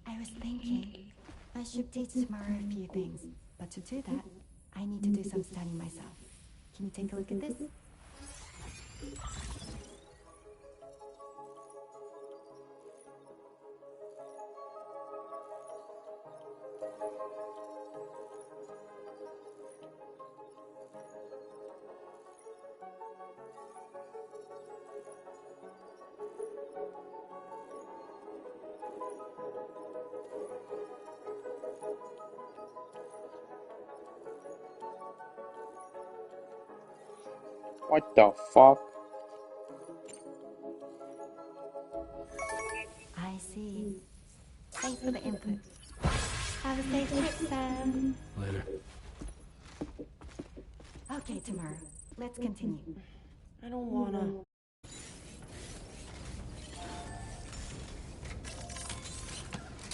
I was thinking I should teach tomorrow a few things, but to do that, I need to do some studying myself. Can you take a look at this? What the fuck? I see. Thanks for the input. Have a safe trip, Sam. Later. Okay, tomorrow. Let's continue. I don't wanna.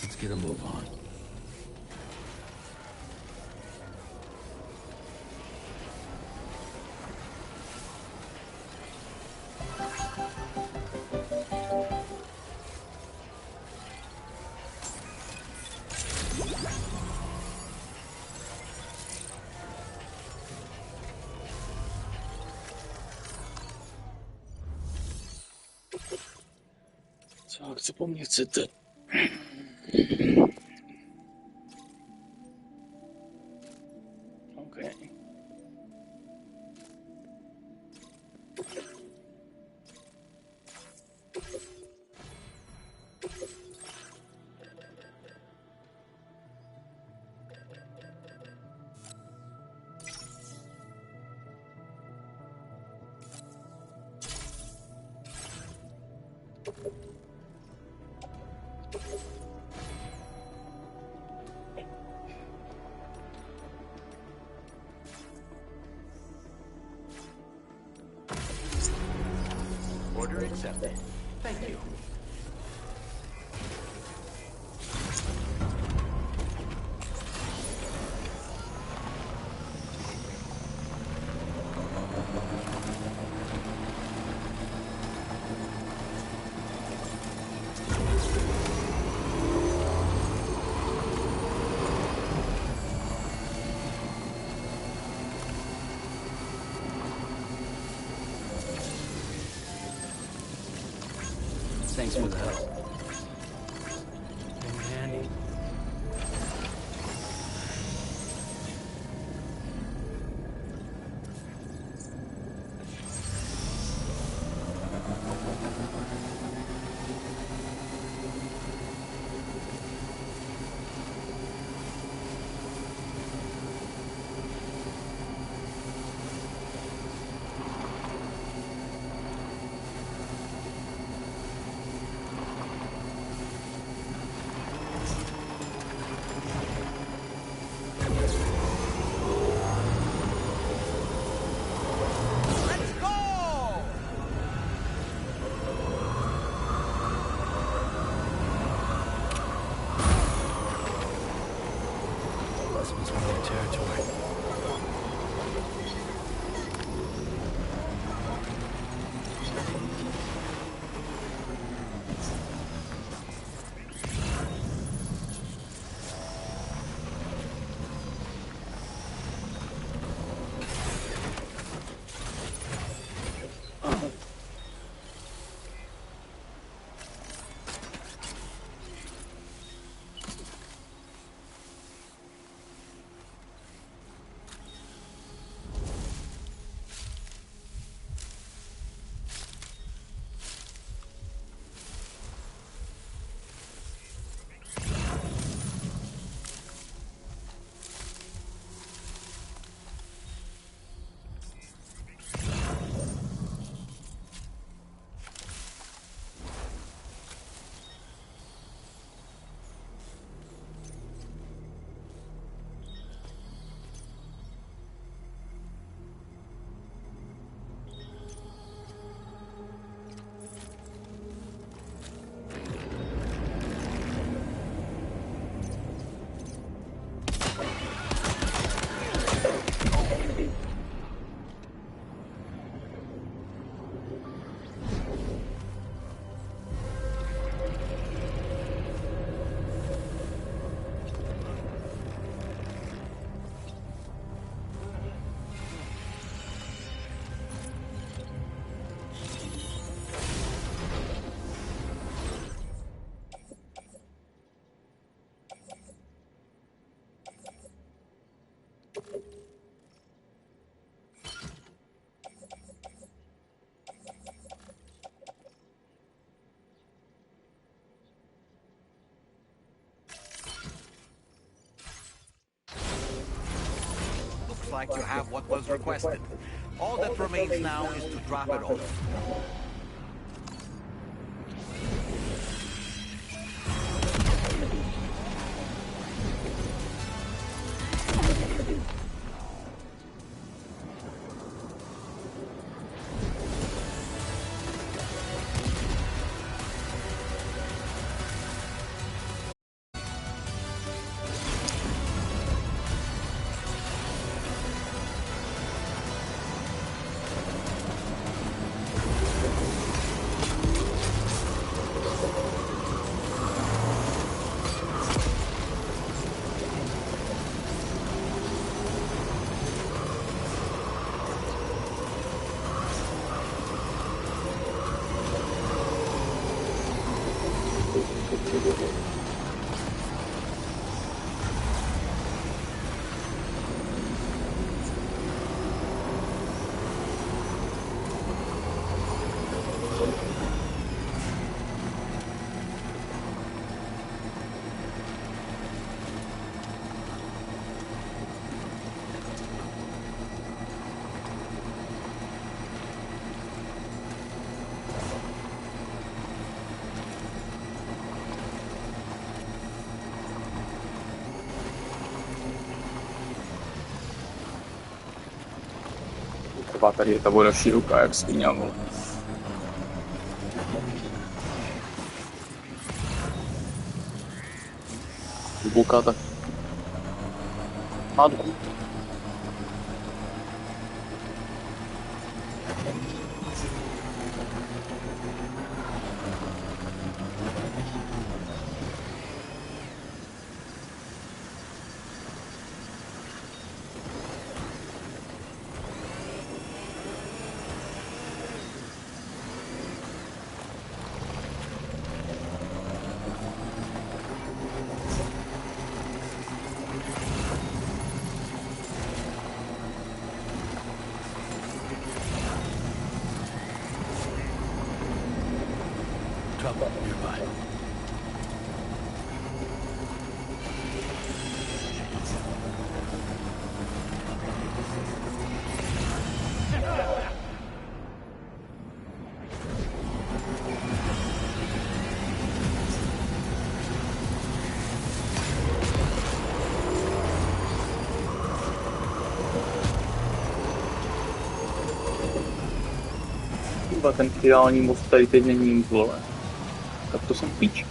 Let's get a move on. Co chce po mně chcete? Okay. Order accepted. Thank you. Thanks for the help. Been handy. Looks like you have what was requested. All that remains now is to drop it off. Trvá tady ta voda široká, jak svině. Hluboká tak. Hádku. cover nearby. Chyba ten finální most tady teď není nic, vole. Tak to jsem píč.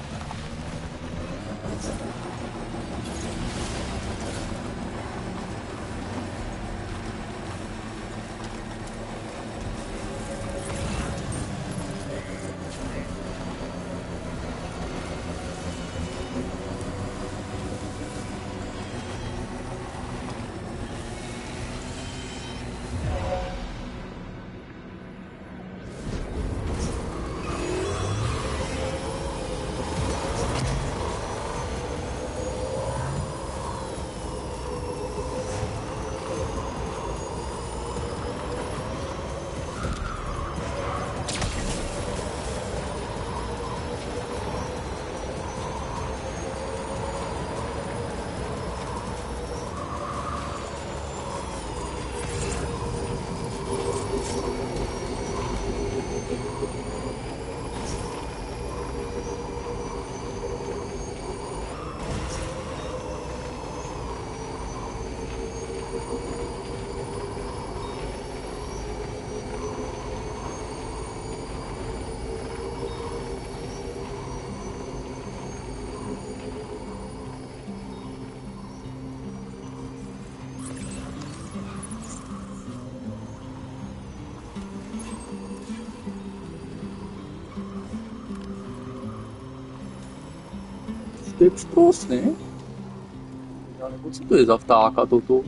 To je přprosný. Já nebo co to je za vtáka toto?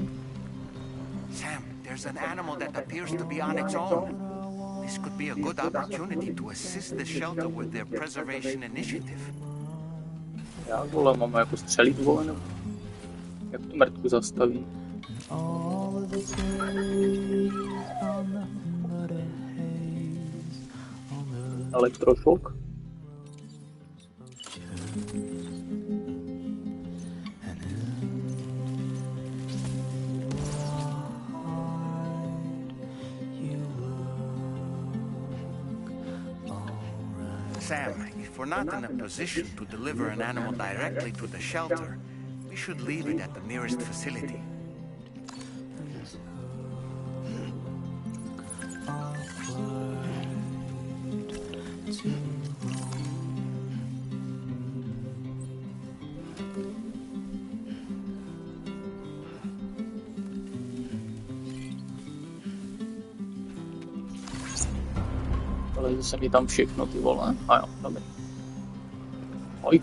Sam, there's an animal that appears to be on its own. This could be a good opportunity to assist the shelter with their preservation initiative. Já vole, mám jako střelit, vole, nebo jak tu mrtku zastaví? Elektrošok? Sam, if we're not in a position to deliver an animal directly to the shelter, we should leave it at the nearest facility. Ale se mi tam všechno, ty vole. A jo, dobrý. Ojk.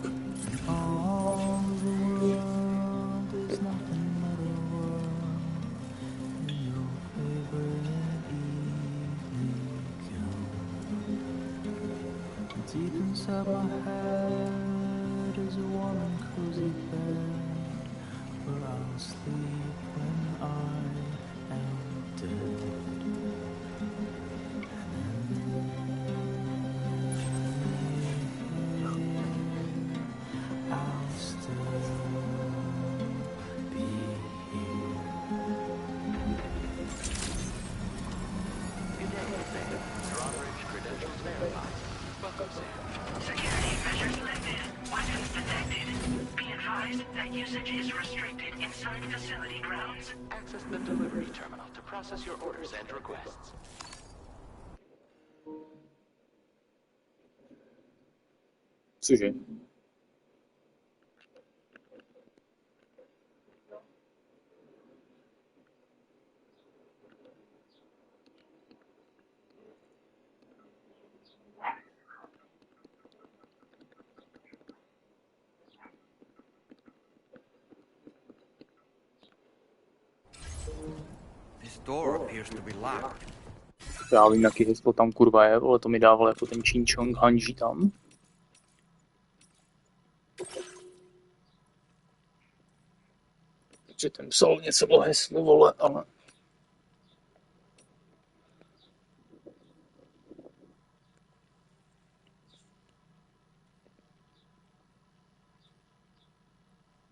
Deep inside my head is a warm and cozy bed where I'll sleep when I am dead. I'll still be here. Good day, Sam. Drawbridge credentials verified. Welcome, Sam. Security measures lifted. Weapons detected. Be advised that usage is restricted inside facility grounds. Access the delivery terminal to process your orders and requests. Cože? This door appears to be locked. Já vím, jaký heslo tam kurva je, ale to mi dával jako ten Ching Chong Hanji tam. Takže ten psal něco o heslu, vole, ale...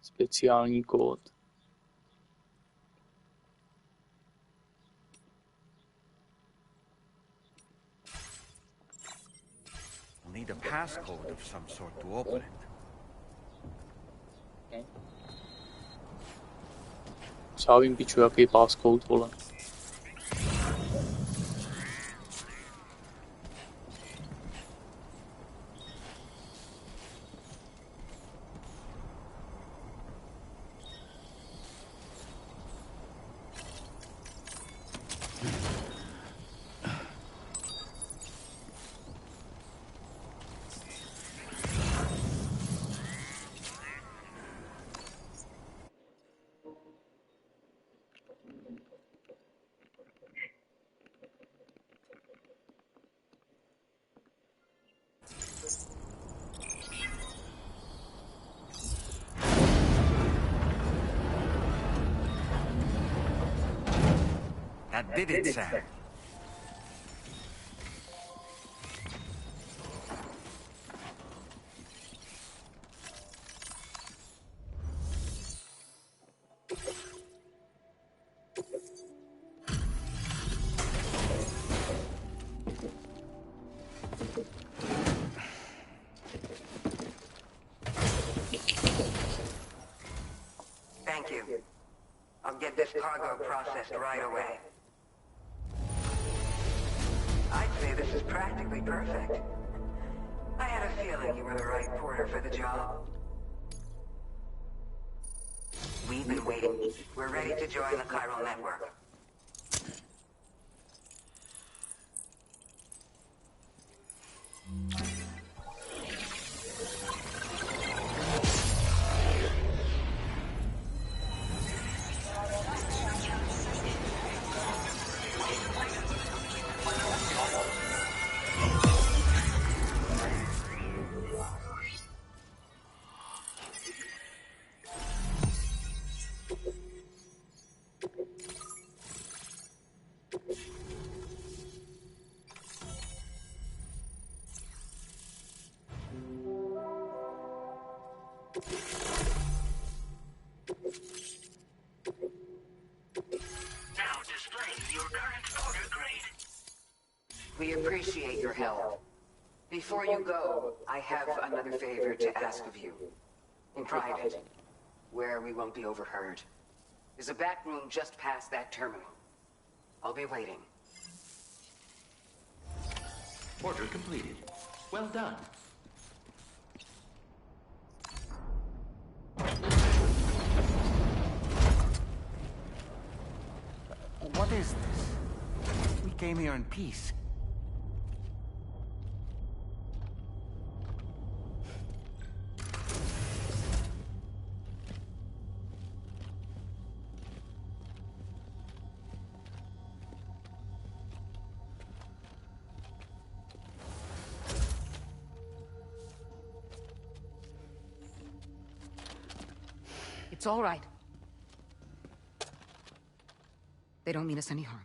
Speciální kód. We'll need a passcode of some sort to open it. Já vím, piču, jaký passcode, vole. That did it, Sam. Thank you. I'll get this cargo processed right away. I'd say this is practically perfect. I had a feeling you were the right porter for the job. We've been waiting. We're ready to join the chiral network. Now displaying your current order grade. We appreciate your help. Before you go, I have another favor to ask of you. In private, where we won't be overheard. There's a back room just past that terminal. I'll be waiting. Order completed. Well done. What is this? We came here in peace. It's all right. They don't mean us any harm.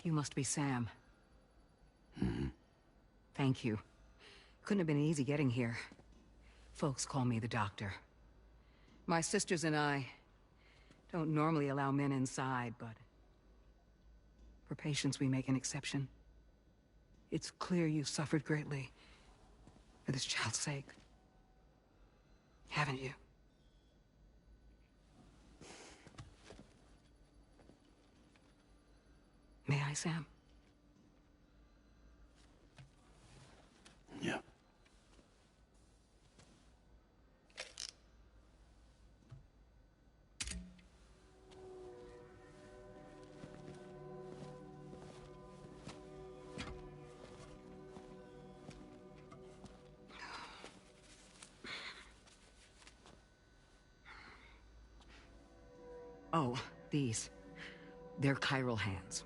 You must be Sam. Thank you. Couldn't have been easy getting here. Folks call me the doctor. My sisters and I don't normally allow men inside, but for patients we make an exception. It's clear you suffered greatly for this child's sake. Haven't you? May I, Sam? Yeah. Oh, these. They're chiral hands.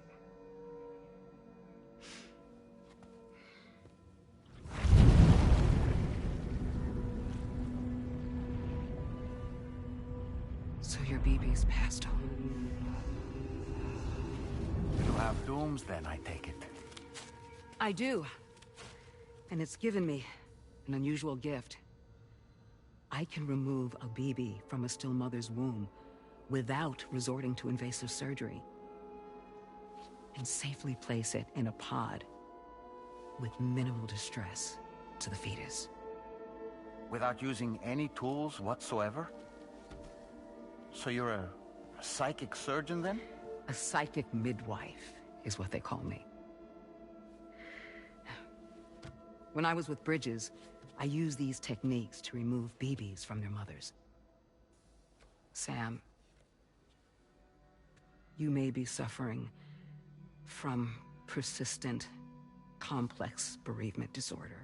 So your BB's passed on. You have dooms then, I take it. I do. And it's given me An unusual gift. I can remove a baby from a still mother's womb without resorting to invasive surgery, and safely place it in a pod with minimal distress to the fetus. Without using any tools whatsoever? So you're a psychic surgeon then? A psychic midwife is what they call me. When I was with Bridges, I used these techniques to remove babies from their mothers. Sam, you may be suffering from persistent, complex bereavement disorder.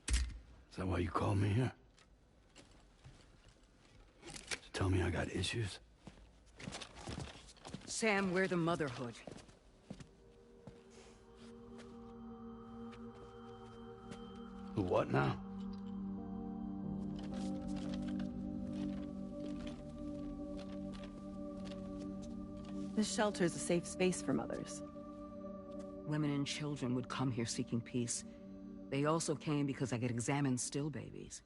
Is that why you called me here? To tell me I got issues? Sam, we're the motherhood. The what now? This shelter is a safe space for mothers. Women and children would come here seeking peace. They also came because I could examine still babies.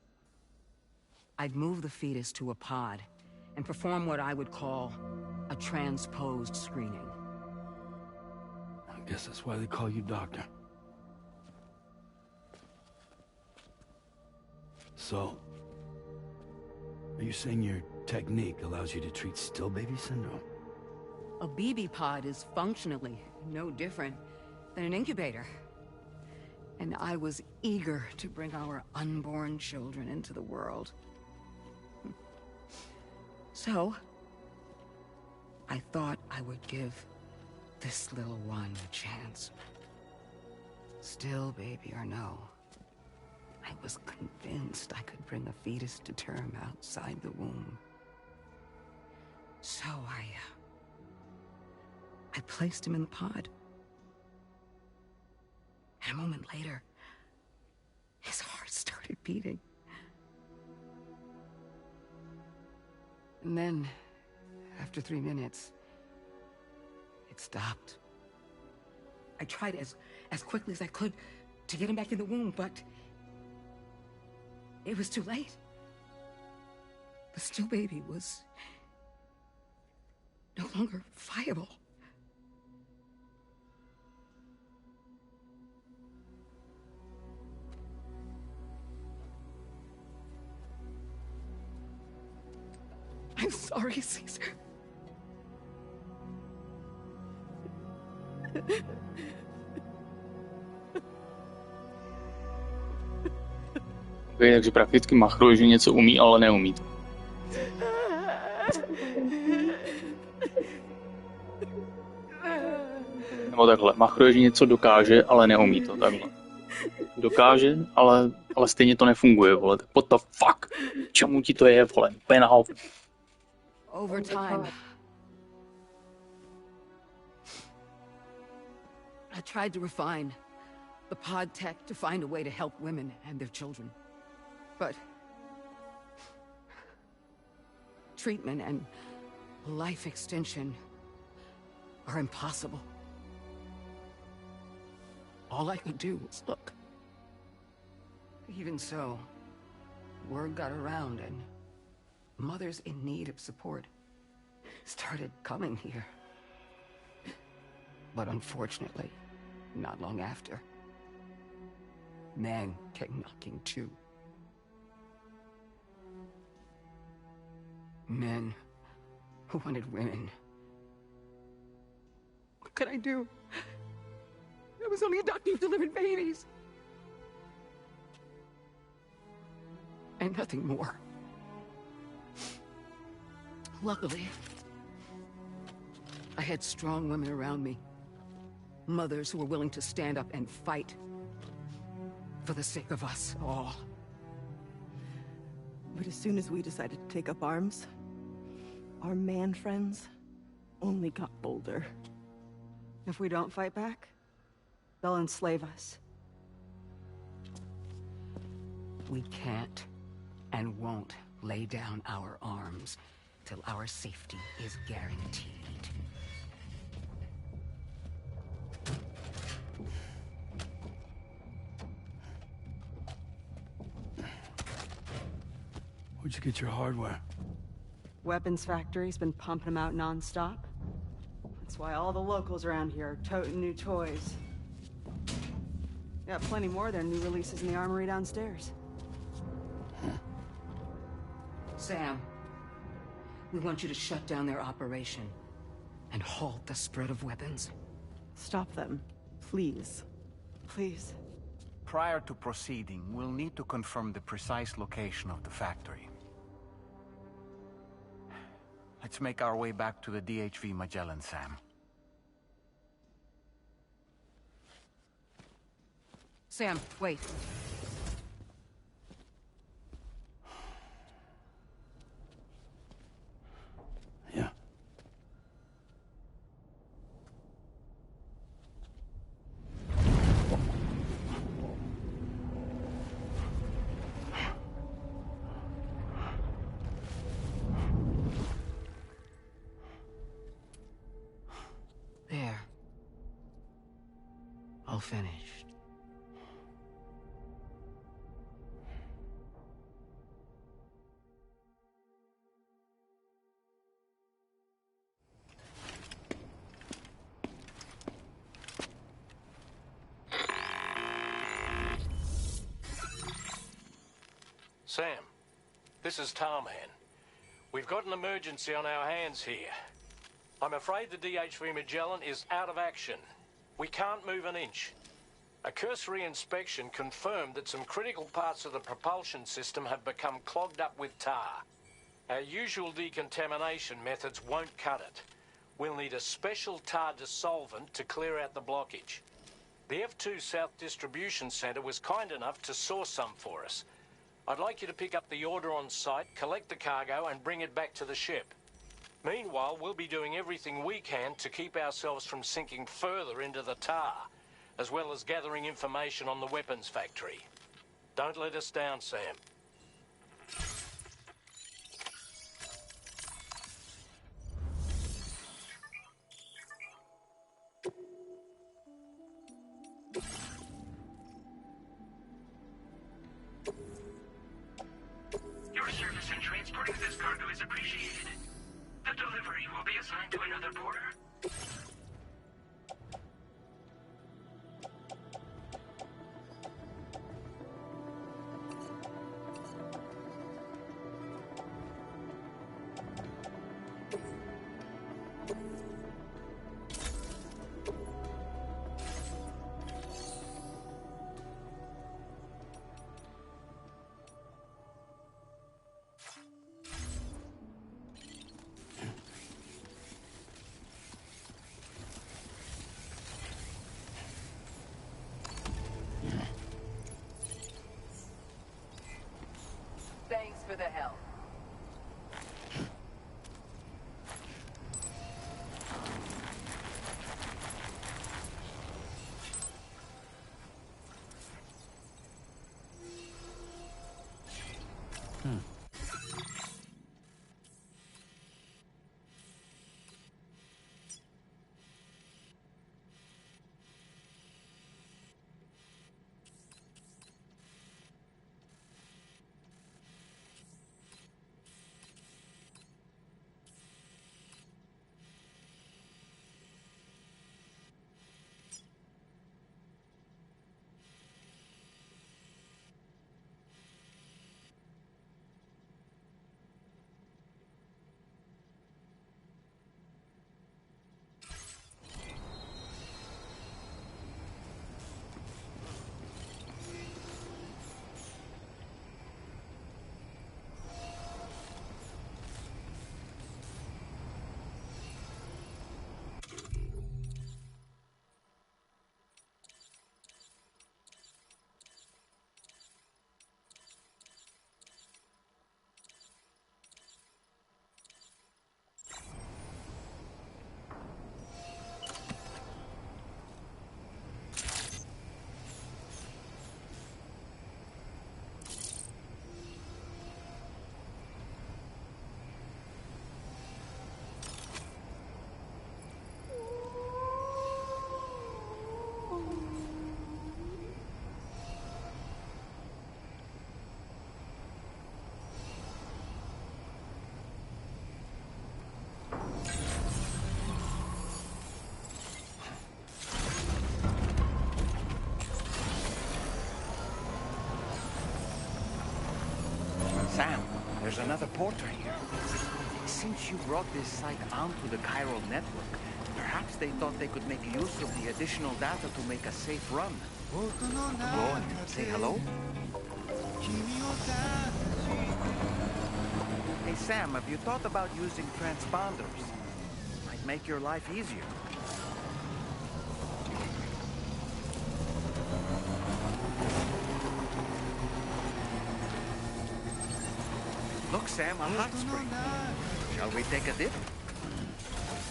I'd move the fetus to a pod and perform what I would call a transposed screening. I guess that's why they call you doctor. So, are you saying your technique allows you to treat still baby syndrome? A BB pod is functionally no different than an incubator. And I was eager to bring our unborn children into the world. So, I thought I would give this little one a chance. Still baby or no, I was convinced I could bring a fetus to term outside the womb. So I placed him in the pod. And a moment later, his heart started beating. And then, after 3 minutes, it stopped. I tried as quickly as I could to get him back in the womb, but it was too late. The still baby was no longer viable. I'm sorry, Caesar. Okay, takže prakticky machruje, že něco umí, ale neumí to. Nebo takhle, machruje, že něco dokáže, ale neumí to, takhle. Dokáže, ale stejně to nefunguje, vole. What the fuck? Čemu ti to je, vole? Úplně na hlavu. Over time, I tried to refine the pod tech to find a way to help women and their children. But treatment and life extension are impossible. All I could do was look. Even so, word got around and mothers in need of support started coming here. But unfortunately, not long after, men came knocking too. Men who wanted women. What could I do? I was only a doctor who delivered babies. And nothing more. Luckily, I had strong women around me. Mothers who were willing to stand up and fight for the sake of us all. But as soon as we decided to take up arms, our man friends only got bolder. If we don't fight back, they'll enslave us. We can't and won't lay down our arms till our safety is guaranteed. Where'd you get your hardware? Weapons factory's been pumping them out non-stop. That's why all the locals around here are toting new toys. Got plenty more of their new releases in the armory downstairs. Sam, we want you to shut down their operation and halt the spread of weapons. Stop them, please. Please. Prior to proceeding, we'll need to confirm the precise location of the factory. Let's make our way back to the DHV Magellan, Sam. Sam, wait. Yeah. There. All finished. Sam, this is Tarman. We've got an emergency on our hands here. I'm afraid the DHV Magellan is out of action. We can't move an inch. A cursory inspection confirmed that some critical parts of the propulsion system have become clogged up with tar. Our usual decontamination methods won't cut it. We'll need a special tar dissolvent to clear out the blockage. The F2 South Distribution Centre was kind enough to source some for us. I'd like you to pick up the order on site, collect the cargo and bring it back to the ship. Meanwhile, we'll be doing everything we can to keep ourselves from sinking further into the tar, as well as gathering information on the weapons factory. Don't let us down, Sam. Your service in transporting this cargo is appreciated. The delivery will be assigned to another porter. Thanks for the help. There's another porter here. Since you brought this site onto the chiral network, perhaps they thought they could make use of the additional data to make a safe run. Go and say hello? Hey Sam, have you thought about using transponders? Might make your life easier. Look, Sam, a hot spring. Shall we take a dip?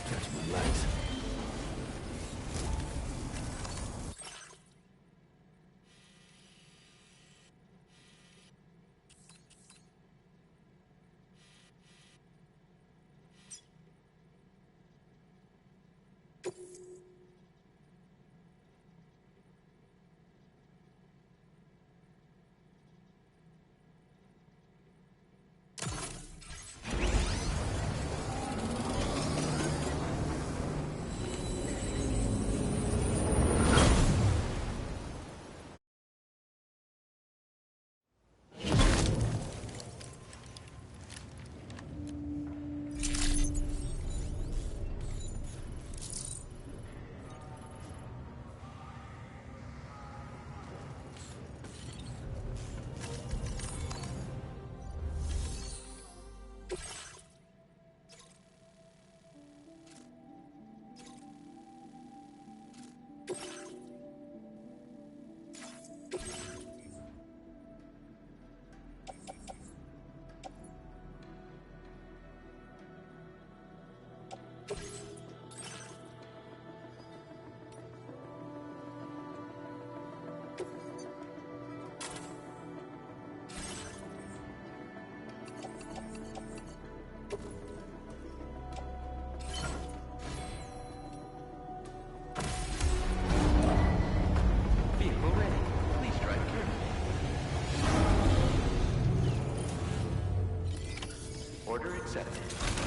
Catch my legs. Order accepted.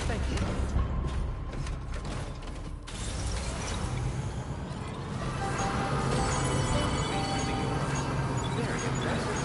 Thank you. Very impressive.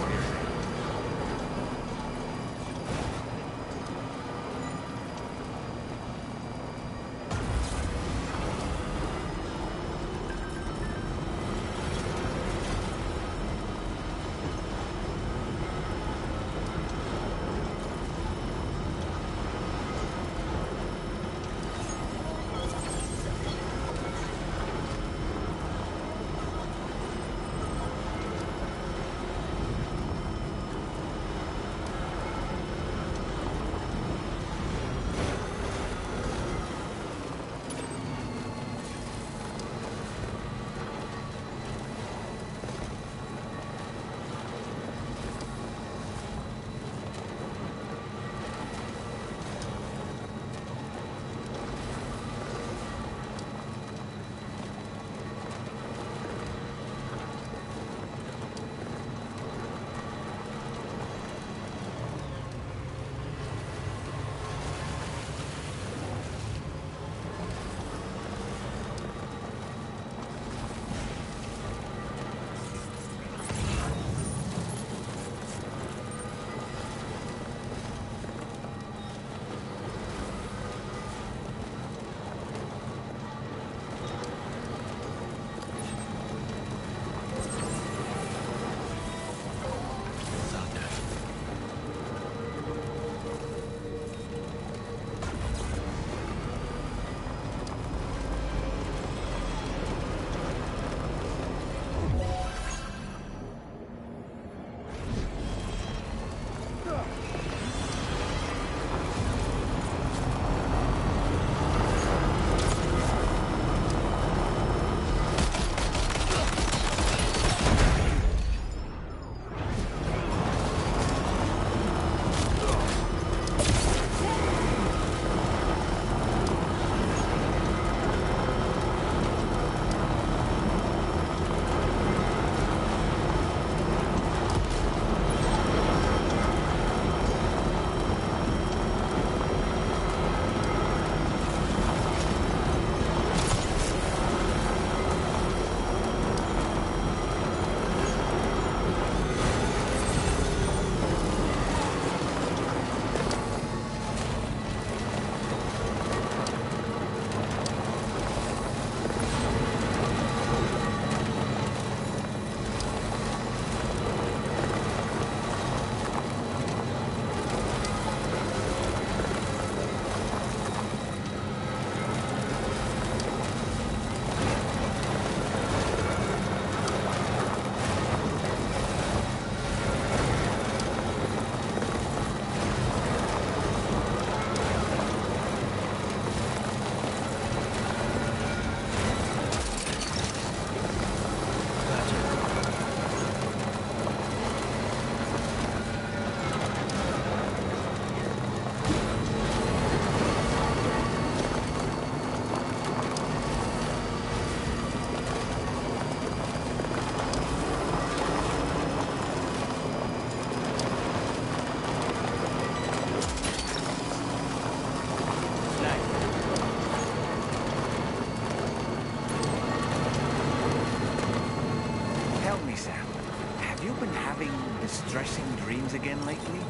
distressing dreams again lately?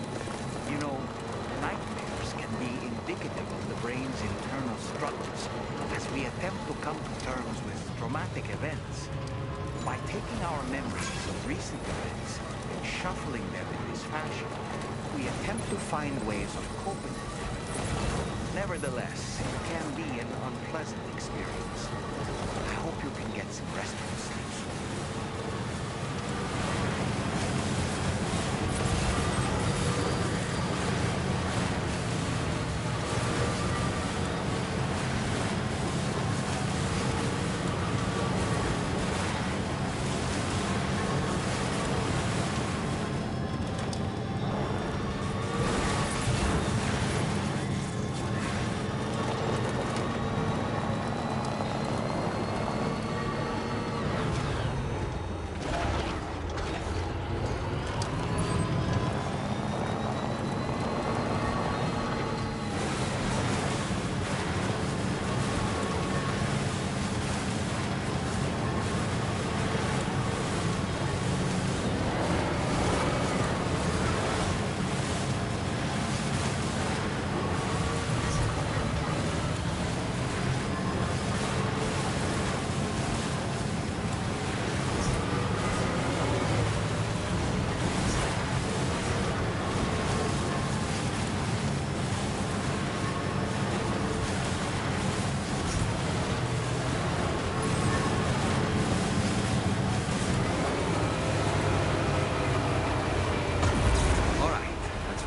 You know, nightmares can be indicative of the brain's internal structures as we attempt to come to terms with traumatic events. By taking our memories of recent events and shuffling them in this fashion, we attempt to find ways of coping with them. Nevertheless, it can be an unpleasant experience. I hope you can get some restful sleep soon.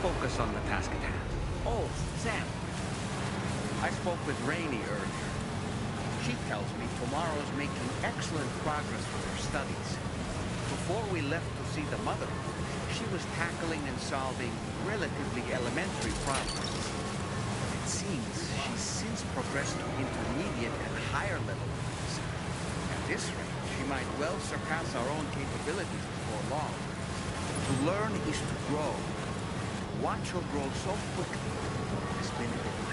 Focus on the task at hand. Oh, Sam. I spoke with Rainey earlier. She tells me Tomorrow's making excellent progress with her studies. Before we left to see the mother, she was tackling and solving relatively elementary problems. It seems she's since progressed to intermediate and higher level ones. At this rate, she might well surpass our own capabilities before long. To learn is to grow. Watch her grow so quickly has been a delight.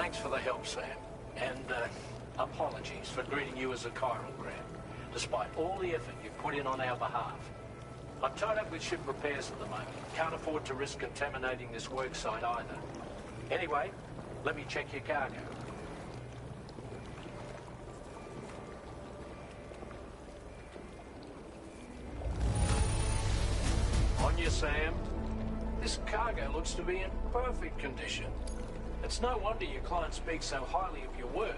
Thanks for the help, Sam. And apologies for greeting you as a chiral grab, despite all the effort you put in on our behalf. I'm tied up with ship repairs at the moment. Can't afford to risk contaminating this work site either. Anyway, let me check your cargo. On you, Sam. This cargo looks to be in perfect condition. It's no wonder your client speaks so highly of your work.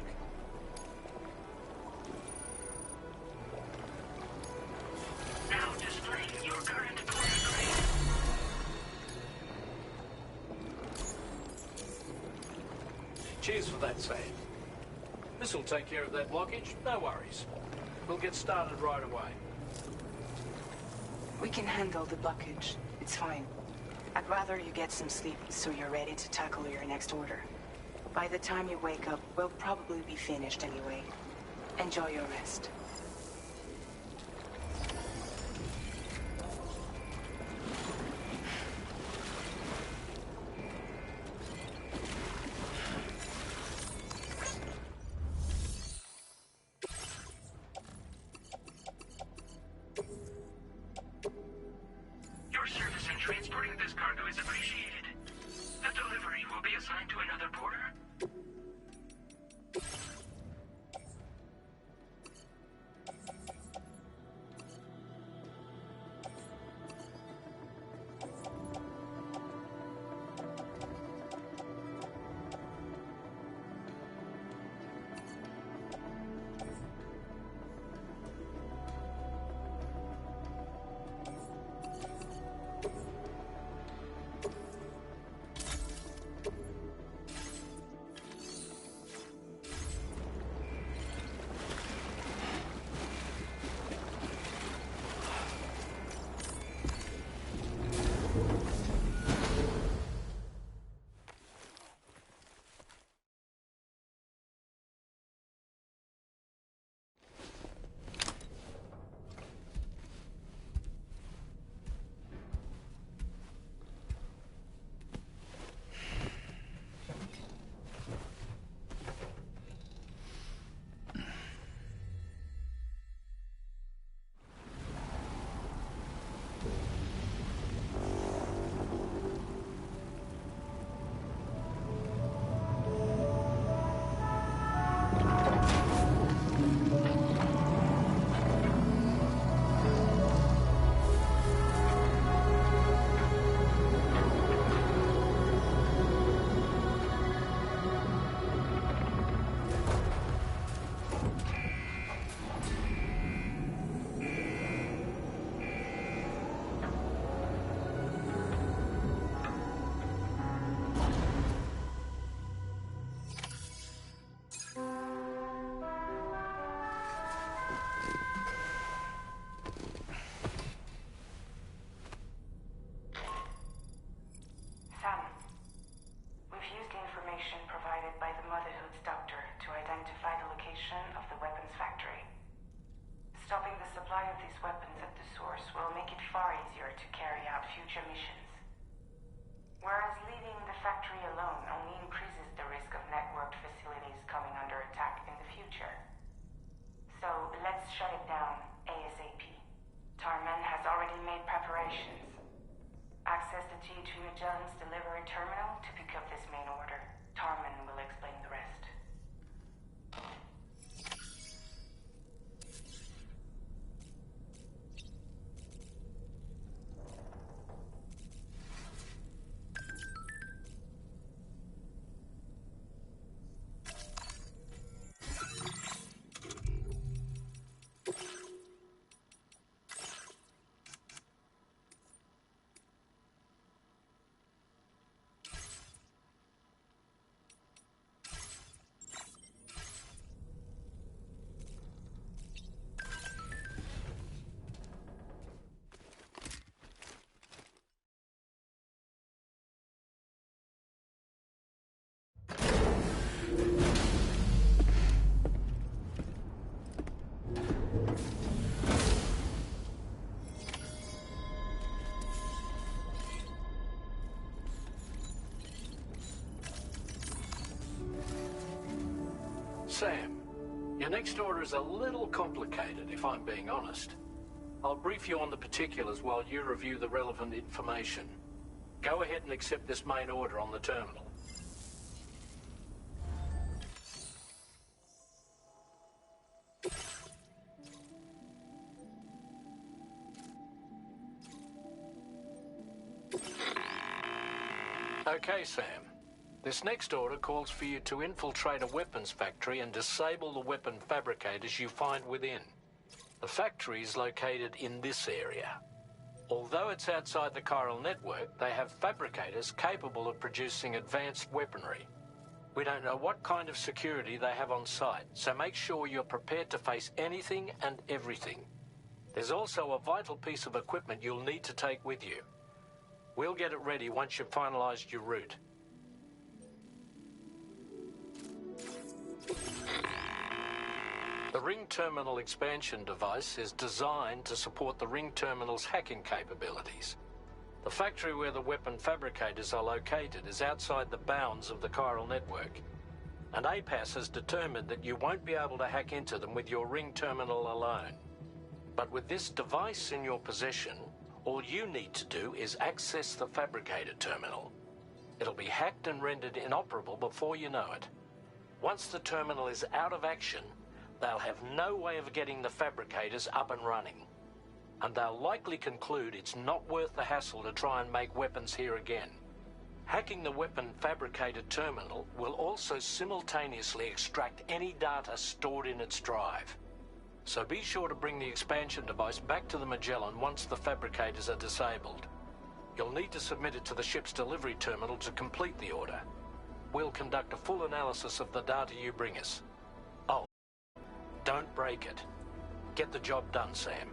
Now displaying your current order grade. Cheers for that, Sam. This'll take care of that blockage, no worries. We'll get started right away. We can handle the blockage. It's fine. I'd rather you get some sleep so you're ready to tackle your next order. By the time you wake up, we'll probably be finished anyway. Enjoy your rest. Your service in transporting this cargo is appreciated. The delivery will be assigned to another porter. Sam, we've used the information provided by the Motherhood's doctor to identify the location of the weapons factory. Stopping the supply of these weapons at the source will make it far easier to carry out future missions. Whereas leaving the factory alone only increases the risk of networked facilities coming under attack in the future. So let's shut it down ASAP. Tarman has already made preparations. Access the T2 Magellan's delivery terminal to pick up this main order. Tarman will explain the rest. Sam, your next order is a little complicated, if I'm being honest. I'll brief you on the particulars while you review the relevant information. Go ahead and accept this main order on the terminal. Okay, Sam. This next order calls for you to infiltrate a weapons factory and disable the weapon fabricators you find within. The factory is located in this area. Although it's outside the chiral network, they have fabricators capable of producing advanced weaponry. We don't know what kind of security they have on site, so make sure you're prepared to face anything and everything. There's also a vital piece of equipment you'll need to take with you. We'll get it ready once you've finalized your route. The ring terminal expansion device is designed to support the ring terminal's hacking capabilities. The factory where the weapon fabricators are located is outside the bounds of the chiral network, and APAS has determined that you won't be able to hack into them with your ring terminal alone. But with this device in your possession, all you need to do is access the fabricator terminal. It'll be hacked and rendered inoperable before you know it. Once the terminal is out of action, they'll have no way of getting the fabricators up and running. And they'll likely conclude it's not worth the hassle to try and make weapons here again. Hacking the weapon fabricator terminal will also simultaneously extract any data stored in its drive. So be sure to bring the expansion device back to the Magellan once the fabricators are disabled. You'll need to submit it to the ship's delivery terminal to complete the order. We'll conduct a full analysis of the data you bring us. Oh, don't break it. Get the job done, Sam.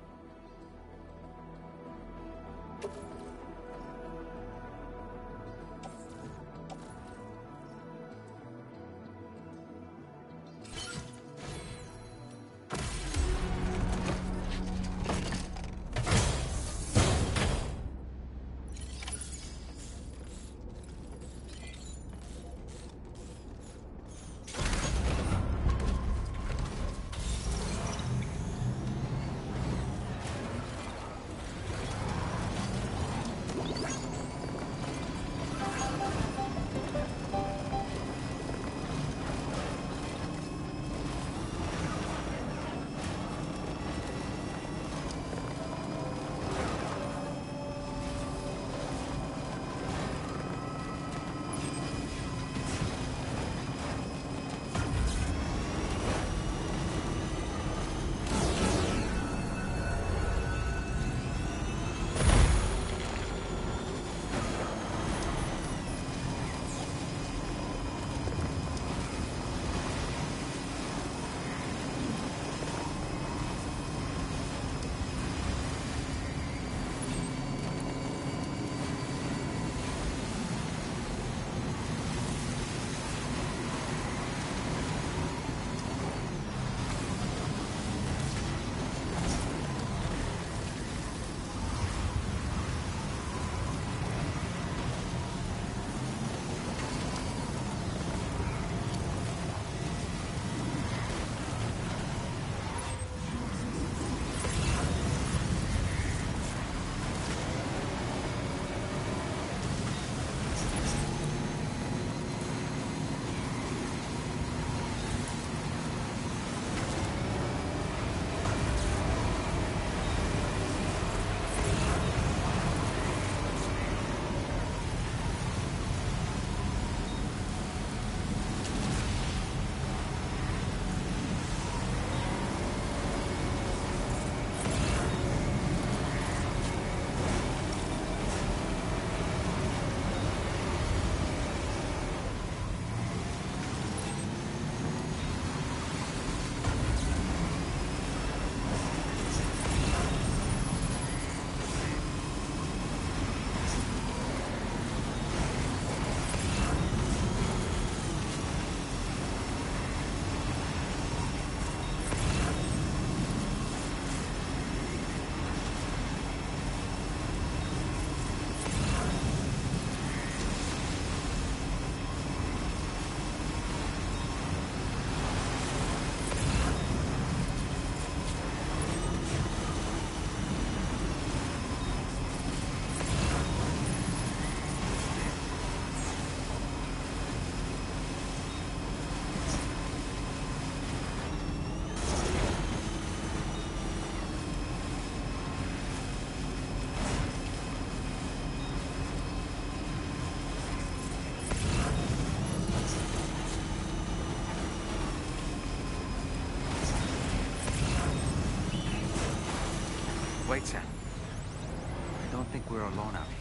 Wait, Sam. I don't think we're alone out here.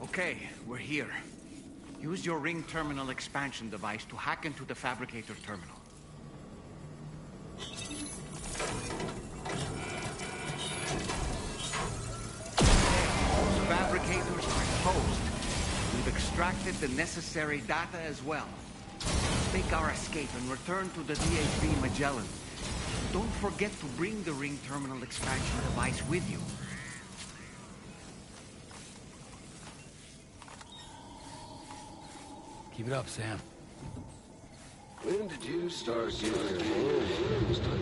Okay, we're here. Use your ring terminal expansion device to hack into the fabricator terminal. Those fabricators are exposed. We've extracted the necessary data as well. Take our escape and return to the DHB Magellan. Don't forget to bring the ring terminal expansion device with you. Keep it up, Sam. When did you start getting your hands on this stuff?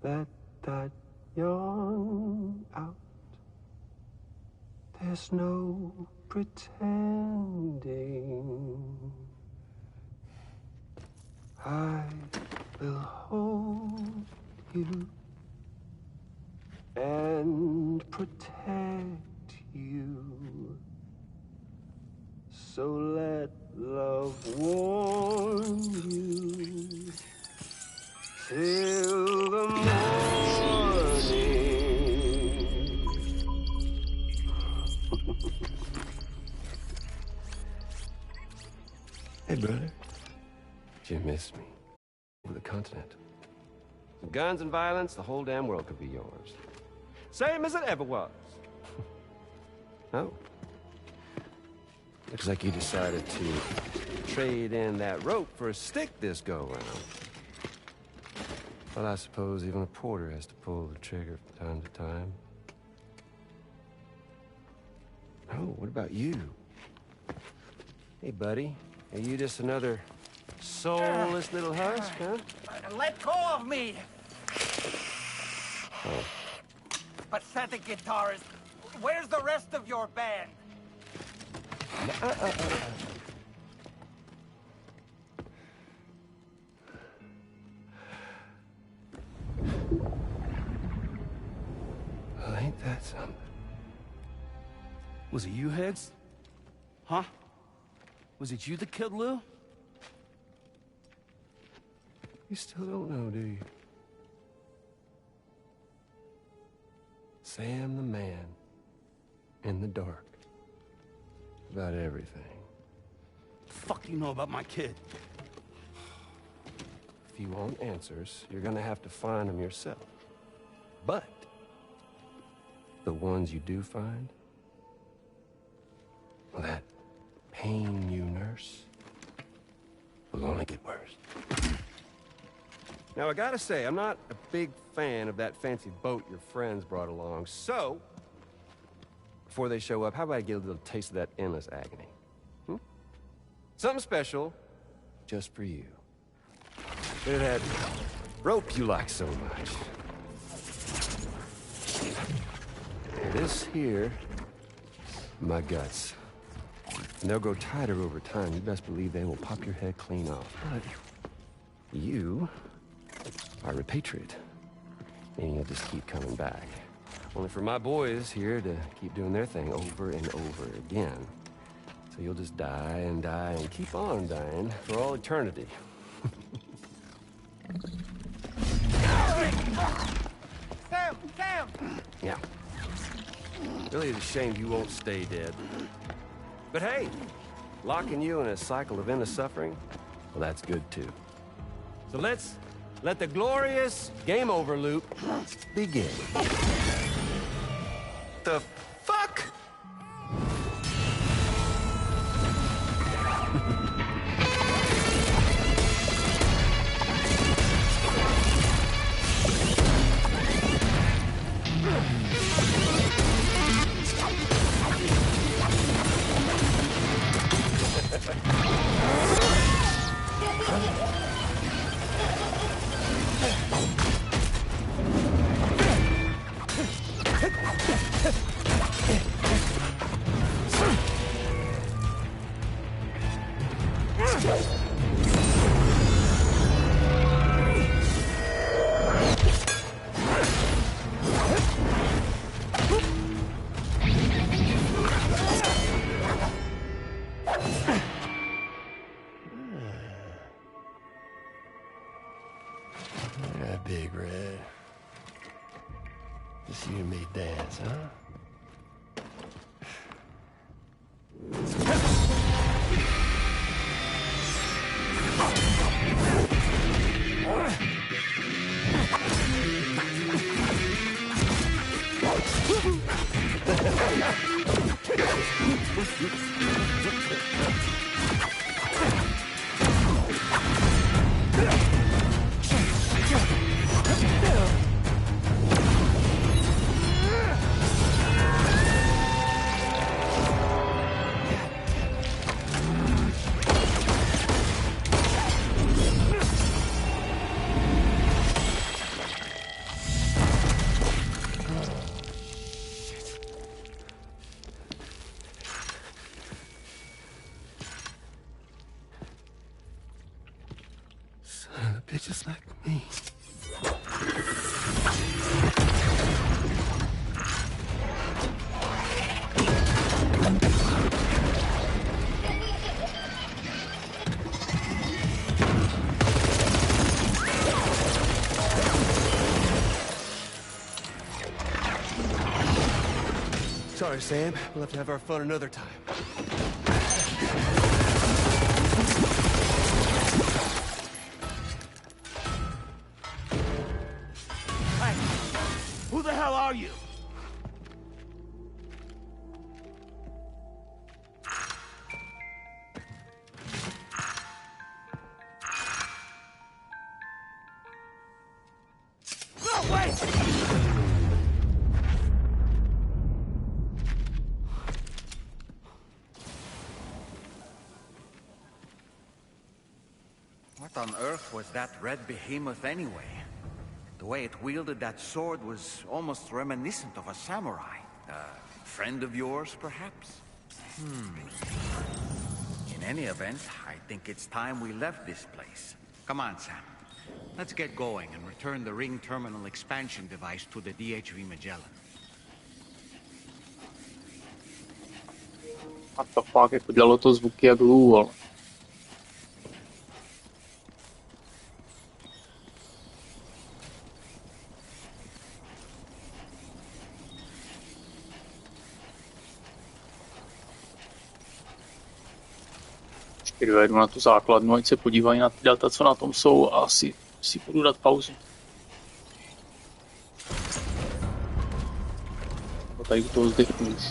Let that yawn out. There's no pretending. I will hold you and protect you. So let love warm you till the morning. Hey, brother. You missed me. Over the continent. Some guns and violence, the whole damn world could be yours. Same as it ever was. Oh. Looks like you decided to trade in that rope for a stick this go-round. Well, I suppose even a porter has to pull the trigger from time to time. Oh, what about you? Hey, buddy. Are you just another Soulless little husk, huh? Let go of me! Oh. Pathetic guitarist. Where's the rest of your band? Well, ain't that something? Was it you, Higgs? Huh? Was it you that killed Lou? You still don't know, do you? Sam the man in the dark about everything. The fuck you know about my kid? If you want answers, you're gonna have to find them yourself. But the ones you do find, well, that pain you nurse will only get worse. Now, I gotta say, I'm not a big fan of that fancy boat your friends brought along, so before they show up, how about I get a little taste of that endless agony? Hmm? Something special just for you. Bit of that rope you like so much. This here, my guts. And they'll grow tighter over time. You best believe they will pop your head clean off. But you are a patriot, meaning you'll just keep coming back. Only for my boys here to keep doing their thing over and over again. So you'll just die and die and keep on dying for all eternity. Sam! Yeah. Really is a shame you won't stay dead. But hey, locking you in a cycle of endless suffering, well, that's good too. So let's let the glorious game over loop begin. The fuck? Yeah, Big Red. Just you and me dance, huh? Son of a bitch just like me. Sorry, Sam. We'll have to have our fun another time. Who the hell are you? No, wait! What on earth was that red behemoth anyway? The way it wielded that sword was almost reminiscent of a samurai. A friend of yours, perhaps? In any event, I think it's time we left this place. Come on, Sam. Let's get going and return the ring terminal expansion device to the DHV Magellan. A to fakt, jako dělalo to zvuky jak lůl. Jdu na tu základnu, ať se podívají na ty data, co na tom jsou, a asi si budu dát pauzu. A tady u toho zdechnu už.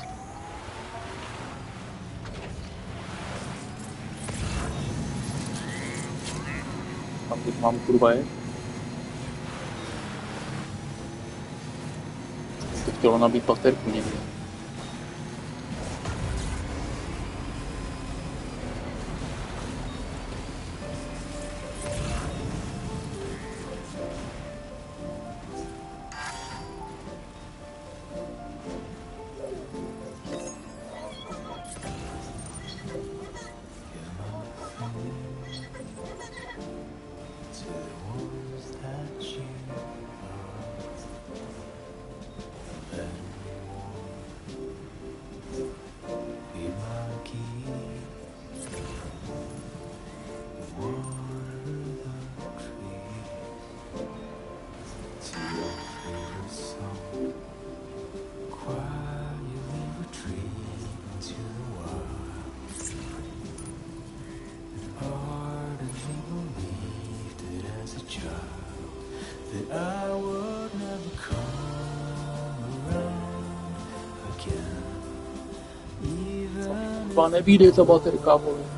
Tam teď mám kurva je. To chtělo nabít baterku někde. Kurva, nevíde ta baterka, vole.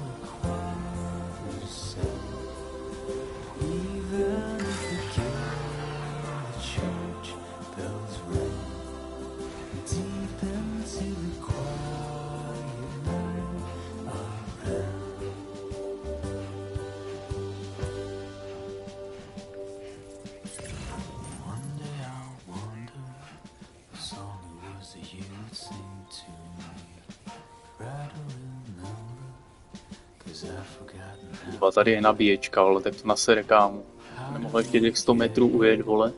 Kurva, tady je nabíječka, vole, tak to nasere, kámo. Nemohl ještě těch 100 metrů ujet, vole.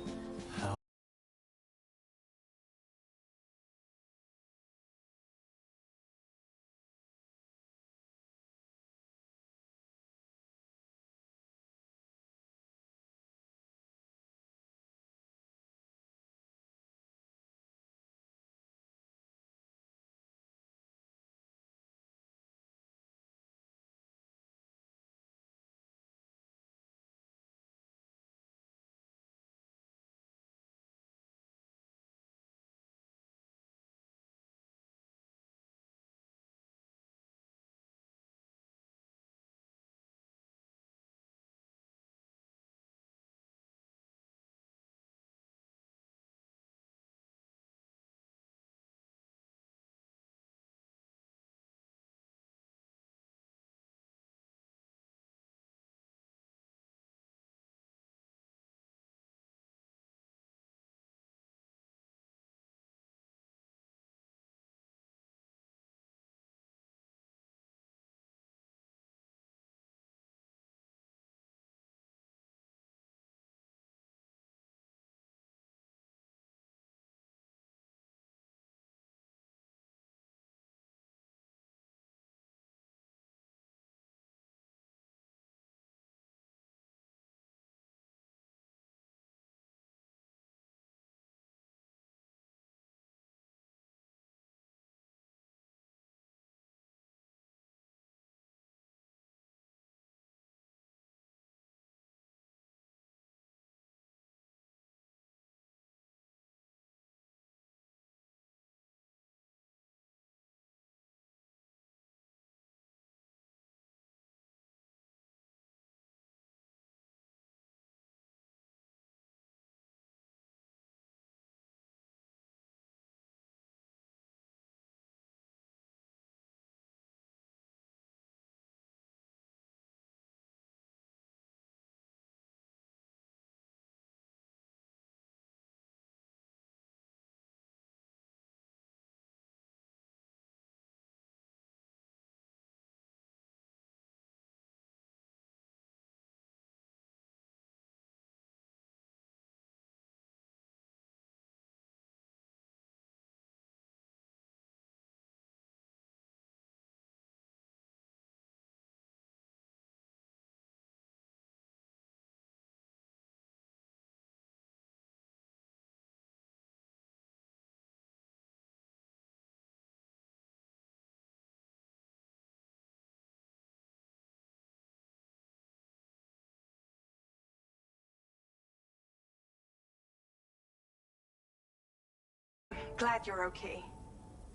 Glad you're okay.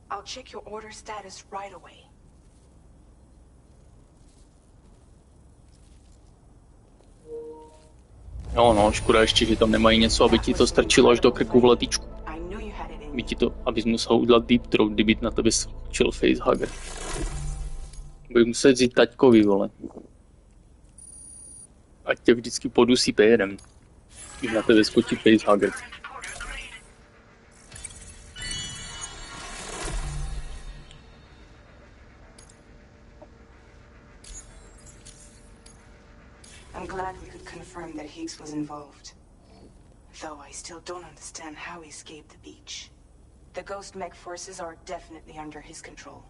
I'll check your order status right away. Jo no, škoda ještě, že tam nemají něco, aby ti to strčilo až do krku v letičku. By ti to, abys musel udělat deep throat, kdyby na tebe skočil facehugger. Budeš muset vzít taťkovi, vole. Ať tě vždycky podusí pérem, když na tebe skočí facehugger. I'm glad we could confirm that Higgs was involved. Though I still don't understand how he escaped the beach. The Ghost Mech forces are definitely under his control.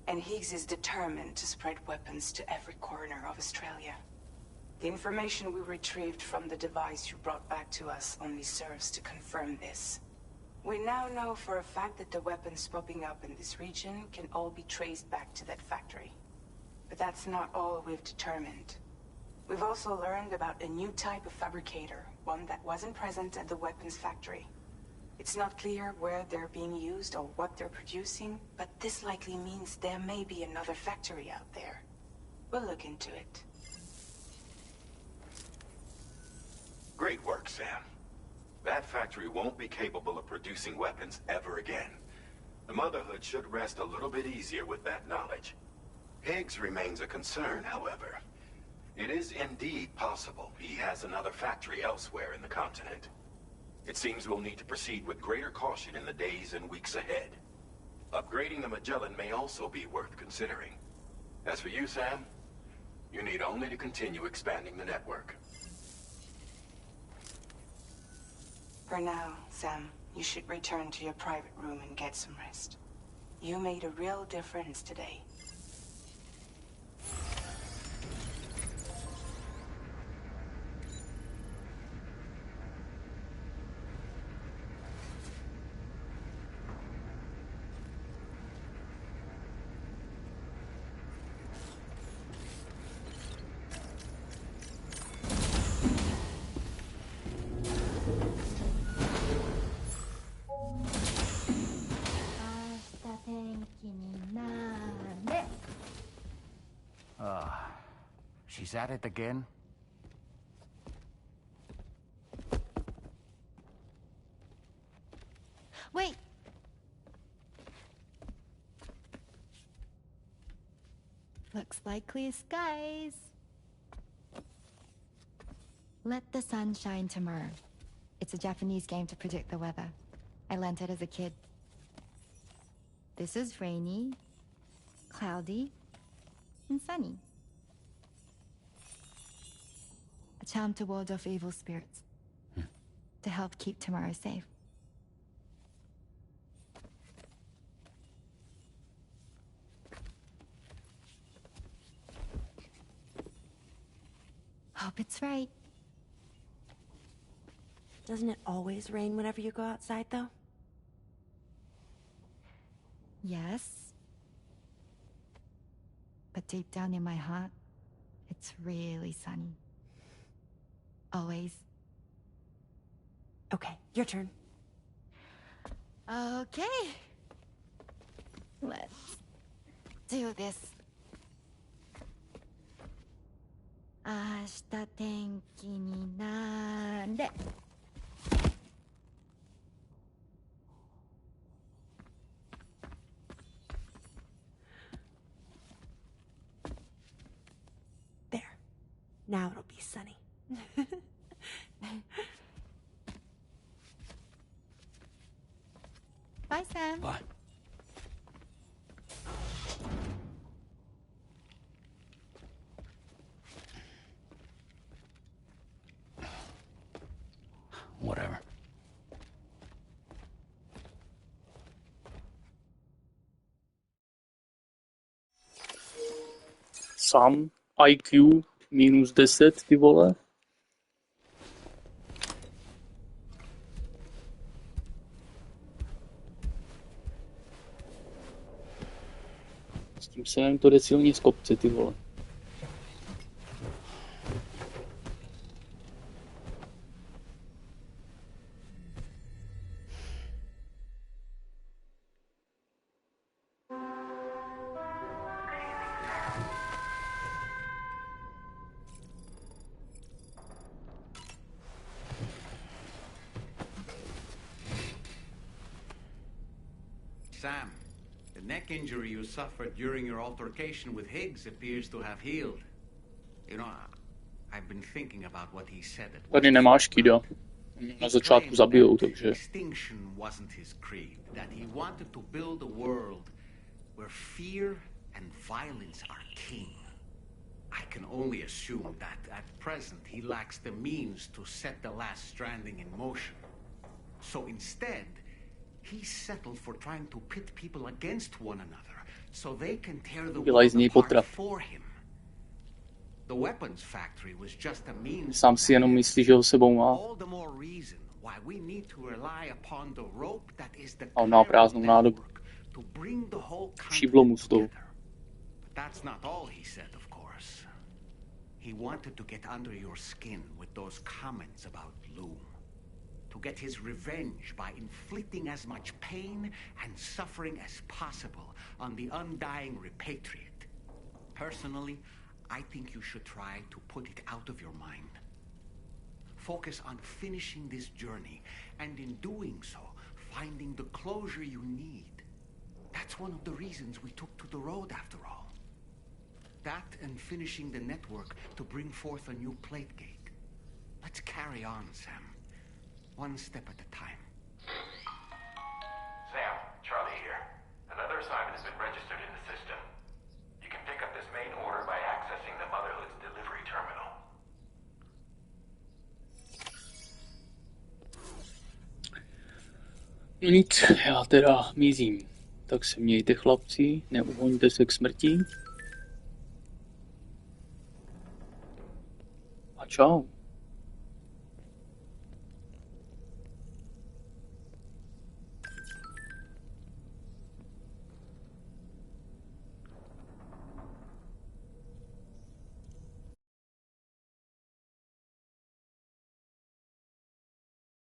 And Higgs is determined to spread weapons to every corner of Australia. The information we retrieved from the device you brought back to us only serves to confirm this. We now know for a fact that the weapons popping up in this region can all be traced back to that factory. But that's not all we've determined. We've also learned about a new type of fabricator, one that wasn't present at the weapons factory. It's not clear where they're being used or what they're producing, but this likely means there may be another factory out there. We'll look into it. Great work, Sam. That factory won't be capable of producing weapons ever again. The Motherhood should rest a little bit easier with that knowledge. Higgs remains a concern, however. It is indeed possible he has another factory elsewhere in the continent. It seems we'll need to proceed with greater caution in the days and weeks ahead. Upgrading the Magellan may also be worth considering. As for you, Sam, you need only to continue expanding the network. For now, Sam, you should return to your private room and get some rest. You made a real difference today. She's at it again? Wait! Looks like clear skies. Let the sun shine tomorrow. It's a Japanese game to predict the weather. I learned it as a kid. This is rainy, cloudy, and sunny. A charm to ward off evil spirits. To help keep tomorrow safe. Hope it's right. Doesn't it always rain whenever you go outside, though? Yes. But deep down in my heart, it's really sunny. Always. Okay, your turn. Okay. Let's do this. 明日天気になれ。There. Now it'll be sunny. Bye, Sam. Bye. Whatever. Sam IQ -10, ty vole. S tím se to jde silně z kopce, ty vole. Sam, the neck injury you suffered during your altercation with Higgs appears to have healed. You know, I've been thinking about what he said at Tady nemáš Kida. Na začátku zabijou, takže... Extinction wasn't his creed, that he wanted to build a world where fear and violence are king. I can only assume that at present he lacks the means to set the last stranding in motion. So instead, he settled for trying to pit people against one another so they can tear the world apart for him. The weapons factory was just a means. Sám si jenom myslí, že ho sebou má. All the more reason why we need to rely upon the rope that is the A on má prázdnou nádobu. to bring the whole Šíblo mu z toho. But that's not all he said, of course. He wanted to get under your skin with those comments about Loom. To get his revenge by inflicting as much pain and suffering as possible on the undying repatriate. Personally, I think you should try to put it out of your mind. Focus on finishing this journey, and in doing so, finding the closure you need. That's one of the reasons we took to the road, after all. That and finishing the network to bring forth a new plate gate. Let's carry on, Sam. One step at a time. Sam, Charlie here. Another assignment has been registered in the system. You can pick up this main order by accessing the Motherhood's delivery terminal. No nic, já teda mizím. Tak se mějte, chlapci, neuhoňte se k smrti. A čau.